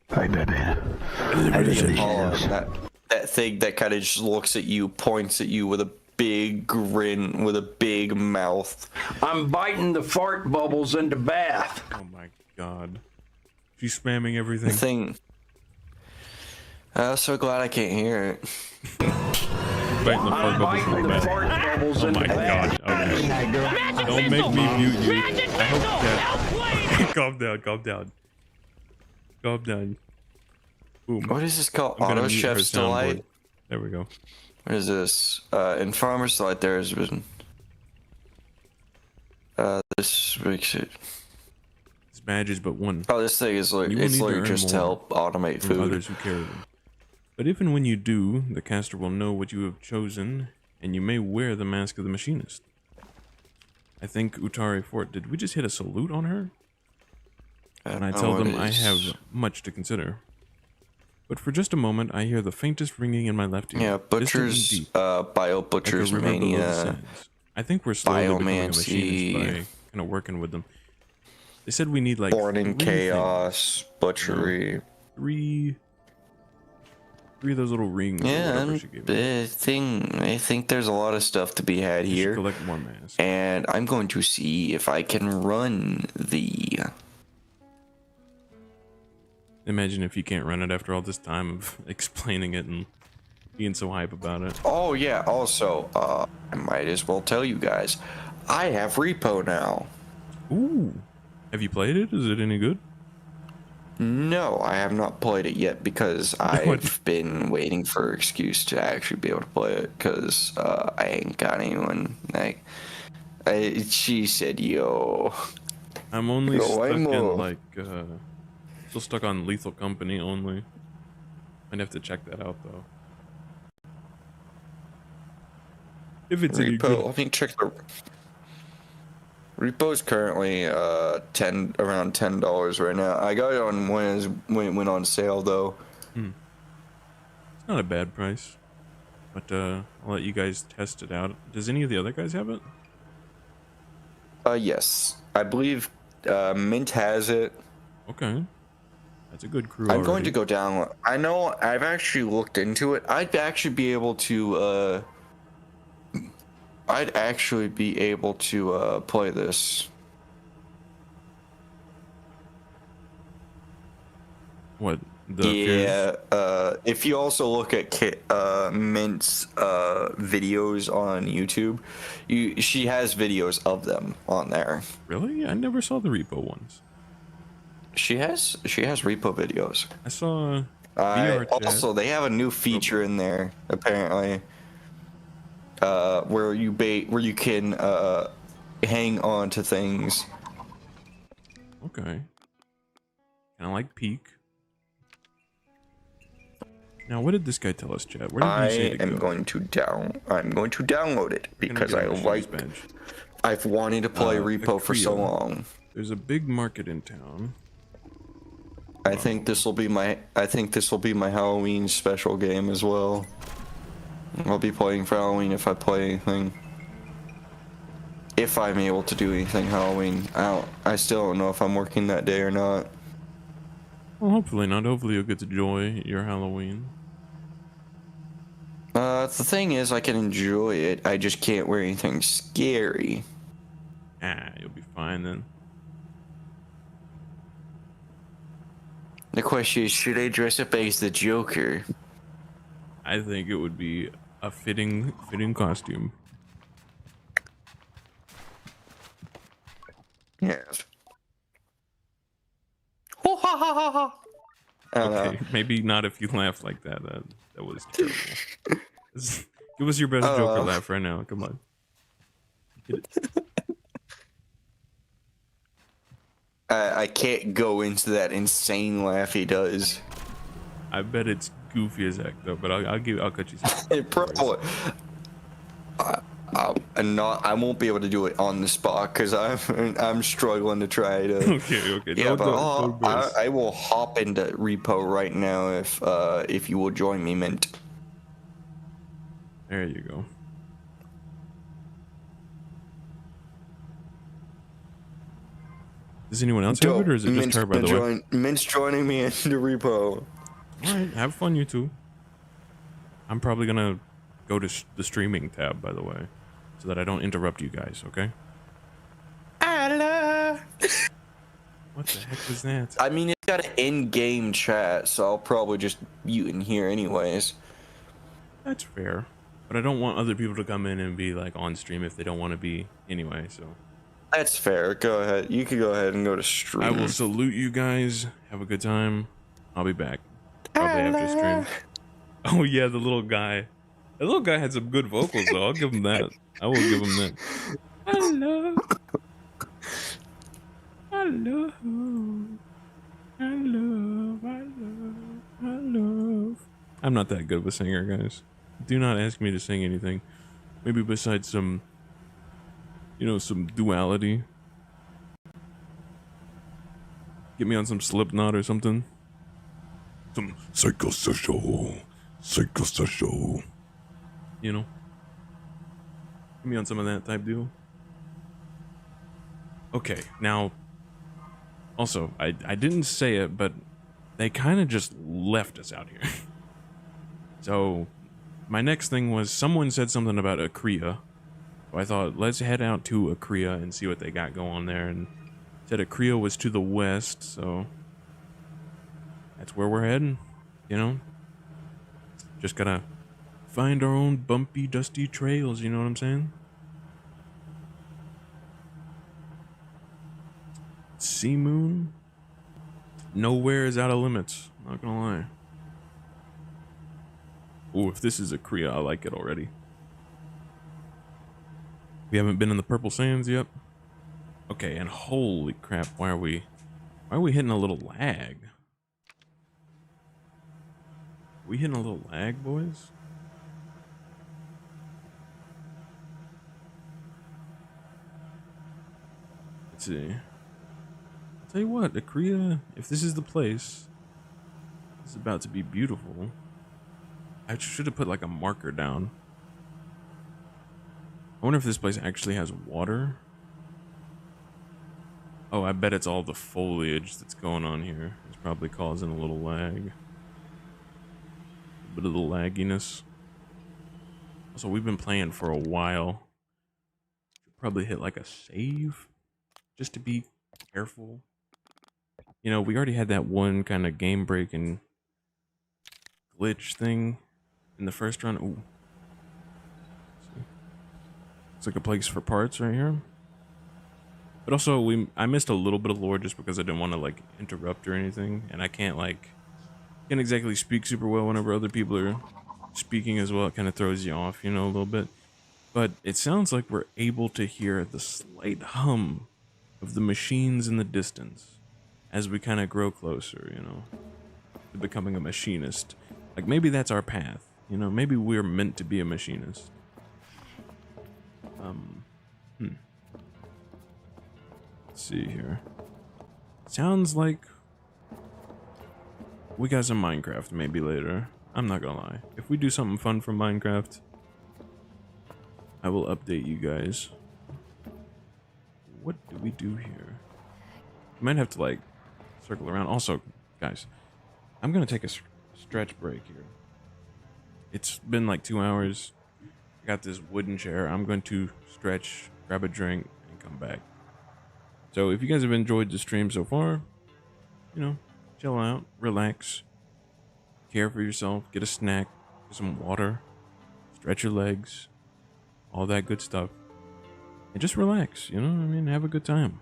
[SPEAKER 6] Hi, baby. I live in the
[SPEAKER 5] Pollen.
[SPEAKER 6] shadows.
[SPEAKER 5] That thing that kind of just looks at you, points at you with a big grin, with a big mouth.
[SPEAKER 7] I'm biting the fart bubbles in the bath.
[SPEAKER 2] Oh my god. She's spamming everything.
[SPEAKER 5] The thing. I'm so glad I can't hear it.
[SPEAKER 2] Biting the fart
[SPEAKER 7] I'm
[SPEAKER 2] bubbles in
[SPEAKER 7] biting
[SPEAKER 2] the
[SPEAKER 7] the
[SPEAKER 2] back.
[SPEAKER 7] fart bubbles
[SPEAKER 2] Oh
[SPEAKER 7] in the
[SPEAKER 2] my
[SPEAKER 7] bath.
[SPEAKER 2] god. Okay. Don't make me mute you. I hope that. Calm down, calm down. Calm down. Boom.
[SPEAKER 5] What is this called?
[SPEAKER 2] I'm gonna
[SPEAKER 5] Auto
[SPEAKER 2] mute her
[SPEAKER 5] Chef's
[SPEAKER 2] soundboard.
[SPEAKER 5] Delight?
[SPEAKER 2] There we go.
[SPEAKER 5] What is this? In Farmer's Delight, there has been. This makes it.
[SPEAKER 2] It's badges but one.
[SPEAKER 5] Oh, this thing is like,
[SPEAKER 2] You will
[SPEAKER 5] it's
[SPEAKER 2] need to
[SPEAKER 5] like
[SPEAKER 2] earn
[SPEAKER 5] just to
[SPEAKER 2] more
[SPEAKER 5] help automate
[SPEAKER 2] from
[SPEAKER 5] food.
[SPEAKER 2] others who carry them. But if and when you do, the caster will know what you have chosen, and you may wear the mask of the machinist. I think Utari Fort, did we just hit a salute on her? And I tell them I have much to consider. But for just a moment, I hear the faintest ringing in my left ear.
[SPEAKER 5] Yeah,
[SPEAKER 2] distant and
[SPEAKER 5] Butcher's,
[SPEAKER 2] deep,
[SPEAKER 5] Bio
[SPEAKER 2] like a
[SPEAKER 5] Butcher's
[SPEAKER 2] river below the
[SPEAKER 5] Mania.
[SPEAKER 2] sands. I think we're slowly becoming a machinist
[SPEAKER 5] Biomancy.
[SPEAKER 2] by kind of working with them. They said we need like
[SPEAKER 5] Born in
[SPEAKER 2] three
[SPEAKER 5] Chaos, Butchery.
[SPEAKER 2] things. Three of those little rings. or
[SPEAKER 5] Yeah,
[SPEAKER 2] whatever she gave me.
[SPEAKER 5] I think there's a lot of stuff to be had
[SPEAKER 2] We should
[SPEAKER 5] here.
[SPEAKER 2] collect more masks.
[SPEAKER 5] And I'm going to see if I can run the.
[SPEAKER 2] Imagine if you can't run it after all this time of explaining it and being so hype about it.
[SPEAKER 5] Oh yeah. Also, I might as well tell you guys, I have repo now.
[SPEAKER 2] Ooh. Have you played it? Is it any good?
[SPEAKER 5] No, I have not played it yet because I've been waiting for an excuse to actually be able to play it because I ain't got anyone. She said, "Yo."
[SPEAKER 2] I'm only
[SPEAKER 5] Yo,
[SPEAKER 2] stuck
[SPEAKER 5] I'm,
[SPEAKER 2] in like still stuck on Lethal Company only. I'd have to check that out though. If it's any
[SPEAKER 5] Repo.
[SPEAKER 2] good.
[SPEAKER 5] Let me check the. Repo is currently around $10 right now. I got it on when it went on sale though.
[SPEAKER 2] It's not a bad price. But I'll let you guys test it out. Does any of the other guys have it?
[SPEAKER 5] Yes, I believe Mint has it.
[SPEAKER 2] Okay. That's a good crew.
[SPEAKER 5] I'm going to
[SPEAKER 2] already.
[SPEAKER 5] go down. I know I've actually looked into it. I'd actually be able to play this.
[SPEAKER 2] What? The Fears?
[SPEAKER 5] Yeah, if you also look at Mint's videos on YouTube, she has videos of them on there.
[SPEAKER 2] Really? I never saw the repo ones.
[SPEAKER 5] She has repo videos.
[SPEAKER 2] I saw VR chat.
[SPEAKER 5] Also, they have a new feature in there apparently, where you can hang on to things.
[SPEAKER 2] Okay. Kind of like peek. Now, what did this guy tell us, Chad? Where did he say to
[SPEAKER 5] I'm
[SPEAKER 2] go?
[SPEAKER 5] going to download it
[SPEAKER 2] Gonna
[SPEAKER 5] because
[SPEAKER 2] get
[SPEAKER 5] I
[SPEAKER 2] a machinist
[SPEAKER 5] like.
[SPEAKER 2] badge.
[SPEAKER 5] I've wanted to play Repo for so
[SPEAKER 2] Acreo.
[SPEAKER 5] long.
[SPEAKER 2] There's a big market in town.
[SPEAKER 5] I think this will be my Halloween special game as well. I'll be playing for Halloween if I play anything. If I'm able to do anything Halloween. I still don't know if I'm working that day or not.
[SPEAKER 2] Well, hopefully not. Hopefully you'll get to enjoy your Halloween.
[SPEAKER 5] The thing is, I can enjoy it. I just can't wear anything scary.
[SPEAKER 2] You'll be fine then.
[SPEAKER 5] The question is, should I dress up as the Joker?
[SPEAKER 2] I think it would be a fitting costume.
[SPEAKER 5] Yes. Ho ha I don't know.
[SPEAKER 2] Okay, maybe not if you laugh like that. That was terrible. Give us your best Joker laugh right now. Come on. Hit it.
[SPEAKER 5] I can't go into that insane laugh he does.
[SPEAKER 2] I bet it's goofy as heck though, but I'll cut you some.
[SPEAKER 5] It probably. I won't be able to do it on the spot because I'm struggling to try to.
[SPEAKER 2] Okay.
[SPEAKER 5] Yeah, but
[SPEAKER 2] Don't embarrass.
[SPEAKER 5] I will hop into repo right now if you will join me, Mint.
[SPEAKER 2] There you go. Does anyone else have it, or is it just her, by the way?
[SPEAKER 5] Mint's joining me into repo.
[SPEAKER 2] Alright, have fun, you two. I'm probably gonna go to the streaming tab, by the way, so that I don't interrupt you guys, okay? What the heck was that?
[SPEAKER 5] I mean, it's got an in-game chat, so I'll probably just mute in here anyways.
[SPEAKER 2] That's fair. But I don't want other people to come in and be, like, on stream if they don't want to be anyway, so...
[SPEAKER 5] That's fair. Go ahead. You can go ahead and go to stream.
[SPEAKER 2] I will salute you guys. Have a good time. I'll be back. Probably after stream. Oh yeah, the little guy. The little guy had some good vocals though. I'll give him that. I will give him that. Hello. Hello. Hello. I'm not that good of a singer, guys. Do not ask me to sing anything. Maybe besides some, you know, some duality. Get me on some Slipknot or something.
[SPEAKER 3] Some psychosocial.
[SPEAKER 2] You know. Get me on some of that type deal. Okay, now. Also, I didn't say it, but they kind of just left us out here. So, my next thing was someone said something about Akria. So I thought, let's head out to Akria and see what they got going there. And said Akria was to the west, so that's where we're heading, you know? Just gotta find our own bumpy, dusty trails, you know what I'm saying? Sea Moon? Nowhere is out of limits, not gonna lie. Ooh, if this is Akria, I like it already. We haven't been in the Purple Sands yet. Okay, and holy crap, why are we hitting a little lag? We hitting a little lag, boys? Let's see. I'll tell you what, Akria, if this is the place, this is about to be beautiful. I should have put like a marker down. I wonder if this place actually has water. Oh, I bet it's all the foliage that's going on here. It's probably causing a little lag. A bit of the lagginess. Also, we've been playing for a while. Should probably hit like a save. Just to be careful. You know, we already had that one kind of game breaking glitch thing in the first run. Ooh. It's like a place for parts right here. But also, I missed a little bit of lore just because I didn't want to like interrupt or anything, and I can't exactly speak super well whenever other people are speaking as well. It kind of throws you off, you know, a little bit. But it sounds like we're able to hear the slight hum of the machines in the distance as we kind of grow closer, you know, to becoming a machinist. Like maybe that's our path, you know. Maybe we're meant to be a machinist. Let's see here. Sounds like we got some Minecraft maybe later. I'm not gonna lie. If we do something fun from Minecraft, I will update you guys. What do we do here? We might have to like circle around. Also, guys, I'm gonna take a stretch break here. It's been like 2 hours. I got this wooden chair. I'm going to stretch, grab a drink, and come back. So if you guys have enjoyed the stream so far, you know, chill out, relax, care for yourself, get a snack, get some water, stretch your legs, all that good stuff. And just relax, you know what I mean? Have a good time.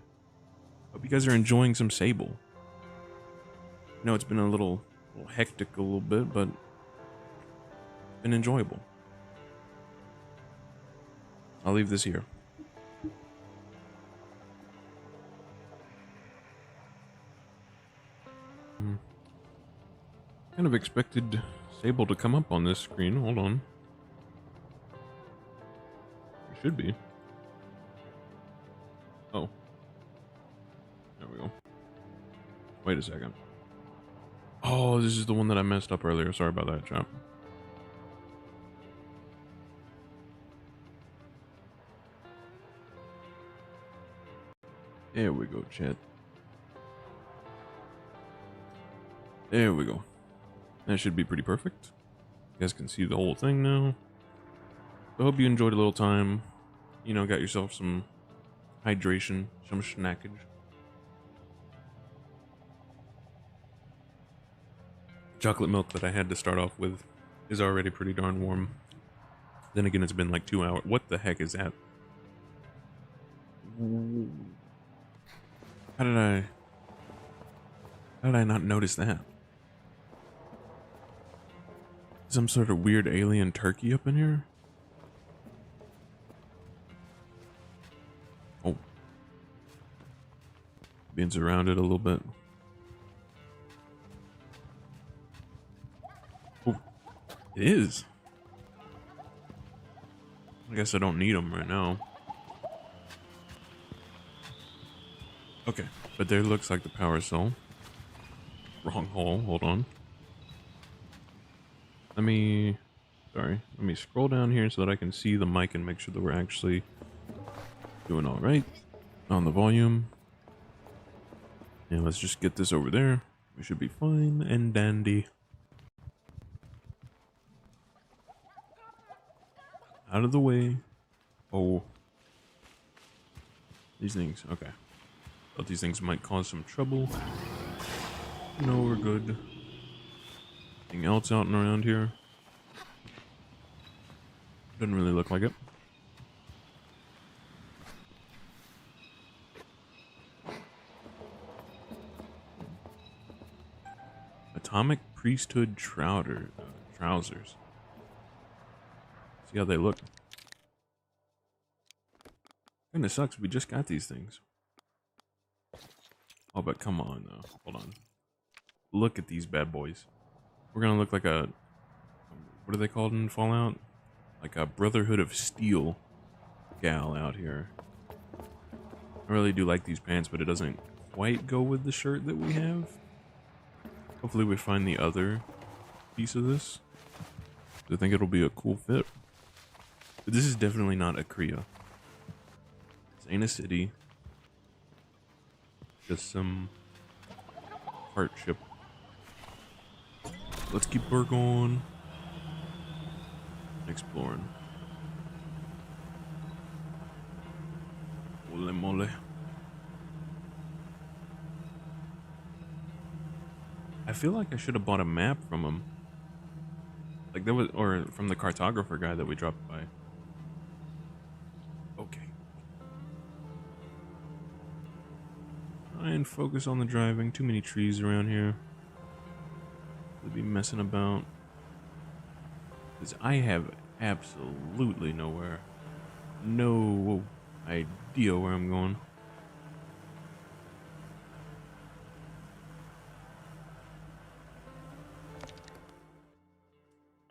[SPEAKER 2] Hope you guys are enjoying some Sable. know it's been a little hectic a little bit, but it's been enjoyable. I'll leave this here. Kind of expected Sable to come up on this screen. Hold on. It should be. Oh. There we go. Wait a second. Oh, this is the one that I messed up earlier. Sorry about that, chap. There we go, chat. There we go. That should be pretty perfect. You guys can see the whole thing now. I hope you enjoyed a little time. You know, got yourself some hydration, some snackage. Chocolate milk that I had to start off with is already pretty darn warm. Then again, it's been like 2 hours. What the heck is that? How did I not notice that? Some sort of weird alien turkey up in here? Oh. Being surrounded a little bit. Oh. It is. I guess I don't need them right now. Okay, but there looks like the power cell. Wrong hole, hold on. Let me scroll down here so that I can see the mic and make sure that we're actually doing all right on the volume. And let's just get this over there. We should be fine and dandy. Out of the way. Oh. These things, okay. Thought these things might cause some trouble. No, we're good. Anything else out and around here? Doesn't really look like it. Atomic Priesthood trousers. See how they look. Kinda sucks, we just got these things. Oh, but come on though. Hold on. Look at these bad boys. We're gonna look like a... What are they called in Fallout? Like a Brotherhood of Steel gal out here. I really do like these pants, but it doesn't quite go with the shirt that we have. Hopefully we find the other piece of this. I think it'll be a cool fit. But this is definitely not a Korea. This ain't a city. Just some heart ship. Let's keep her going. Exploring. Ole mole. I feel like I should have bought a map from him. Like there was, or from the cartographer guy that we dropped by. Okay. Try and focus on the driving. Too many trees around here. They'll be messing about. Because I have absolutely no idea where I'm going.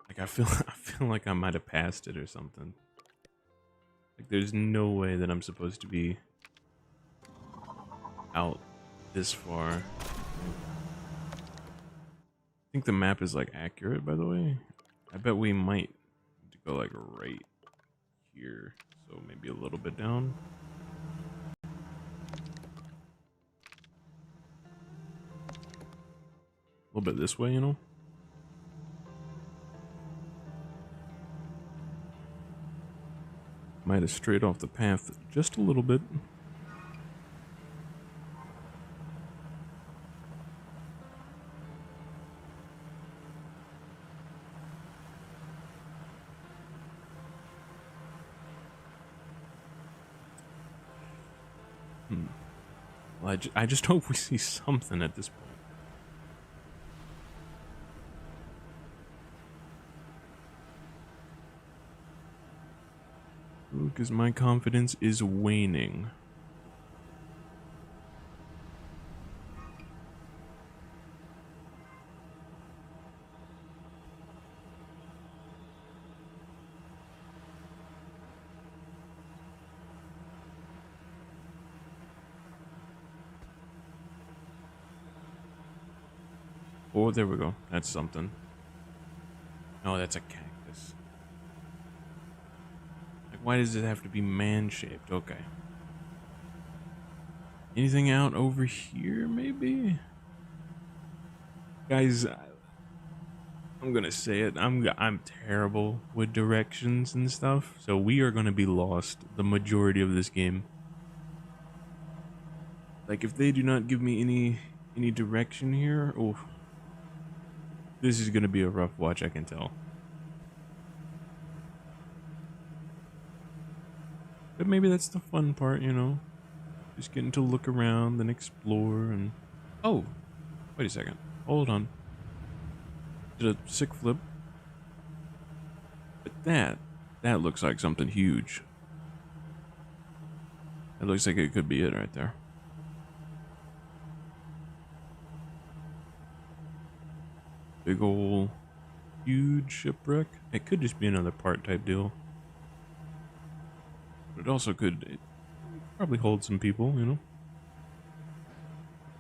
[SPEAKER 2] Like I feel like I might have passed it or something. Like there's no way that I'm supposed to be out this far. I think the map is like accurate, by the way. I bet we might need to go like right here, so maybe a little bit down. A little bit this way, you know? Might have strayed off the path just a little bit. Well, I just hope we see something at this point. because my confidence is waning. Oh, there we go. That's something. Oh, that's a cactus. Like, why does it have to be man-shaped? Okay. Anything out over here, maybe? Guys, I'm gonna say it. I'm terrible with directions and stuff, so we are gonna be lost the majority of this game. Like, if they do not give me any direction here, oh, this is gonna be a rough watch, I can tell. But maybe that's the fun part, you know? Just getting to look around and explore and... Oh! Wait a second. Hold on. Did a sick flip. But that looks like something huge. That looks like it could be it right there. Big ol' huge shipwreck. It could just be another part type deal. But it also could probably hold some people, you know?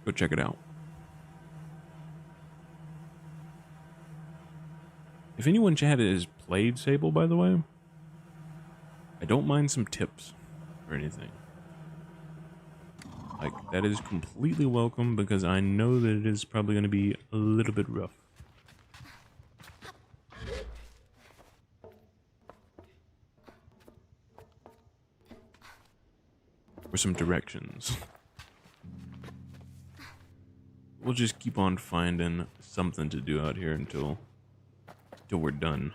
[SPEAKER 2] Go check it out. If anyone chat has played Sable, by the way, I don't mind some tips or anything. Like, that is completely welcome because I know that it is probably going to be a little bit rough. Or some directions. We'll just keep on finding something to do out here until we're done.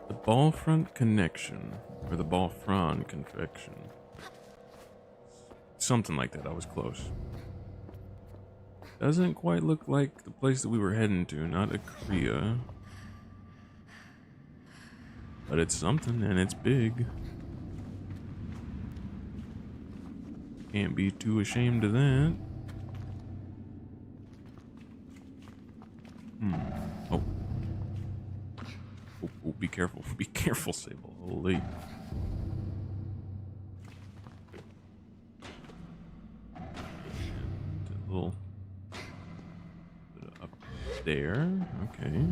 [SPEAKER 2] The ball front connection, or the ball front confection. Something like that, I was close. Doesn't quite look like the place that we were heading to, not a Korea. But it's something, and it's big. Can't be too ashamed of that. Oh. Oh, be careful. Be careful, Sable. Holy. And a little bit up there. Okay.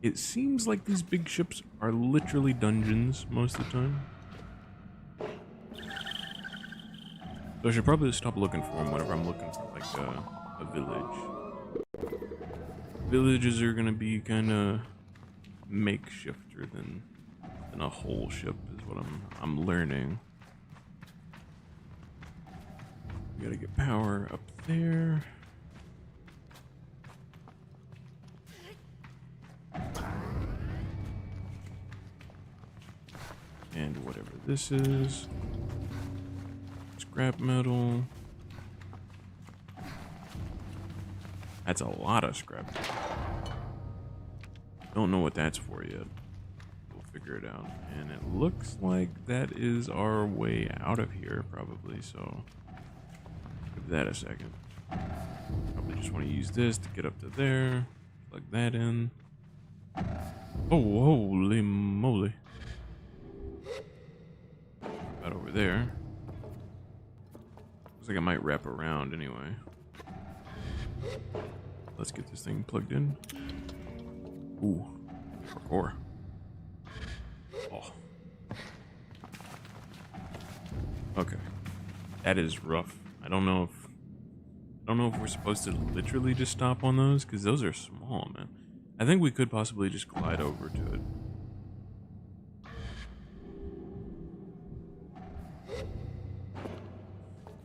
[SPEAKER 2] It seems like these big ships are literally dungeons most of the time. So I should probably stop looking for them whenever I'm looking for, like, a village. Villages are gonna be kind of makeshifter than a whole ship, is what I'm learning. We gotta get power up there. And whatever this is. Scrap metal. That's a lot of scrap metal. Don't know what that's for yet. We'll figure it out. And it looks like that is our way out of here, probably, so give that a second. Probably just want to use this to get up to there. Plug that in. Oh, holy moly. Got over there. Looks like I might wrap around anyway. Let's get this thing plugged in. Ooh, parkour. Oh. Okay. That is rough. I don't know if we're supposed to literally just stop on those, because those are small, man. I think we could possibly just glide over to it.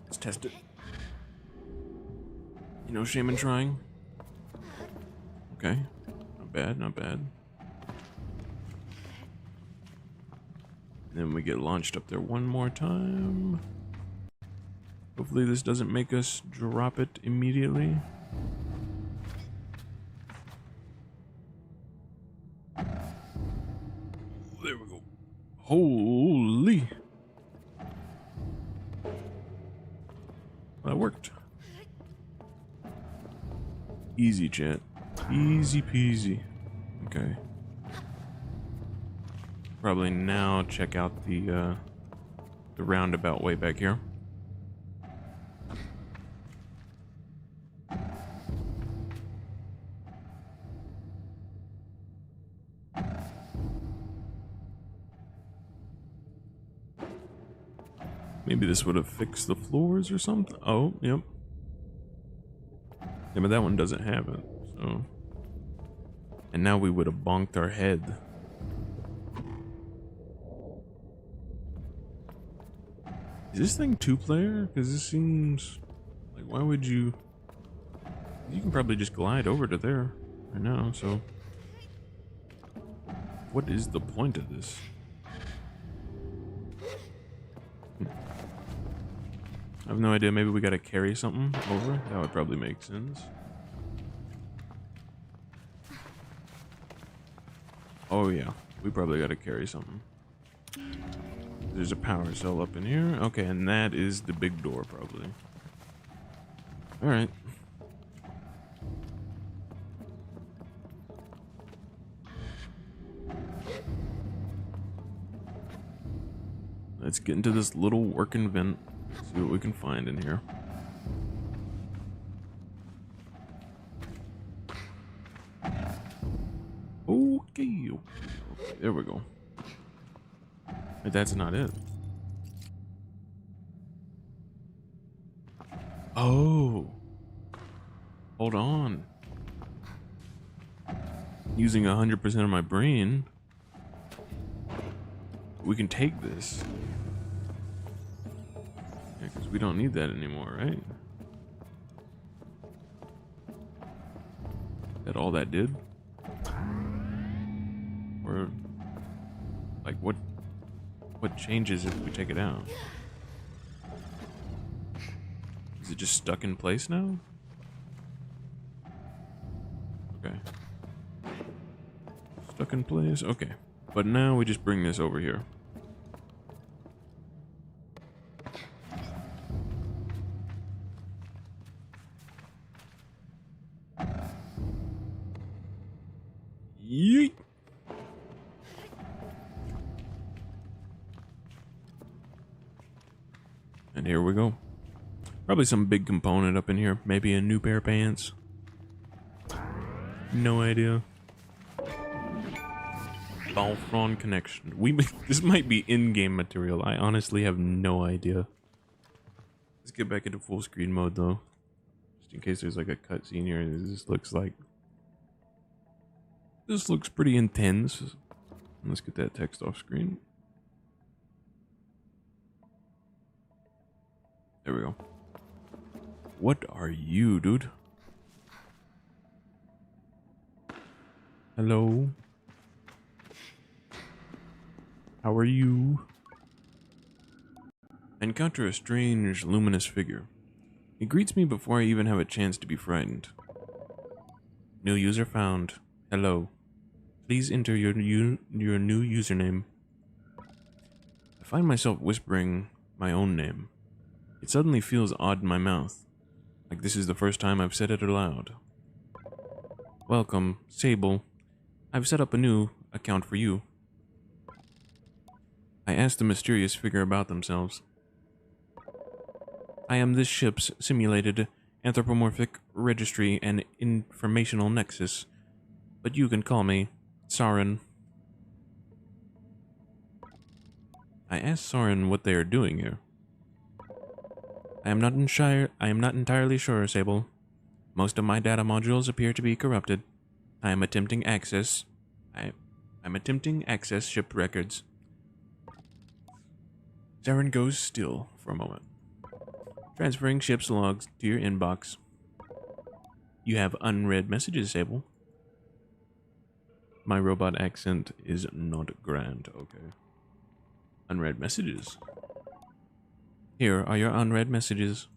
[SPEAKER 2] Let's test it. You know, shame in trying. Okay. Not bad, not bad. Then we get launched up there one more time. Hopefully this doesn't make us drop it immediately. There we go. Holy. That worked. Easy, chat. Easy peasy. Okay. Probably now check out the roundabout way back here. Maybe this would have fixed the floors or something. Oh, yep. Yeah, but that one doesn't have it, so. And now we would have bonked our head. Is this thing 2-player? Because this seems like, why would you? You can probably just glide over to there right now, so. What is the point of this? I have no idea. Maybe we gotta carry something over. That would probably make sense. Oh yeah, we probably gotta carry something. There's a power cell up in here. Okay, and that is the big door probably. All right. Let's get into this little working vent. See what we can find in here. Okay, there we go. But that's not it. Oh, hold on. Using 100% of my brain, we can take this. Yeah, because we don't need that anymore, right? That all that did? Or like what changes if we take it out? Is it just stuck in place now? Okay. Stuck in place? Okay. But now we just bring this over here. Yeet! And here we go. Probably some big component up in here. Maybe a new pair of pants. No idea. Balfron connection. This might be in-game material. I honestly have no idea. Let's get back into full screen mode though. Just in case there's like a cutscene here. This looks pretty intense. Let's get that text off screen. There we go. What are you, dude? Hello? How are you? I encounter a strange, luminous figure. It greets me before I even have a chance to be frightened. New user found. Hello. Please enter your new username. I find myself whispering my own name. It suddenly feels odd in my mouth, like this is the first time I've said it aloud. Welcome, Sable. I've set up a new account for you. I asked the mysterious figure about themselves. I am this ship's simulated anthropomorphic registry and informational nexus, but you can call me Saren. I asked Saren what they are doing here. I am not entirely sure, Sable. Most of my data modules appear to be corrupted. I'm attempting access ship records. Saren goes still for a moment. Transferring ship's logs to your inbox. You have unread messages, Sable. My robot accent is not grand, okay. Unread messages. Here are your unread messages.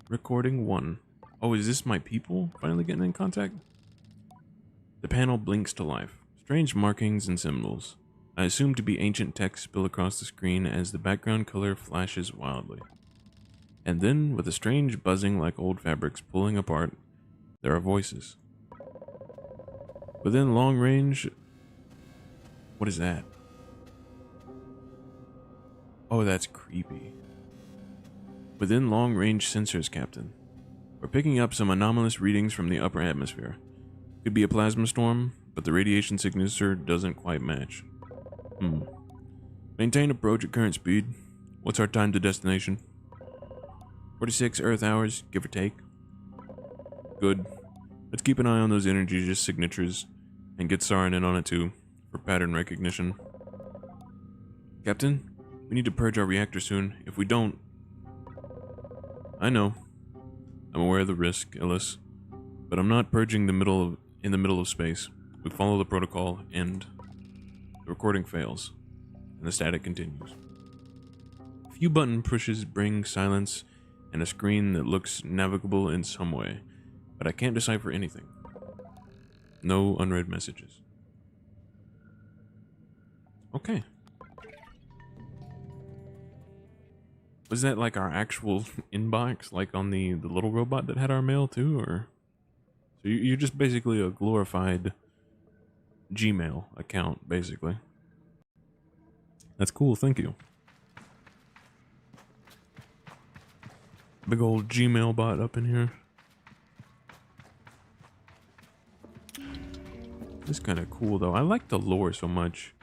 [SPEAKER 2] Recording 1. Oh, is this my people finally getting in contact? The panel blinks to life. Strange markings and symbols. I assume to be ancient text spill across the screen as the background color flashes wildly. And then, with a strange buzzing like old fabrics pulling apart, there are voices. Within long range... What is that? Oh, that's creepy. Within long range sensors, Captain. We're picking up some anomalous readings from the upper atmosphere. Could be a plasma storm, but the radiation signature doesn't quite match. Maintain approach at current speed. What's our time to destination? 46 Earth hours, give or take. Good. Let's keep an eye on those energy signatures, and get Sarin in on it too, for pattern recognition. Captain, we need to purge our reactor soon. If we don't... I know. I'm aware of the risk, Illis. But I'm not purging in the middle of space. We follow the protocol, and... The recording fails, and the static continues. A few button pushes bring silence and a screen that looks navigable in some way, but I can't decipher anything. No unread messages. Okay. Was that like our actual inbox, like on the little robot that had our mail too, or? So you're just basically a glorified Gmail account, basically. That's cool, thank you. Big old Gmail bot up in here. This is kind of cool though. I like the lore so much.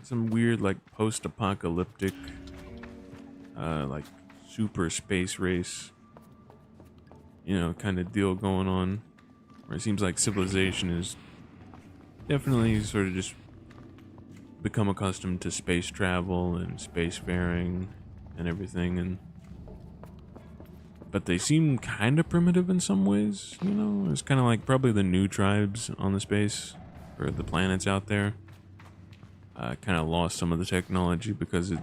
[SPEAKER 2] Some weird like post-apocalyptic like super space race, you know, kind of deal going on, where it seems like civilization is definitely sort of just become accustomed to space travel and spacefaring and everything, and but they seem kind of primitive in some ways, you know. It's kind of like probably the new tribes on the space or the planets out there kind of lost some of the technology because it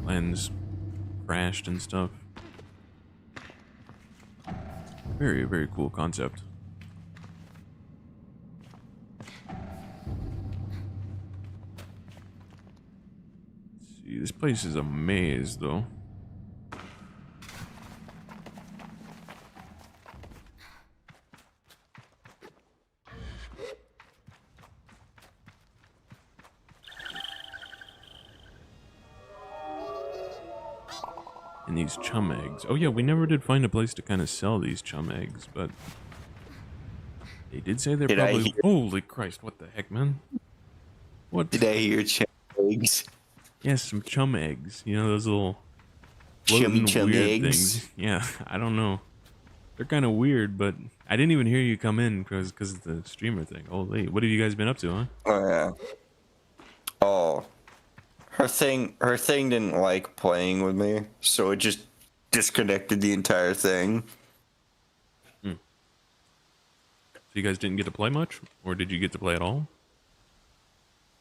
[SPEAKER 2] lands crashed and stuff. Very, very cool concept. Let's see, this place is a maze though. And these chum eggs. Oh yeah, we never did find a place to kind of sell these chum eggs, but they did say they're probably... Holy Christ, what the heck, man? What?
[SPEAKER 5] Did I hear chum eggs?
[SPEAKER 2] Yes, some chum eggs. You know, those little
[SPEAKER 5] Chummy
[SPEAKER 2] floating
[SPEAKER 5] chum
[SPEAKER 2] weird
[SPEAKER 5] eggs?
[SPEAKER 2] things. Yeah, I don't know. They're kind of weird, but I didn't even hear you come in because of the streamer thing. Holy, what have you guys been up to, huh?
[SPEAKER 5] Oh yeah. Oh. Her thing didn't like playing with me, so it just disconnected the entire thing.
[SPEAKER 2] So you guys didn't get to play much? Or did you get to play at all?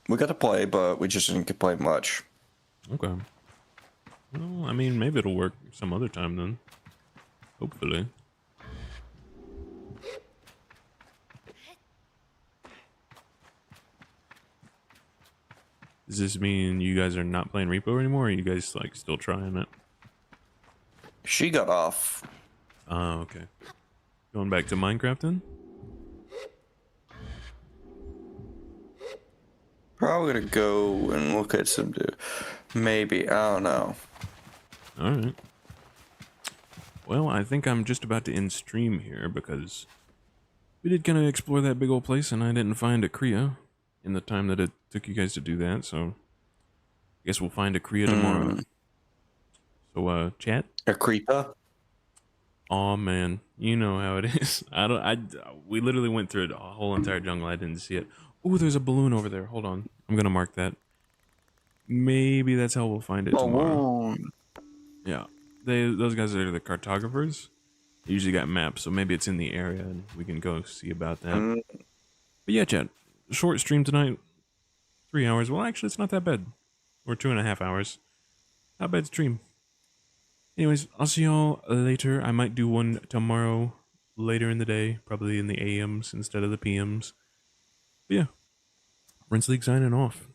[SPEAKER 5] We got to play, but we just didn't get to play much.
[SPEAKER 2] Okay. Well, I mean, maybe it'll work some other time then. Hopefully. Does this mean you guys are not playing Repo anymore, or are you guys like still trying it?
[SPEAKER 5] She got off.
[SPEAKER 2] Oh, okay. Going back to Minecraft then?
[SPEAKER 5] Probably gonna go and look at some. Maybe, I don't know.
[SPEAKER 2] Alright. Well, I think I'm just about to end stream here because we did kind of explore that big old place and I didn't find a Kriya in the time that it took you guys to do that, so I guess we'll find a Kriya tomorrow. So, chat?
[SPEAKER 5] A creeper?
[SPEAKER 2] Oh man, you know how it is. We literally went through a whole entire jungle. I didn't see it. Oh, there's a balloon over there. Hold on. I'm gonna mark that. Maybe that's how we'll find it tomorrow. Yeah. Those guys are the cartographers. I usually got maps, so maybe it's in the area and we can go see about that.
[SPEAKER 4] Mm,
[SPEAKER 2] But yeah, chat. Short stream tonight. 3 hours. Well, actually, it's not that bad. Or 2.5 hours. Not bad stream. Anyways, I'll see y'all later. I might do one tomorrow later in the day, probably in the AMs instead of the PMs. But yeah, Rinse League signing off.